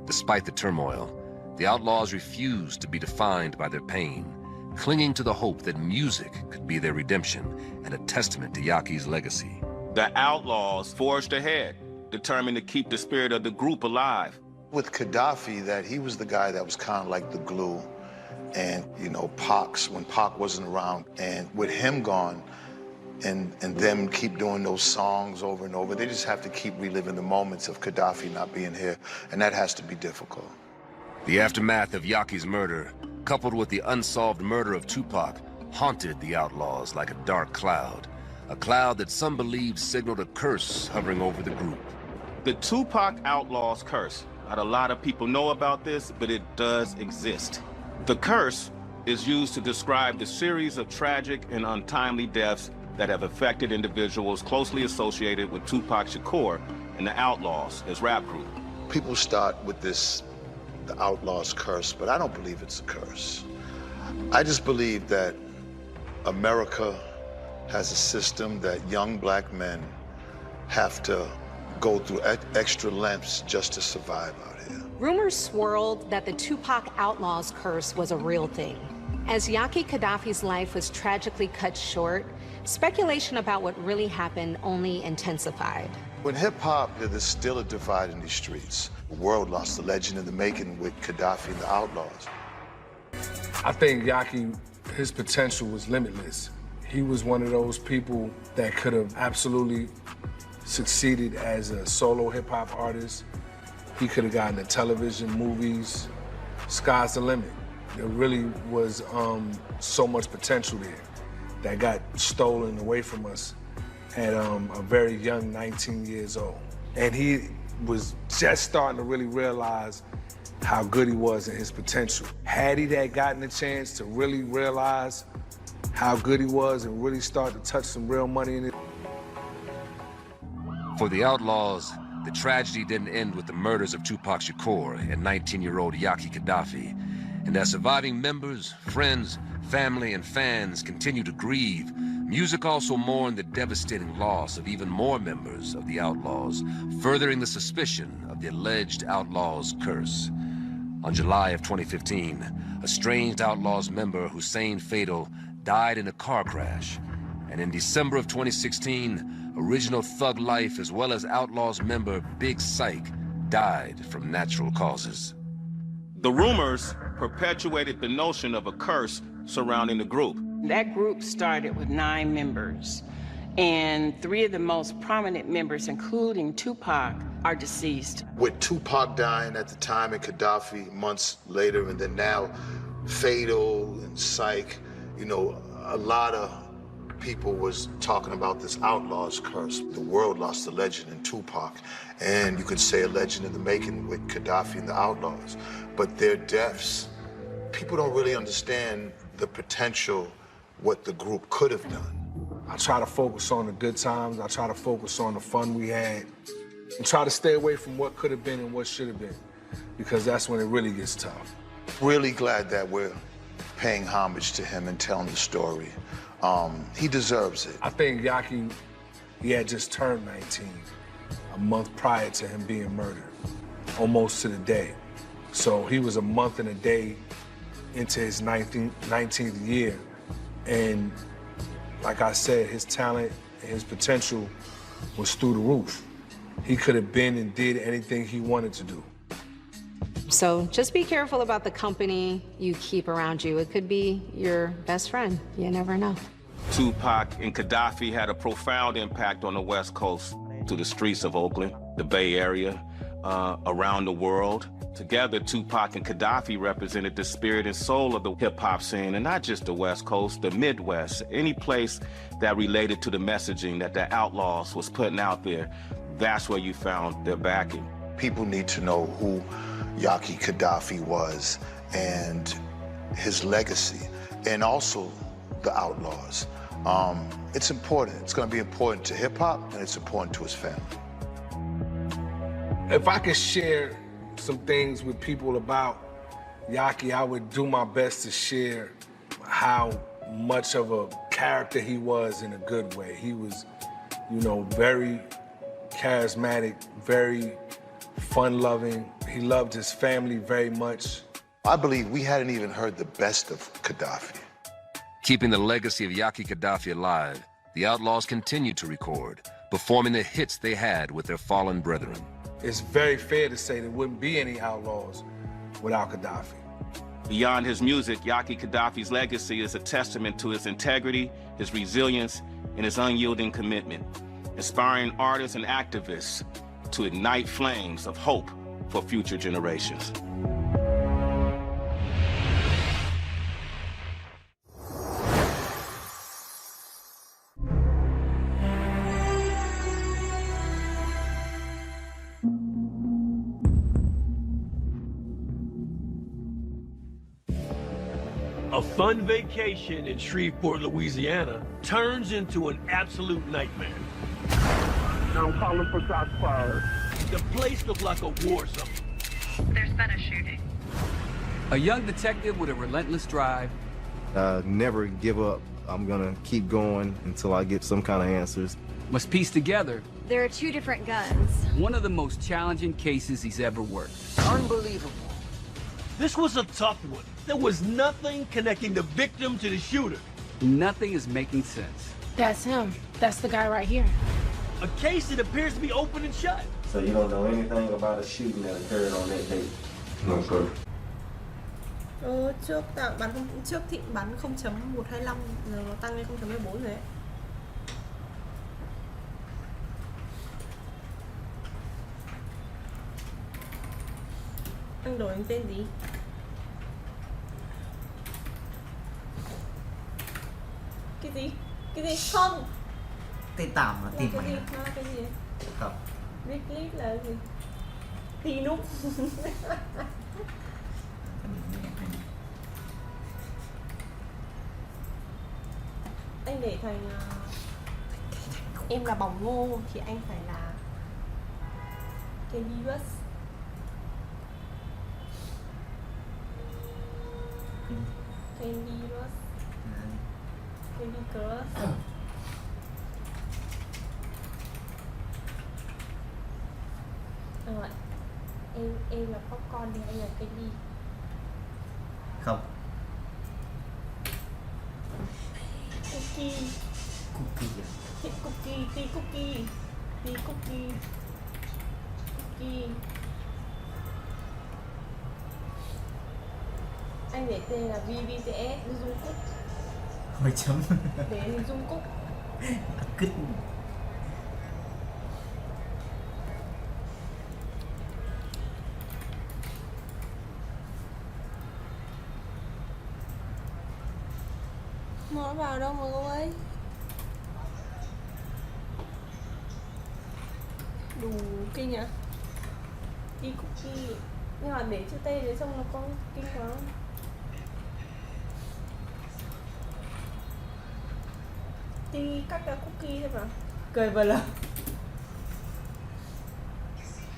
Despite the turmoil, the outlaws refused to be defined by their pain, clinging to the hope that music could be their redemption and a testament to Yaki's legacy. The outlaws forged ahead, determined to keep the spirit of the group alive. With Gaddafi, that he was the guy that was kind of like the glue. And, when Pac wasn't around, and with him gone, and them keep doing those songs over and over, they just have to keep reliving the moments of Gaddafi not being here, and that has to be difficult. The aftermath of Yaki's murder, coupled with the unsolved murder of Tupac, haunted the outlaws like a dark cloud. A cloud that some believed signaled a curse hovering over the group. The Tupac Outlaws curse. Not a lot of people know about this, but it does exist. The curse is used to describe the series of tragic and untimely deaths that have affected individuals closely associated with Tupac Shakur and the Outlaws as rap group. People start with the Outlaws curse, but I don't believe it's a curse. I just believe that America has a system that young black men have to go through extra lengths just to survive out here. Rumors swirled that the Tupac Outlaws curse was a real thing. As Yaki Gaddafi's life was tragically cut short, speculation about what really happened only intensified. When hip-hop, there's still a divide in these streets. The world lost the legend in the making with Gaddafi and the Outlaws. I think Yaki, his potential was limitless. He was one of those people that could have absolutely succeeded as a solo hip-hop artist. He could have gotten to television, movies. Sky's the limit. There really was so much potential there that got stolen away from us at a very young 19 years old. And he was just starting to really realize how good he was and his potential. Had he had gotten a chance to really realize how good he was and really start to touch some real money in it. For the Outlaws, the tragedy didn't end with the murders of Tupac Shakur and 19-year-old Yaki Gaddafi. And as surviving members, friends, family, and fans continue to grieve, music also mourned the devastating loss of even more members of the Outlaws, furthering the suspicion of the alleged Outlaws' curse. On July of 2015, estranged Outlaws member Hussein Fatal died in a car crash. And in December of 2016, original Thug Life as well as Outlaws member Big Syke died from natural causes. The rumors perpetuated the notion of a curse surrounding the group. That group started with 9 members, and 3 of the most prominent members, including Tupac, are deceased. With Tupac dying at the time and Gaddafi months later, and then now Fatal and Syke, you know, a lot of people was talking about this Outlaw's curse. The world lost a legend in Tupac, and you could say a legend in the making with Gaddafi and the Outlaws. But their deaths, people don't really understand the potential, what the group could have done. I try to focus on the good times. I try to focus on the fun we had, and try to stay away from what could have been and what should have been, because that's when it really gets tough. Really glad that we're paying homage to him and telling the story. He deserves it. I think Yaki, he had just turned 19 a month prior to him being murdered, almost to the day. So he was a month and a day into his 19th year. And like I said, his talent and his potential was through the roof. He could have been and did anything he wanted to do. So just be careful about the company you keep around you. It could be your best friend. You never know. Tupac and Gaddafi had a profound impact on the West Coast, through the streets of Oakland, the Bay Area, around the world. Together, Tupac and Gaddafi represented the spirit and soul of the hip-hop scene, and not just the West Coast, the Midwest, any place that related to the messaging that the Outlaws was putting out there. That's where you found their backing. People need to know who Yaki Gaddafi was and his legacy, and also the Outlaws. It's important. It's going to be important to hip-hop, and it's important to his family. If I could share some things with people about Yaki, I would do my best to share how much of a character he was in a good way. He was, you know, very charismatic, very fun-loving. He loved his family very much. I believe we hadn't even heard the best of Gaddafi. Keeping the legacy of Yaki Gaddafi alive, the Outlaws continued to record, performing the hits they had with their fallen brethren. It's very fair to say there wouldn't be any Outlaws without Gaddafi. Beyond his music, Yaki Gaddafi's legacy is a testament to his integrity, his resilience, and his unyielding commitment, inspiring artists and activists to ignite flames of hope for future generations. A fun vacation in Shreveport, Louisiana turns into an absolute nightmare. I'm calling for shots fired. The place looked like a war zone. There's been a shooting. A young detective with a relentless drive. Never give up. I'm gonna keep going until I get some kind of answers. Must piece together. There are 2 different guns. One of the most challenging cases he's ever worked. Unbelievable. This was a tough one. There was nothing connecting the victim to the shooter. Nothing is making sense. That's him. That's the guy right here. A case that appears to be open and shut. So you don't know anything about a shooting that occurred on that date? No, sir. Trước thì bắn 0.125, giờ nó tăng lên 0.14 rồi đấy. Anh đổi anh tên gì? Cái gì? Cái gì? Không. Tên tạm là tìm cái mày. gì? Cái gì? Không. Click là gì? Tí núp. Anh để thành em là bỏng ngô thì anh phải là Candy Crush. Candy Crush. Candy Crush. Rồi. Em là popcorn thì anh là Candy. Không. Cookie. Cookie à? Cookie, tí cookie. Tí cookie. Cookie. Anh để tên là VVTS Dung Cúc. Hồi chấm. Để Dung Cúc. Cứt. Nó vào đâu mà cô ấy? Đủ kinh nhỉ? Đi cookie. Nhưng mà để chữ T đấy xong nó có kinh quá không? Đi cắt ra cookie thôi mà. Cười vừa lời.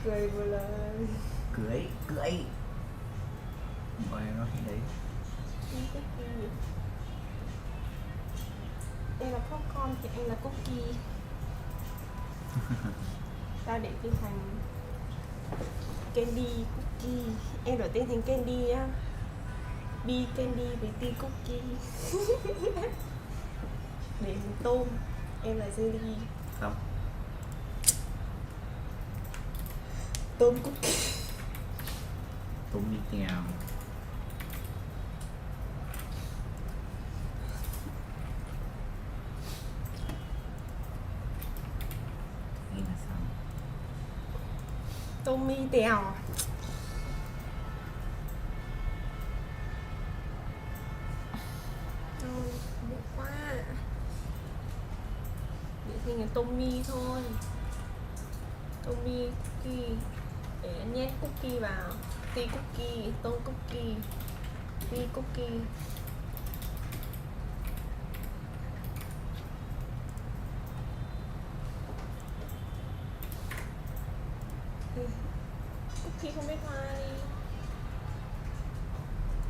Cười vừa lời. Cưới. Mọi người nói đấy. Đi cookie. Em là popcorn thì anh là cookie. Ta để tên thành Candy Cookie. Em đổi tên thành Candy á. B Candy với T Cookie. Để thành tôm. Em là Jelly. Không. Tôm Cookie. Tôm đi kèo. Đây là sao? Tommy Tèo. Được quá. Để thành cái Tommy thôi. Tommy cookie. Để nhét cookie vào. Tí cookie, tôm cookie. Tí cookie. Cookie không biết hoa đi.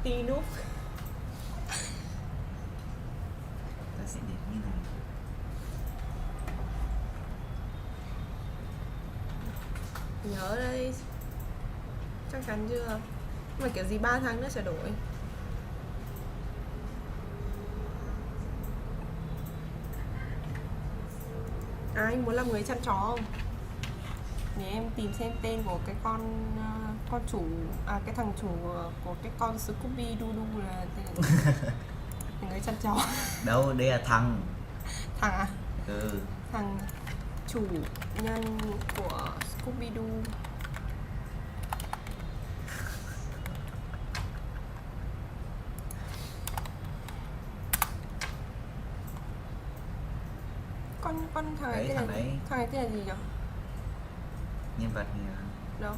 Tí núp. Ta sẽ để như này. Nhớ đây. Chắc chắn chưa? Nhưng mà kiểu gì 3 tháng nữa sẽ đổi. À, anh muốn làm người chăn chó không? Để em tìm xem tên của cái con chủ, cái thằng chủ của cái con Scooby Doo Doo là người chăn chó. Đâu, đây là thằng. Thằng à? Ừ. Thằng chủ nhân của Scooby Doo. Con thằng này Đấy, thằng đấy. Thằng này tên là gì nhỉ? Nhân vật gì à? Đâu?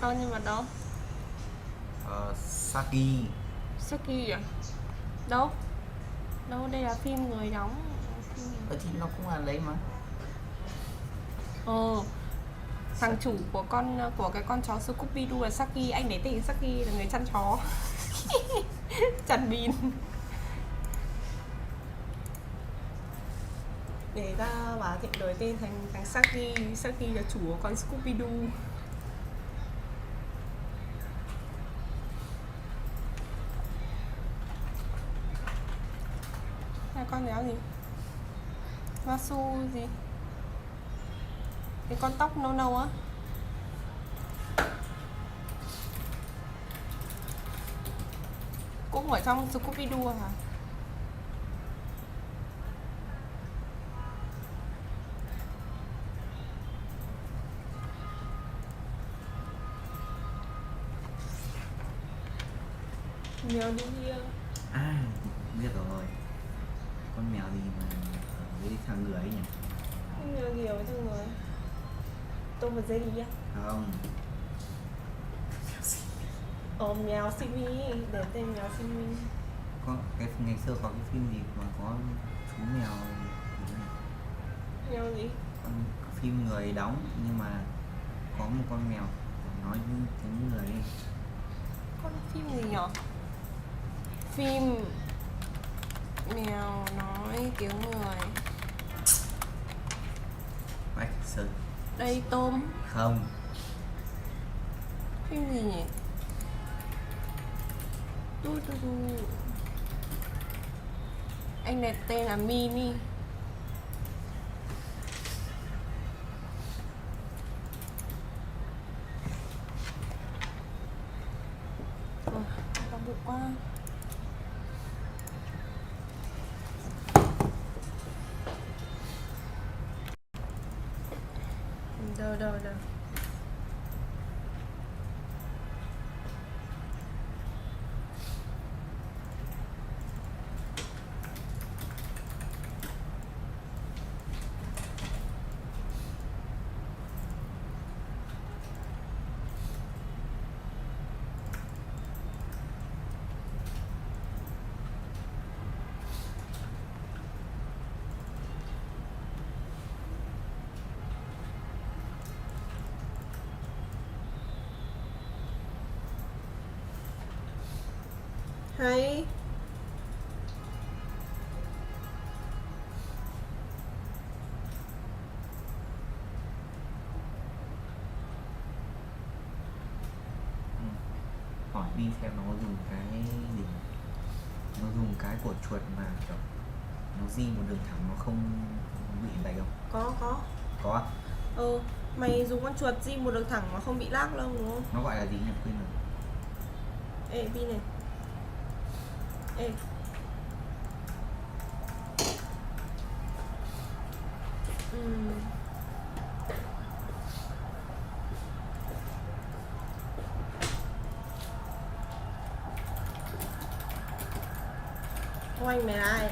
Nhân vật đó. Saki. Saki à? Đâu? Đâu, đây là phim người đóng. Thì nó cũng là lấy mà. Thằng chủ của cái con chó Scooby Doo là Saki. Anh để tên Saki là người chăn chó. Chăn bean. Để ta bảo Thịnh đổi tên thành Saki. Saki là chủ của con Scooby Doo. Hai con béo gì? Masu gì? Cái con tóc nâu nâu á. Cũng ở trong Scooby Doo hả? Nhớ đi. À, biết rồi. Con mèo gì mà ở với thằng người ấy nhỉ? Con mèo gì ở với thằng người? Tom và Jerry á? Không. Mèo Simi, để tên mèo Simi. Có cái ngày xưa có cái phim gì mà có chú mèo gì này. Mèo gì? Con phim người đóng nhưng mà có một con mèo nói như tiếng người ấy. Con phim gì nhở? Phim mèo nói tiếng người. Bách Sơn. Đây Tôm. Không. Phim gì nhỉ? Anh này tên là Mini. Đau bụng quá. Đâu. Hay. Hỏi đi xem nó dùng cái gì, nó dùng cái của chuột mà kiểu nó di một đường thẳng nó không bị lệch không? Có à? Mày dùng con chuột di một đường thẳng mà không bị lag đâu đúng không? Nó gọi là gì nhỉ? Quên rồi. Ê Bi này. Ê. Oanh mày ai?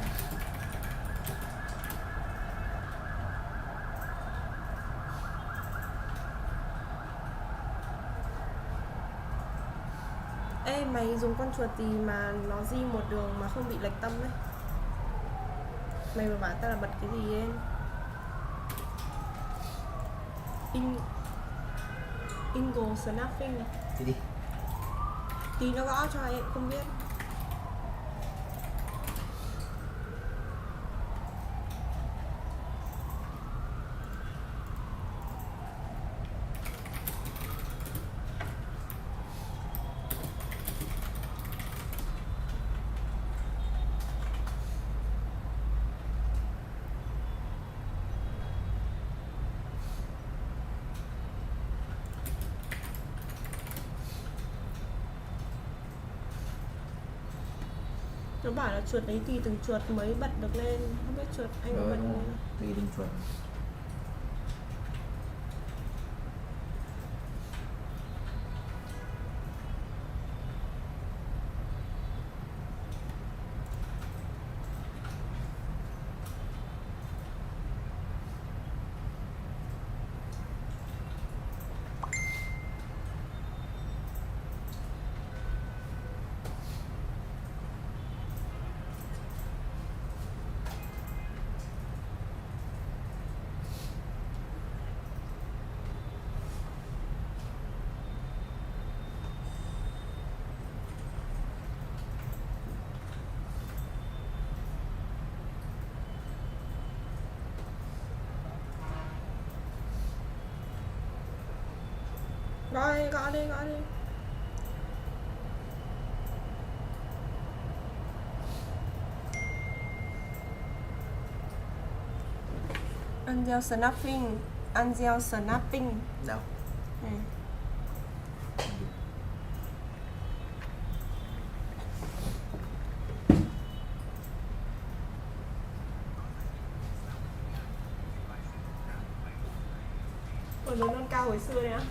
Ê mày dùng con chuột gì mà nó di một đường mà không bị lệch tâm ấy? Mày vừa bảo tao là bật cái gì lên? Ingo snapping. Thế đi. Tí nó gõ cho em không biết. Nó bảo là chuột đấy tùy từng chuột mới bật được lên. Không biết chuột anh có bật lên. Tùy từng chuột. Gõ đi. Angel snapping. Đâu? Còn lớn non cao hồi xưa đấy á?